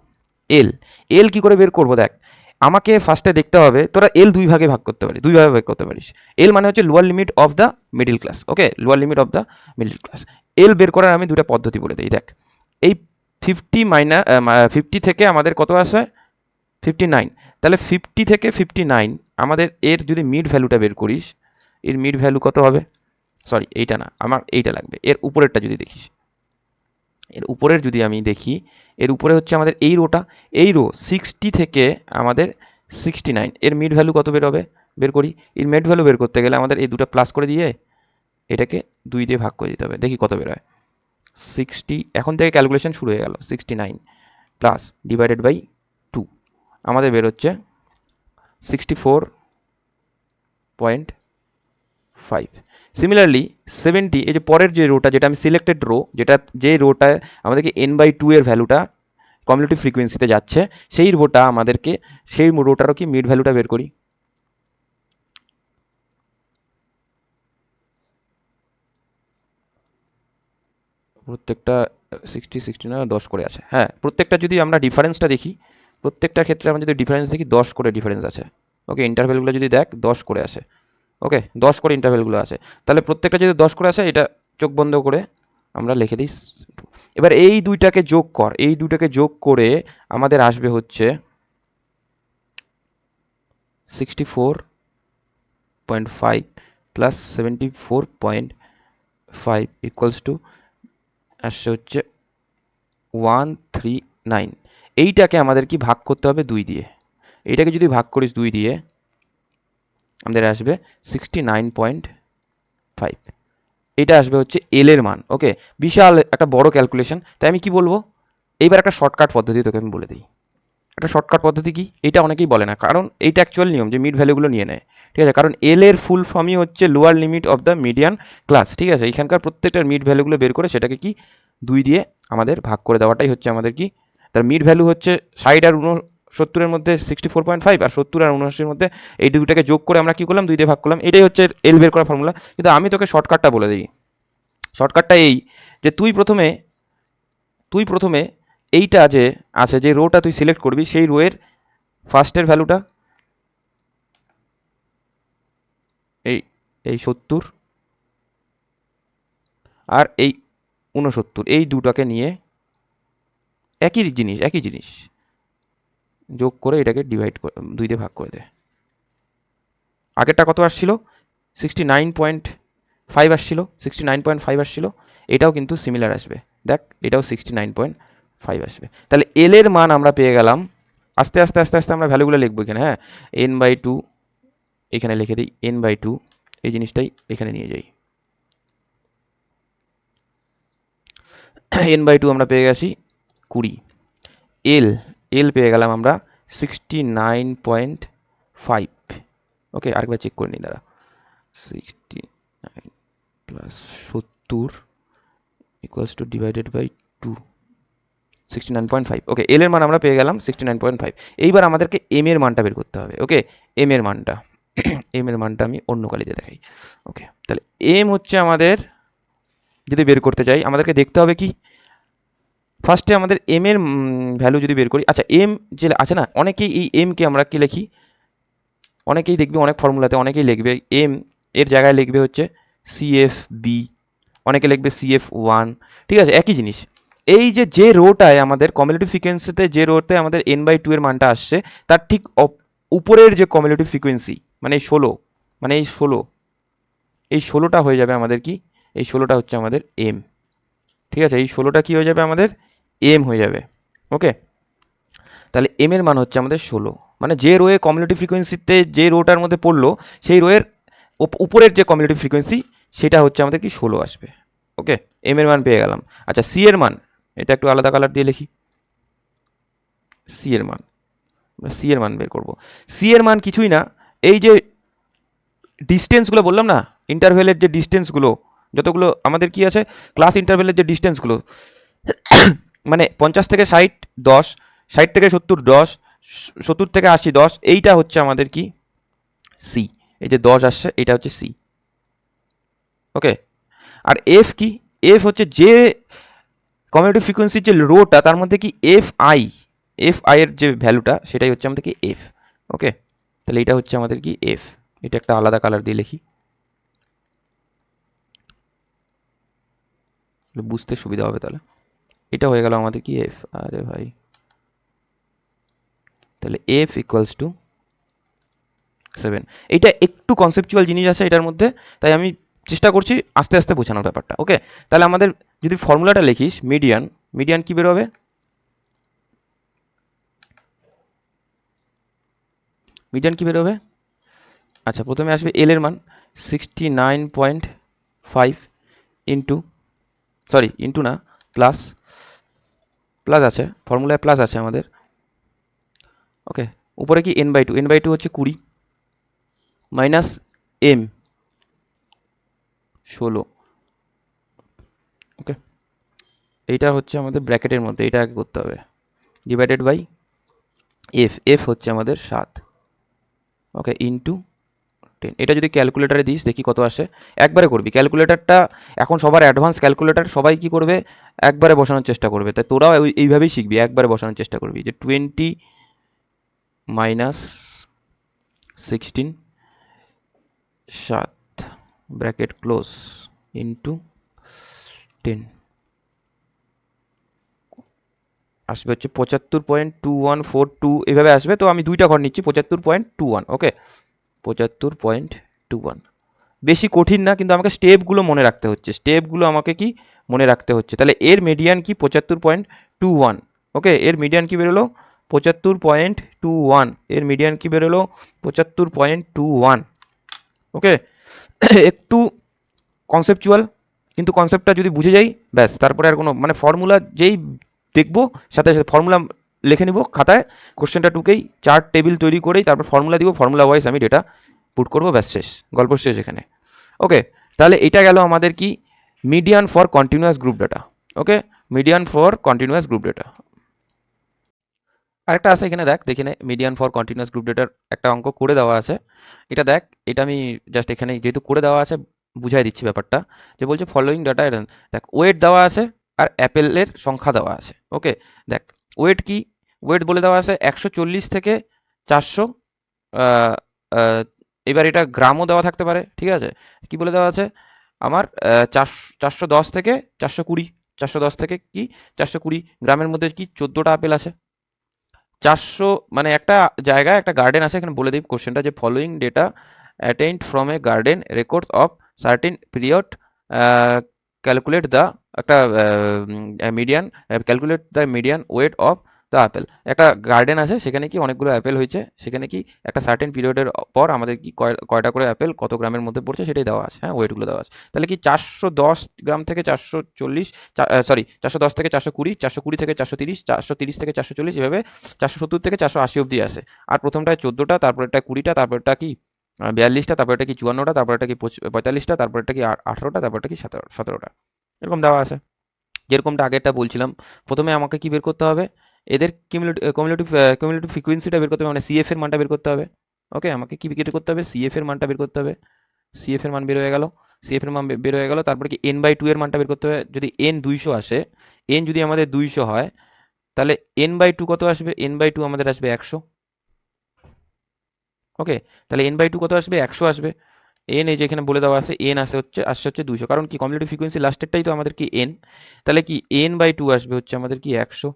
এল এল কী করে বের করবো, দেখ আমাকে ফার্স্টে দেখতে হবে, তোরা এল দুই ভাগে ভাগ করতে পারিস, দুই ভাগে ভাগ করতে পারিস। এল মানে হচ্ছে lower limit of the middle class. Okay, lower limit of the middle class. L বের করার আমি দুটা পদ্ধতি বলে দিই। দেখ এই 50 থেকে আমাদের কত আসে, 59। তাহলে 50 থেকে 59 আমাদের এর যদি মিড ভ্যালুটা বের করিস, এর মিড ভ্যালু কত হবে, সরি এইটা না, আমার এইটা লাগবে, এর উপরেরটা যদি দেখিস, এর উপরের যদি আমি দেখি, এর উপরে হচ্ছে আমাদের এই রোটা, এই রো 60 থেকে আমাদের 69, এর মিড ভ্যালু কত বের হবে, বের করি। এর মিড ভ্যালু বের করতে গেলে আমাদের এই দুটো প্লাস করে দিয়ে এটাকে 2 দিয়ে ভাগ করে দিতে হবে, দেখি কত বের হয়। 60, এখন থেকে ক্যালকুলেশন শুরু হয়ে গেল, 69 প্লাস ডিভাইডেড বাই 2, আমাদের বের হচ্ছে 64.5। সিমিলারলি 70, এই যে পরের যে রোটা, যেটা আমি সিলেক্টেড রো, যেটা যে রোটায় আমাদেরকে n/2 এর ভ্যালুটা কমিউলেটিভ ফ্রিকোয়েন্সিতে যাচ্ছে, সেই রোটা আমাদেরকে, সেই রোটারও কি মিড ভ্যালুটা বের করি। প্রত্যেকটা 60 না 10 করে আছে, হ্যাঁ প্রত্যেকটা যদি আমরা ডিফারেন্সটা দেখি, প্রত্যেকটার ক্ষেত্রে আমরা যদি ডিফারেন্স দেখি 10 করে ডিফারেন্স আছে। ওকে, ইন্টারভ্যালগুলো যদি দেখ 10 করে আছে। ওকে, 10 করে ইন্টারভ্যালগুলো আছে, তাহলে প্রত্যেকটা যদি 10 করে আসে, এটা চোখ বন্ধ করে আমরা লিখে দিই। এবার এই দুইটাকে যোগ কর, এই দুইটাকে যোগ করে আমাদের আসবে হচ্ছে 64.5 প্লাস 74.5 ইকুয়ালস টু আসছে হচ্ছে 139। এইটাকে আমাদের কি ভাগ করতে হবে 2 দিয়ে, এইটাকে যদি ভাগ করিস 2 দিয়ে আমাদের আসবে 69.5। এটা আসবে হচ্ছে এল এর মান। ওকে, বিশাল একটা বড় ক্যালকুলেশন, তাই আমি কি বলবো, এইবার একটা শর্টকাট পদ্ধতি তোকে আমি বলে দিই। একটা শর্টকাট পদ্ধতি কি, এটা অনেকেই বলে না, কারণ এইটা অ্যাকচুয়াল নিয়ম যে মিড ভ্যালুগুলো নিয়ে নেয়। ঠিক আছে, কারণ এল এর ফুল ফর্মই হচ্ছে lower limit of the median class. ঠিক আছে, এখানকার প্রত্যেকটার মিড ভ্যালুগুলো বের করে সেটাকে কি 2 দিয়ে আমাদের ভাগ করে দেওয়াটাই হচ্ছে আমাদের কি, তার মিড ভ্যালু হচ্ছে 60 আর 69-এর মধ্যে 64.5, আর 70 আর 79-এর মধ্যে এই দুইটাকে যোগ করে আমরা কি করলাম, 2 দিয়ে ভাগ করলাম, এটাই হচ্ছে এল বের করার ফর্মুলা। কিন্তু আমি তোকে শর্টকাটটা বলে দিই, শর্টকাটটা এই যে তুই প্রথমে এইটা যে আছে, যে রোটা তুই সিলেক্ট করবি, সেই রোয়ের ফার্স্টের ভ্যালুটা এই এই 70 আর এই 69, এই দুটাকে নিয়ে একই জিনিস যোগ করে এটাকে ডিভাইড করে 2 দিয়ে ভাগ করে দে। আগেরটা কত আসছিল, 69.5 আসছিল, 69.5 আসছিল, এটাও কিন্তু সিমিলার আসবে। দেখ এটাও 69.5 আসবে। তাহলে এল এর মান আমরা পেয়ে গেলাম। আস্তে আস্তে আস্তে আস্তে আমরা ভ্যালুগুলো লিখবো এখানে, হ্যাঁ n/2 এখানে লিখে দিই, n/2 এই জিনিসটাই এখানে নিয়ে যাই। n/2 আমরা পেয়ে গেছি 20। এল এল পেয়ে গেলাম আমরা 69.5। ওকে, আরেকবার চেক করে নিই দাঁড়া, 69 plus 70 equals to divided by 2, 69.5। Okay, l এর মান আমরা পেয়ে গেলাম 69.5। এইবার আমাদেরকে এম এর মানটা বের করতে হবে। ওকে, এম এর মানটা এম এর মানটা আমি অন্য কালিতে দেখাই। ওকে, তাহলে এম হচ্ছে আমাদের, যদি বের করতে চাই আমাদেরকে দেখতে হবে কি, ফার্স্টে আমাদের এম এর ভ্যালু যদি বের করি, আচ্ছা এম যে আছে না, অনেকেই এই এমকে আমরা কি লিখি, অনেকেই দেখবে অনেক ফর্মুলাতে অনেকেই লিখবে এম এর জায়গায় লিখবে হচ্ছে সিএফ বি, অনেকে লিখবে সিএফ ওয়ান, ঠিক আছে, একই জিনিস। এই যে রোটায় আমাদের কমিউলেটিভ ফ্রিকোয়েন্সিতে যে রোতে আমাদের n/2 এর মানটা আসছে, তার ঠিক উপরের যে কমিউলেটিভ ফ্রিকোয়েন্সি মানে 16, মানে এই 16টা হয়ে যাবে আমাদের কি, এই 16টা হচ্ছে আমাদের এম, ঠিক আছে, এই 16টা কি হয়ে যাবে আমাদের এম হয়ে যাবে। ওকে, তাহলে এম এর মান হচ্ছে আমাদের 16, মানে যে রোয়ে কমিউলেটিভ ফ্রিকোয়েন্সিতে যে রোটার মধ্যে পড়লো সেই রোয়ের উপরের যে কমিউলেটিভ ফ্রিকোয়েন্সি সেটা হচ্ছে আমাদের কি 16 আসবে। ওকে, এম এর মান পেয়ে গেলাম। আচ্ছা সি এর মান, এটা একটু আলাদা কালার দিয়ে লিখি, সি এর মান, সি এর মান বের করব। সি এর মান কিছুই না, এই যে ডিস্টেন্সগুলো বললাম না, ইন্টারভেলের যে ডিস্টেন্সগুলো যতগুলো আমাদের কি আছে, ক্লাস ইন্টারভেলের যে ডিস্টেন্সগুলো, মানে 50 থেকে 60 10, 60 থেকে 70 10, 70 থেকে 80 10, এইটা হচ্ছে আমাদের কি সি, এই যে 10 আসছে এটা হচ্ছে সি। ওকে, আর এফ কি, এফ হচ্ছে যে কমিউলেটিভ ফ্রিকোয়েন্সির যে রোটা তার মধ্যে কি এফ আই এর যে ভ্যালুটা সেটাই হচ্ছে আমাদের কি এফ। ওকে, তাহলে এটা হচ্ছে আমাদের কি এফ, এটা একটা আলাদা কালার দিয়ে লিখি বুঝতে সুবিধা হবে। তাহলে এটা হয়ে গেল আমাদের কি এফ, আরে ভাই, তাহলে এফ ইকুয়ালস টু 7। এইটা একটু কনসেপচুয়াল জিনিস আছে এটার মধ্যে, তাই আমি চেষ্টা করছি আস্তে আস্তে বোঝানোর ব্যাপারটা। ওকে, তাহলে আমাদের যদি ফর্মুলাটা লিখিস, মিডিয়ান, মিডিয়ান কি বেরোবে, মিডিয়ান কি বেরোবে, আচ্ছা প্রথমে আসবে এল এর মান 69.5 ইন্টু, সরি ইন্টু না, প্লাস, প্লাস আছে ফর্মুলায়, প্লাস আছে আমাদের। ওকে, উপরে কি n/2, n/2 হচ্ছে 20, মাইনাস এম 16। ওকে, এইটা হচ্ছে আমাদের ব্র্যাকেটের মধ্যে, এটা আগে করতে হবে, ডিভাইডেড বাই এফ, এফ হচ্ছে আমাদের 7। ওকে, ইন্টু 10। এটা যদি ক্যালকুলেটারে দিস দেখি কত আসে, একবারে করবি ক্যালকুলেটারটা, এখন সবার অ্যাডভান্স ক্যালকুলেটার, সবাই কি করবে একবারে বসানোর চেষ্টা করবে, তাই তোরাও এইভাবেই শিখবি, একবারে বসানোর চেষ্টা করবি, যে 20 মাইনাস 16 7 ব্র্যাকেট ক্লোজ ইন্টু 10 আসবে হচ্ছে 75.2142, এভাবে আসবে। তো আমি দুইটা ঘর নিচ্ছি, 75.21। ওকে, 75.21, বেশি কঠিন না, কিন্তু আমাকে স্টেপগুলো মনে রাখতে হচ্ছে, স্টেপগুলো আমাকে কি মনে রাখতে হচ্ছে। তাহলে এর মিডিয়ান কি 75.21। ওকে, এর মিডিয়ান কি বেরোলো 75.21, এর মিডিয়ান কি বেরোলো 75.21। ওকে, একটু কনসেপচুয়াল, কিন্তু কনসেপ্টটা যদি বুঝে যাই ব্যাস, তারপরে আর কোনো মানে ফর্মুলা যেই দেখবো সাথে সাথে ফর্মুলা লিখে নিব খাতায়, কোশ্চেনটা টুকেই চার্ট টেবিল তৈরি করেই তারপর ফর্মুলা দিব, ফর্মুলা ওয়াইজ আমি ডেটা পুট করবো, ব্যাস শেষ, গল্প শেষ এখানে। ওকে, তাহলে এটা গেল আমাদের কি median for continuous group data. Okay, median for continuous group data. আরেকটা আছে এখানে দেখ, দেখে নে, মিডিয়ান ফর কন্টিনিউয়াস গ্রুপ ডেটার একটা অঙ্ক করে দেওয়া আছে, এটা দেখ, এটা আমি জাস্ট এখানে যেহেতু করে দেওয়া আছে বুঝাই দিচ্ছি ব্যাপারটা, যে বলছে ফলোয়িং ডাটা, দেখ ওয়েট দেওয়া আছে আর অ্যাপেলের সংখ্যা দেওয়া আছে। ওকে, দেখ ওয়েট কি, ওয়েট বলে দেওয়া আছে 140 থেকে 400, এবার এটা গ্রামও দেওয়া থাকতে পারে, ঠিক আছে, কি বলে দেওয়া আছে আমার 410 থেকে 420, 410 থেকে কি 420 গ্রামের মধ্যে কি 14টা আপেল আছে। 400 মানে একটা জায়গায় একটা গার্ডেন আছে, এখানে বলে দিই কোশ্চেনটা, যে following data attained from a garden records of certain period, calculate the একটা median, calculate the median weight of the apple. একটা গার্ডেন আছে, সেখানে কি অনেকগুলো অ্যাপেল হয়েছে, সেখানে কি একটা সার্টেন পিরিয়ডের পর আমাদের কি কয়টা করে অ্যাপেল কত গ্রামের মধ্যে পড়ছে সেটাই দেওয়া আছে, হ্যাঁ ওয়েটগুলো দেওয়া আছে। তাহলে কি 410 গ্রাম থেকে 440, সরি 410 থেকে 420, 420 থেকে 430, 430 থেকে 440, এভাবে 470 থেকে 480 অবধি আছে। আর প্রথমটায় 14টা, তারপরেরটা 20টা, তারপরটা কি 42টা, তারপরটা কি 54টা, তারপরটা কি 45টা, তারপরটা কি 18টা, তারপরটা কি 17টা, এরকম দেওয়া আছে। যেরকমটা আগেরটা বলছিলাম, প্রথমে আমাকে কি বের করতে হবে, এদের কমিউলেটিভ কমিউলেটিভ ফ্রিকোয়েন্সিটা বের করতে হবে, মানে সিএফ এর মানটা বের করতে হবে। ওকে, আমাকে কি বের করতে হবে, সিএফ এর মানটা বের করতে হবে, সিএফ এর মান বের হয়ে গেল, সিএফ এর মান বের হয়ে গেল। তারপরে কি n/2 এর মানটা বের করতে হবে। যদি n 200 আসে, n যদি আমাদের 200 হয়, তাহলে n/2 কত আসবে? n/2 আমাদের আসবে 100। ওকে, তাহলে n/2 কত আসবে? 100 আসবে। n এই যে এখানে বলে দেওয়া আছে, n আসছে হচ্ছে 200, কারণ কি কমিউলেটিভ ফ্রিকোয়েন্সি লাস্টেরটাই তো আমাদের কি n, তাহলে কি n/2 আসবে হচ্ছে আমাদের কি 100,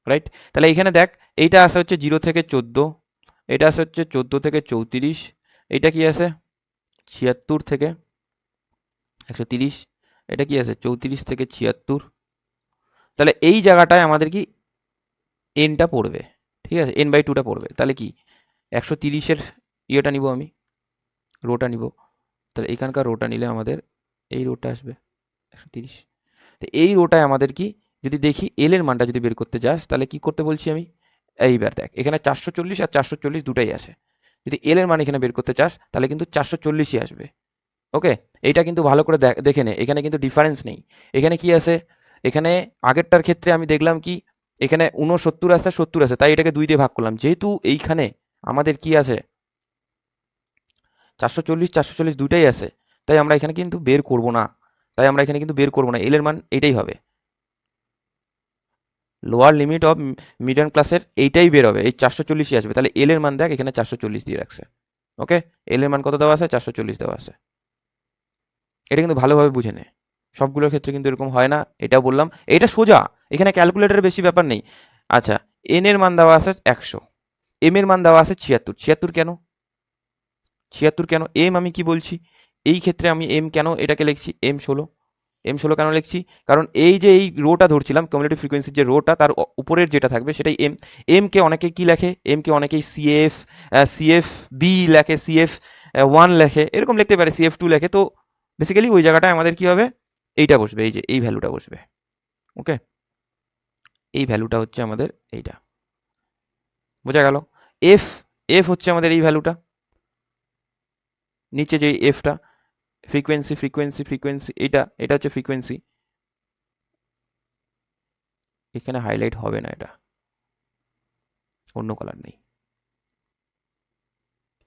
রাইট? তাহলে এখানে দেখ, এইটা আসে হচ্ছে 0 থেকে 14, এটা আসে হচ্ছে 14 থেকে 34, এইটা কি আছে 76 থেকে 130, এটা কি আছে 34 থেকে 76। তাহলে এই জায়গাটায় আমাদের কি এনটা পড়বে, ঠিক আছে, n/2টা পড়বে। তাহলে কি 130-এর ইয়েটা নিব আমি, রোটা নিব। তাহলে এখানকার রোটা নিলে আমাদের এই রোটা আসবে 130। তো এই রোটায় আমাদের কি, যদি দেখি এল এর মানটা যদি বের করতে যাস, তাহলে কি করতে বলছি আমি, এইবার দেখ এখানে 440 আর 440 দুটাই আছে। যদি এল এর মান এখানে বের করতে চাস, তাহলে কিন্তু 440ই আসবে। ওকে, এইটা কিন্তু ভালো করে দেখে নে, এখানে কিন্তু ডিফারেন্স নেই। এখানে কি আছে, এখানে আগেরটার ক্ষেত্রে আমি দেখলাম কি, এখানে 69 আছে, 70 আছে, তাই এটাকে 2 দিয়ে ভাগ করলাম। যেহেতু এইখানে আমাদের কি আছে 440 440 দুটাই আছে, তাই আমরা এখানে কিন্তু বের করব না। এল এর মান এটাই হবে, লোয়ার লিমিট অফ মিডিয়ান ক্লাসের এইটাই বের হবে, এই 440ই আসবে। তাহলে এল এর মান দেখ, এখানে 440 দিয়ে রাখছে। ওকে, এল এর মান কত দেওয়া আছে? 440 দেওয়া আছে। এটা কিন্তু ভালোভাবে বুঝে নে, সবগুলোর ক্ষেত্রে কিন্তু এরকম হয় না, এটাও বললাম। এটা সোজা, এখানে ক্যালকুলেটরের বেশি ব্যাপার নেই। আচ্ছা, এন এর মান দেওয়া আছে 100, এম এর মান দেওয়া আছে 76। 76 কেন? 76 কেন? এম আমি কি বলছি, এই ক্ষেত্রে আমি এম কেন এটাকে লিখছি M16 কেন লিখছি? কারণ এই যে এই রোটা ধরছিলাম, কিউমুলেটিভ ফ্রিকোয়েন্সির যে রোটা, তার উপরের যেটা থাকবে সেটাই এম। এম কে অনেকে কি লেখে, এম কে অনেকেই সিএফ বি লেখে, CF1 লেখে, এরকম লিখতে পারে, CF2 লেখে। তো বেসিক্যালি ওই জায়গাটায় আমাদের কি হবে, এইটা বসবে, এই যে এই ভ্যালুটা বসবে। ওকে, এই ভ্যালুটা হচ্ছে আমাদের এইটা, বোঝা গেল? এফ এফ হচ্ছে আমাদের এই ভ্যালুটা, নিচে যে এফটা, ফ্রিকোয়েন্সি, এটা এটা হচ্ছে ফ্রিকোয়েন্সি। এখানে হাইলাইট হবে না, এটা অন্য কালার নেই,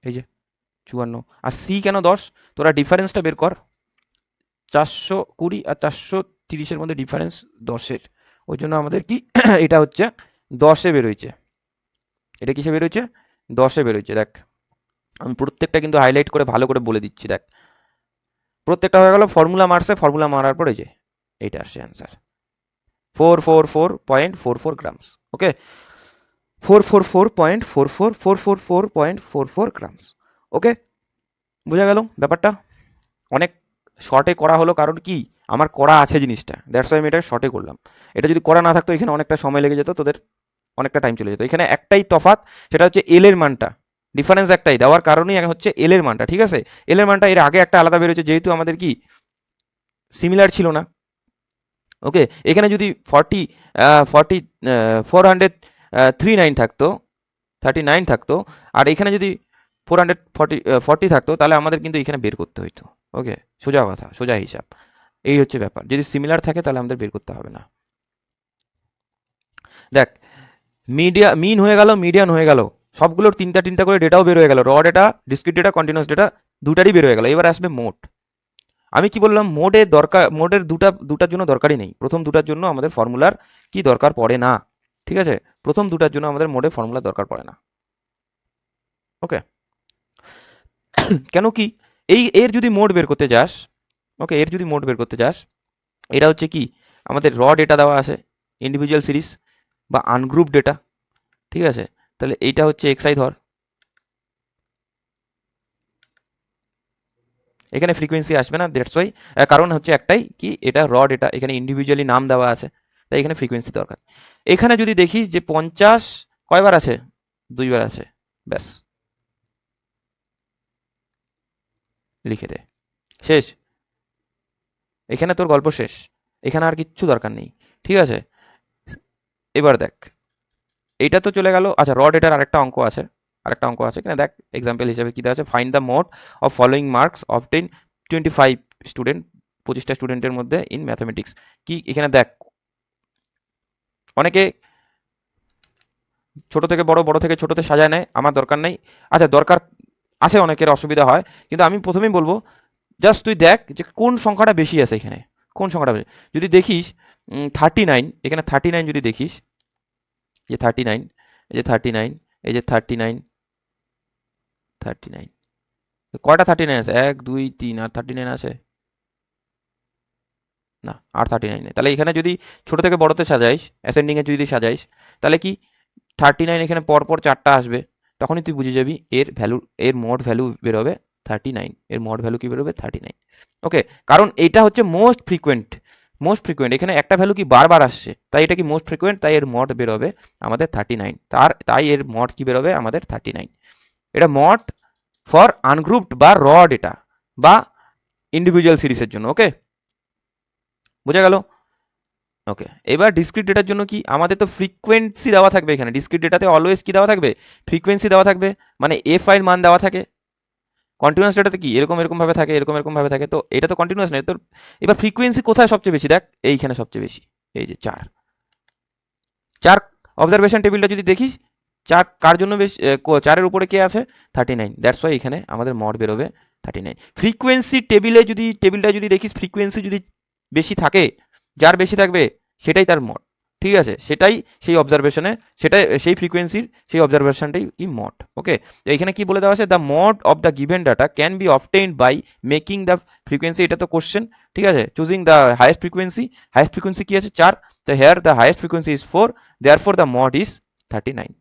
এই যে 54। আর সি কেন 10? তোরা ডিফারেন্সটা বের কর, 420 আর 430-এর মধ্যে ডিফারেন্স 10-এর, ওই জন্য আমাদের কি এটা হচ্ছে 10-এ বেরোইছে। এটা কিসে বেরোইছে? 10-এ বেরোইছে। দেখ, আমি প্রত্যেকটা কিন্তু হাইলাইট করে ভালো করে বলে দিচ্ছি। দেখ, প্রত্যেকটা হয়ে গেল, ফর্মুলা মারছে, ফর্মুলা মারার পরে যে এইটা আসছে অ্যান্সার 444.44 গ্রামস। ওকে, 444.44 গ্রামস। ওকে, বোঝা গেল ব্যাপারটা? অনেক শর্টে করা হলো, কারণ কি আমার করা আছে জিনিসটা, দ্যাটস ওয়াই আমি এটা শর্টে করলাম। এটা যদি করা না থাকতো, এখানে অনেকটা সময় লেগে যেত, তোদের অনেকটা টাইম চলে যেত। এখানে একটাই তফাৎ, সেটা হচ্ছে এল এর মানটা, ডিফারেন্স একটাই, দেওয়ার কারণেই হচ্ছে এল এর মানটা, ঠিক আছে? এল এর মানটা এর আগে একটা আলাদা বেরোচ্ছে, যেহেতু আমাদের কি সিমিলার ছিল না। ওকে, এখানে যদি 439 থাকতো, 39 থাকতো, আর এখানে যদি 440 থাকতো, তাহলে আমাদের কিন্তু এখানে বের করতে হইতো। ওকে, সোজা কথা, সোজা হিসাব, এই হচ্ছে ব্যাপার। যদি সিমিলার থাকে তাহলে আমাদের বের করতে হবে না। দেখ, মিন হয়ে গেল, মিডিয়ান হয়ে গেল, সবগুলোর তিনটা তিনটা করে ডেটাও বের হয়ে গেল, raw data, discrete data, continuous data, দুটারই বের হয়ে গেল। এবার আসবে মোড। আমি কি বললাম, মোডের দুটার জন্য দরকারই নেই, প্রথম দুটার জন্য আমাদের ফর্মুলার কি দরকার পড়ে না, ঠিক আছে? প্রথম দুটার জন্য আমাদের মোডে ফর্মুলা দরকার পড়ে না। ওকে, কেন কি, এর যদি মোড বের করতে যাস, ওকে, এর যদি মোড বের করতে যাস, এটা হচ্ছে কি, আমাদের র ডেটা দেওয়া আছে, ইন্ডিভিজুয়াল সিরিজ বা আনগ্রুপ ডেটা, ঠিক আছে? তাহলে এইটা হচ্ছে এক্সআই ধর, এখানে ফ্রিকোয়েন্সি আসবে না, দ্যাটস ওয়াই, কারণ হচ্ছে একটাই কি, এটা র ডেটা, এখানে ইন্ডিভিজুয়ালি নাম দেওয়া আছে, তাই এখানে ফ্রিকোয়েন্সি দরকার। এখানে যদি দেখি যে 50 কয়বার আছে, 2বার আছে, ব্যাস, লিখে দে, শেষ। এখানে তোর গল্প শেষ, এখানে আর কিচ্ছু দরকার নেই, ঠিক আছে? এবার দেখ, এইটা তো চলে গেল। আচ্ছা, র ডেটার আরেকটা অঙ্ক আছে এখানে, দেখ এক্সাম্পল হিসেবে কি দেওয়া আছে, find the mode of following marks obtain 25 student, 25টা স্টুডেন্টের মধ্যে ইন ম্যাথামেটিক্স। কি এখানে দেখ, অনেকে ছোট থেকে বড়, বড় থেকে ছোটতে সাজায় নেয়, আমার দরকার নেই। আচ্ছা, দরকার আছে, অনেকের অসুবিধা হয়, কিন্তু আমি প্রথমেই বলবো
জাস্ট তুই দেখ যে কোন সংখ্যাটা বেশি আছে এখানে, কোন সংখ্যাটা বেশি। যদি দেখিস 39, এখানে 39 যদি দেখিস, যে 39, এই যে 39, এই যে 39, 39, কয়টা 39 আছে? 1 2 3, আর 39 আছে না, আর 39 নেই। তাহলে এখানে যদি ছোট থেকে বড়তে সাজাইস, অ্যাসেন্ডিং এ যদি সাজাইস, তাহলে কি 39 এখানে পরপর চারটা আসবে, তখনই তুই বুঝে যাবি এর ভ্যালু, এর মোড ভ্যালু বেরোবে 39, এর মোড ভ্যালু কি বেরোবে 39। ওকে, কারণ এটা হচ্ছে মোস্ট ফ্রিকোয়েন্ট, মোস্ট ফ্রিকোয়েন্ট, এখানে একটা ভ্যালু কি বারবার আসছে, তাই এটা কি মোস্ট ফ্রিকোয়েন্ট, তাই এর মড বেরোবে আমাদের 39, তাই এর মড কি বেরোবে আমাদের 39। এটা মড ফর আনগ্রুপড বা র ডেটা বা ইন্ডিভিজুয়াল সিরিজের জন্য। ওকে, বোঝা গেল? ওকে, এবার ডিসক্রিট ডেটার জন্য কি আমাদের তো ফ্রিকোয়েন্সি দেওয়া থাকবে, এখানে ডিসক্রিট ডেটাতে অলওয়েজ কি দেওয়া থাকবে, ফ্রিকোয়েন্সি দেওয়া থাকবে, মানে এফ আই এর মান দেওয়া থাকে। কন্টিনিউয়াস ডেটাতে কি এরকম এরকম ভাবে থাকে, এরকম এরকম ভাবে থাকে, তো এটা তো কন্টিনিউয়াস নয় তো। এবার ফ্রিকোয়েন্সি কোথায় সবচেয়ে বেশি, দেখ এইখানে সবচেয়ে বেশি, এই যে 4, 4 অবজারভেশন টেবিলটা যদি দেখিস, 4 কার জন্য বেশি, 4-এর উপরে কে আছে, 39, দ্যাটস ওয়াই এখানে আমাদের মড বেরোবে 39। ফ্রিকোয়েন্সি টেবিলে যদি, টেবিলটা যদি দেখিস, ফ্রিকোয়েন্সি যদি বেশি থাকে, যার বেশি থাকবে সেটাই তার মড, ঠিক আছে, সেটাই সেই অবজারভেশনে, সেটাই সেই ফ্রিকোয়েন্সির সেই অবজারভেশনটাই কি মড। ওকে, তো এখানে কি বলে দেওয়া আছে, the mode of the given data can be obtained by making the frequency, এটা তো কোশ্চেন, ঠিক আছে, choosing the highest frequency, highest frequency কি আছে 4, তো here the highest frequency is 4, therefore the mode is 39,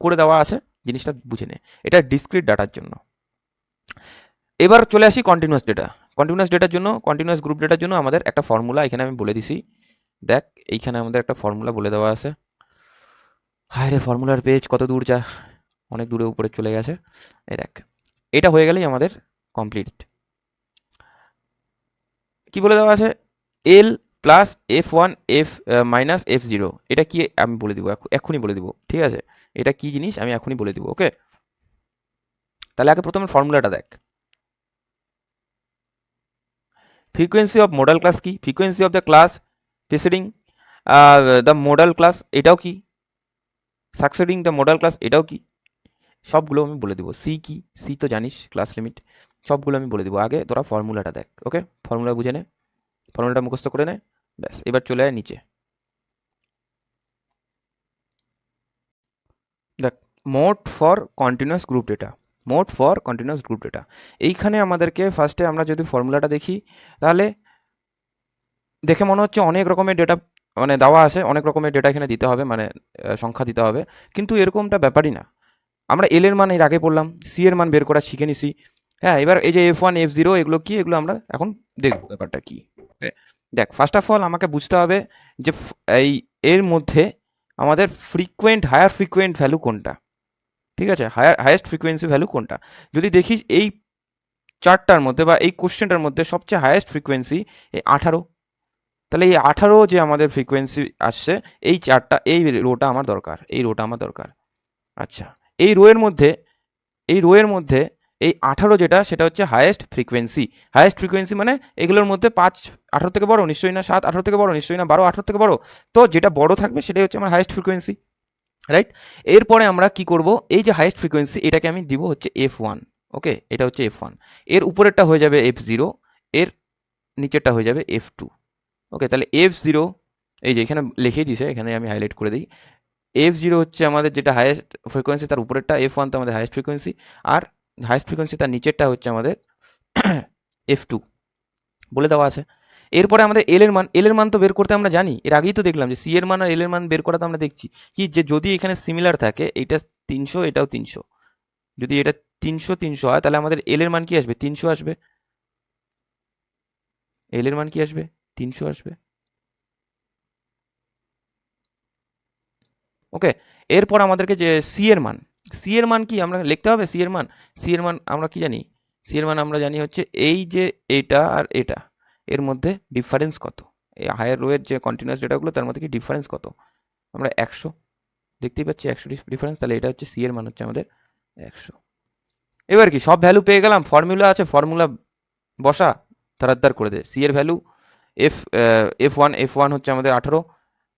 করে দেওয়া আছে, জিনিসটা বুঝে নে, এটা ডিসক্রিট ডাটার জন্য। এবার চলে আসি কন্টিনিউয়াস ডেটা। কন্টিনিউয়াস ডেটার জন্য, কন্টিনিউয়াস গ্রুপ ডেটার জন্য আমাদের একটা ফর্মুলা এখানে আমি বলে দিছি, দেখ এইখানে আমাদের একটা ফর্মুলা বলে দেওয়া আছে। হায় রে, ফর্মুলার পেজ কত দূর যা, অনেক দূরে উপরে চলে গেছে। এই দেখ, এটা হয়ে গেলেই আমাদের কমপ্লিট। কি বলে দেওয়া আছে, L plus F one F minus F zero, এটা কি আমি বলে দিব, এক্ষুনি বলে দিব, ঠিক আছে, এটা কি জিনিস আমি এখনই বলে দিব। ওকে, তাহলে আগে প্রথমে ফর্মুলাটা দেখ। ফ্রিকোয়েন্সি অফ মডেল ক্লাস কি, frequency of the class preceding the model class, এটাও কি, সাকসিডিং দ্য মডেল ক্লাস, এটাও কি, সবগুলো আমি বলে দিব। সি কি, সি তো জানিস, ক্লাস লিমিট, সবগুলো আমি বলে দিব। আগে তোরা ফর্মুলাটা দেখ। ওকে, ফর্মুলা বুঝে নে, ফর্মুলাটা মুখস্থ করে নে, ব্যাস এবার চলে আয় নিচে। দেখ, mode for continuous group data, mode for continuous group data, এইখানে আমাদেরকে ফার্স্টে আমরা যদি ফর্মুলাটা দেখি, তাহলে দেখে মনে হচ্ছে অনেক রকমের ডেটা মানে দেওয়া আছে, অনেক রকমের ডেটা এখানে দিতে হবে, মানে সংখ্যা দিতে হবে, কিন্তু এরকমটা ব্যাপারই না। আমরা এল এর মান এর আগে পড়লাম, সি এর মান বের করা শিখে নিছি। হ্যাঁ, এবার এই যে এফ ওয়ান এফ জিরো এগুলো কি, এগুলো আমরা এখন দেখবো ব্যাপারটা কি। দেখ, ফার্স্ট অফ অল আমাকে বুঝতে হবে যে এই এর মধ্যে আমাদের ফ্রিকোয়েন্ট, হায়ার ফ্রিকোয়েন্ট ভ্যালু কোনটা, ঠিক আছে, হায়েস্ট ফ্রিকোয়েন্সি ভ্যালু কোনটা। যদি দেখিস এই চারটার মধ্যে বা এই কোশ্চেনটার মধ্যে সবচেয়ে হায়েস্ট ফ্রিকোয়েন্সি এই 18, তাহলে এই 18 যে আমাদের ফ্রিকোয়েন্সি আসছে, এই চারটা, এই রোটা আমার দরকার, এই রোটা আমার দরকার। আচ্ছা, এই রো এর মধ্যে, এই রো এর মধ্যে এই 18 যেটা, সেটা হচ্ছে হায়েস্ট ফ্রিকোয়েন্সি। হায়েস্ট ফ্রিকোয়েন্সি মানে এগুলোর মধ্যে 5 18 থেকে বড় নিশ্চয়ই না, 7 18 থেকে বড় নিশ্চয়ই না, 12 18 থেকে বড়, তো যেটা বড় থাকবে সেটাই হচ্ছে আমার হায়েস্ট ফ্রিকোয়েন্সি, রাইট। এরপরে আমরা কি করব, এই যে হায়েস্ট ফ্রিকোয়েন্সি এটাকে আমি দিব হচ্ছে এফ ওয়ান। ওকে, এটা হচ্ছে এফ ওয়ান, এর উপরেরটা হয়ে যাবে এফ জিরো, এর নিচেরটা হয়ে যাবে এফ টু। ওকে, তাহলে এফ জিরো, এই যে এখানে লিখে দিয়েছে, এখানে আমি হাইলাইট করে দিই, এফ জিরো হচ্ছে আমাদের যেটা হায়েস্ট ফ্রিকোয়েন্সি, তার উপরেরটা এফ ওয়ান তো আমাদের হায়েস্ট ফ্রিকোয়েন্সি, আর হায়েস্ট ফ্রিকোয়েন্সি তার নিচেরটা হচ্ছে আমাদের এফ টু, বলে দেওয়া আছে। এরপরে আমাদের এল এর মান, এল এর মান তো বের করতে আমরা জানি, এর আগেই তো দেখলাম যে সি এর মান আর এল এর মান বের করাতে আমরা দেখছি কি, যে যদি এখানে সিমিলার থাকে, এইটা 300 এটাও 300, যদি এটা 300 300 হয়, তাহলে আমাদের এল এর মান কি আসবে, 300 আসবে, এল এর মান কি আসবে, 300 আসবে। ওকে, এরপর আমাদেরকে যে সি এর মান, সি এর মান কি আমরা লিখতে হবে, সি এর মান, সি এর মান আমরা কি জানি, সি এর মান আমরা জানি হচ্ছে এই যে এটা আর এটা, এর মধ্যে ডিফারেন্স কত, এই হায়ার রো এর যে কন্টিনিউয়াস ডেটাগুলো তার মধ্যে কি ডিফারেন্স কত, আমরা 100 দেখতেই পাচ্ছি, 100 ডিফারেন্স, তাহলে এটা হচ্ছে সি এর মান হচ্ছে আমাদের 100। এবার কি সব ভ্যালু পেয়ে গেলাম, ফর্মুলা আছে, ফর্মুলা বসা, তারাদ্দার করে দে। সি এর ভ্যালু এফ, এফ ওয়ান হচ্ছে আমাদের 18,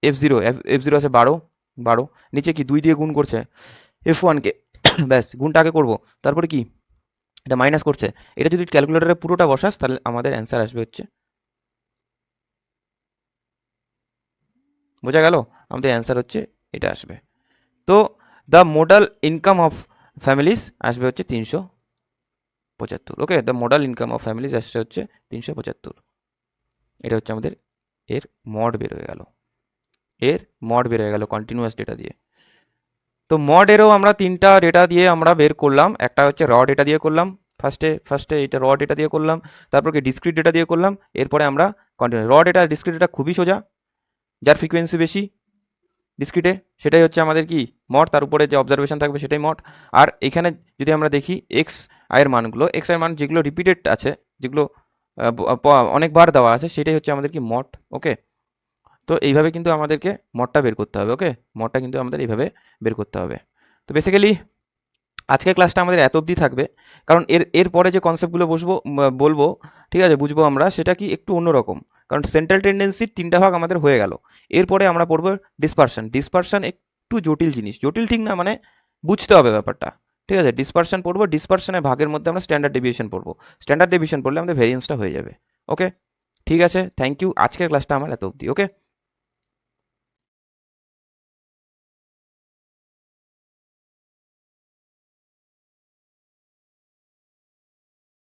এফ জিরো, এফ জিরো আছে 12, 12, নিচে কি 2 দিয়ে গুণ করছে এফ ওয়ানকে, ব্যাস গুণটা আগে করবো, তারপরে কি এটা মাইনাস করছে। এটা যদি ক্যালকুলেটরে পুরোটা বসাস তাহলে আমাদের অ্যান্সার আসবে হচ্ছে, বোঝা গেল? আমাদের অ্যান্সার হচ্ছে এটা আসবে। তো the modal income of families আসবে হচ্ছে 375। Okay, the modal income of families আসছে হচ্ছে 375। এটা হচ্ছে আমাদের এর মড বের হয়ে গেল, এর মড বের হয়ে গেল কন্টিনিউয়াস ডেটা দিয়ে। তো মডেরও আমরা তিনটা ডেটা দিয়ে আমরা বের করলাম। একটা হচ্ছে র ডেটা দিয়ে করলাম, ফার্স্টে এটা র ডেটা দিয়ে করলাম, তারপর কি ডিসক্রিট ডেটা দিয়ে করলাম, এরপরে আমরা কন্টিনিউ। র ডেটা ডিসক্রিট ডেটা খুবই সোজা, যার ফ্রিকোয়েন্সি বেশি ডিসক্রিটে সেটাই হচ্ছে আমাদের কি মড, তার উপরে যে অবজারভেশন থাকবে সেটাই মড। আর এখানে যদি আমরা দেখি এক্স আয়ের মানগুলো, এক্স আয়ের মান যেগুলো রিপিটেড আছে, যেগুলো অনেকবার দেওয়া আছে, সেটাই হচ্ছে আমাদের কি মড। ওকে, তো এইভাবে কিন্তু আমাদেরকে মডটা বের করতে হবে। ওকে, মডটা কিন্তু আমাদের এইভাবে বের করতে হবে। তো বেসিক্যালি আজকের ক্লাসটা আমাদের এত অবধি থাকবে, কারণ এর পরে যে কনসেপ্টগুলো বলবো, ঠিক আছে, বুঝবো আমরা, সেটা কি একটু অন্যরকম। কারণ সেন্ট্রাল টেন্ডেন্সির তিনটা ভাগ আমাদের হয়ে গেল, এরপরে আমরা পড়বো ডিসপারশন। ডিসপারশন একটু জটিল জিনিস, জটিল ঠিক না, মানে বুঝতে হবে ব্যাপারটা, ঠিক আছে। ডিসপারশন পড়বো, ডিসপারশনের ভাগের মধ্যে আমরা স্ট্যান্ডার্ড ডেভিয়েশন পড়বো, স্ট্যান্ডার্ড ডেভিয়েশন পড়লে আমাদের ভেরিয়েন্সটা হয়ে যাবে। ওকে, ঠিক আছে, থ্যাংক ইউ। আজকের ক্লাসটা আমার এত অবধি। ওকে।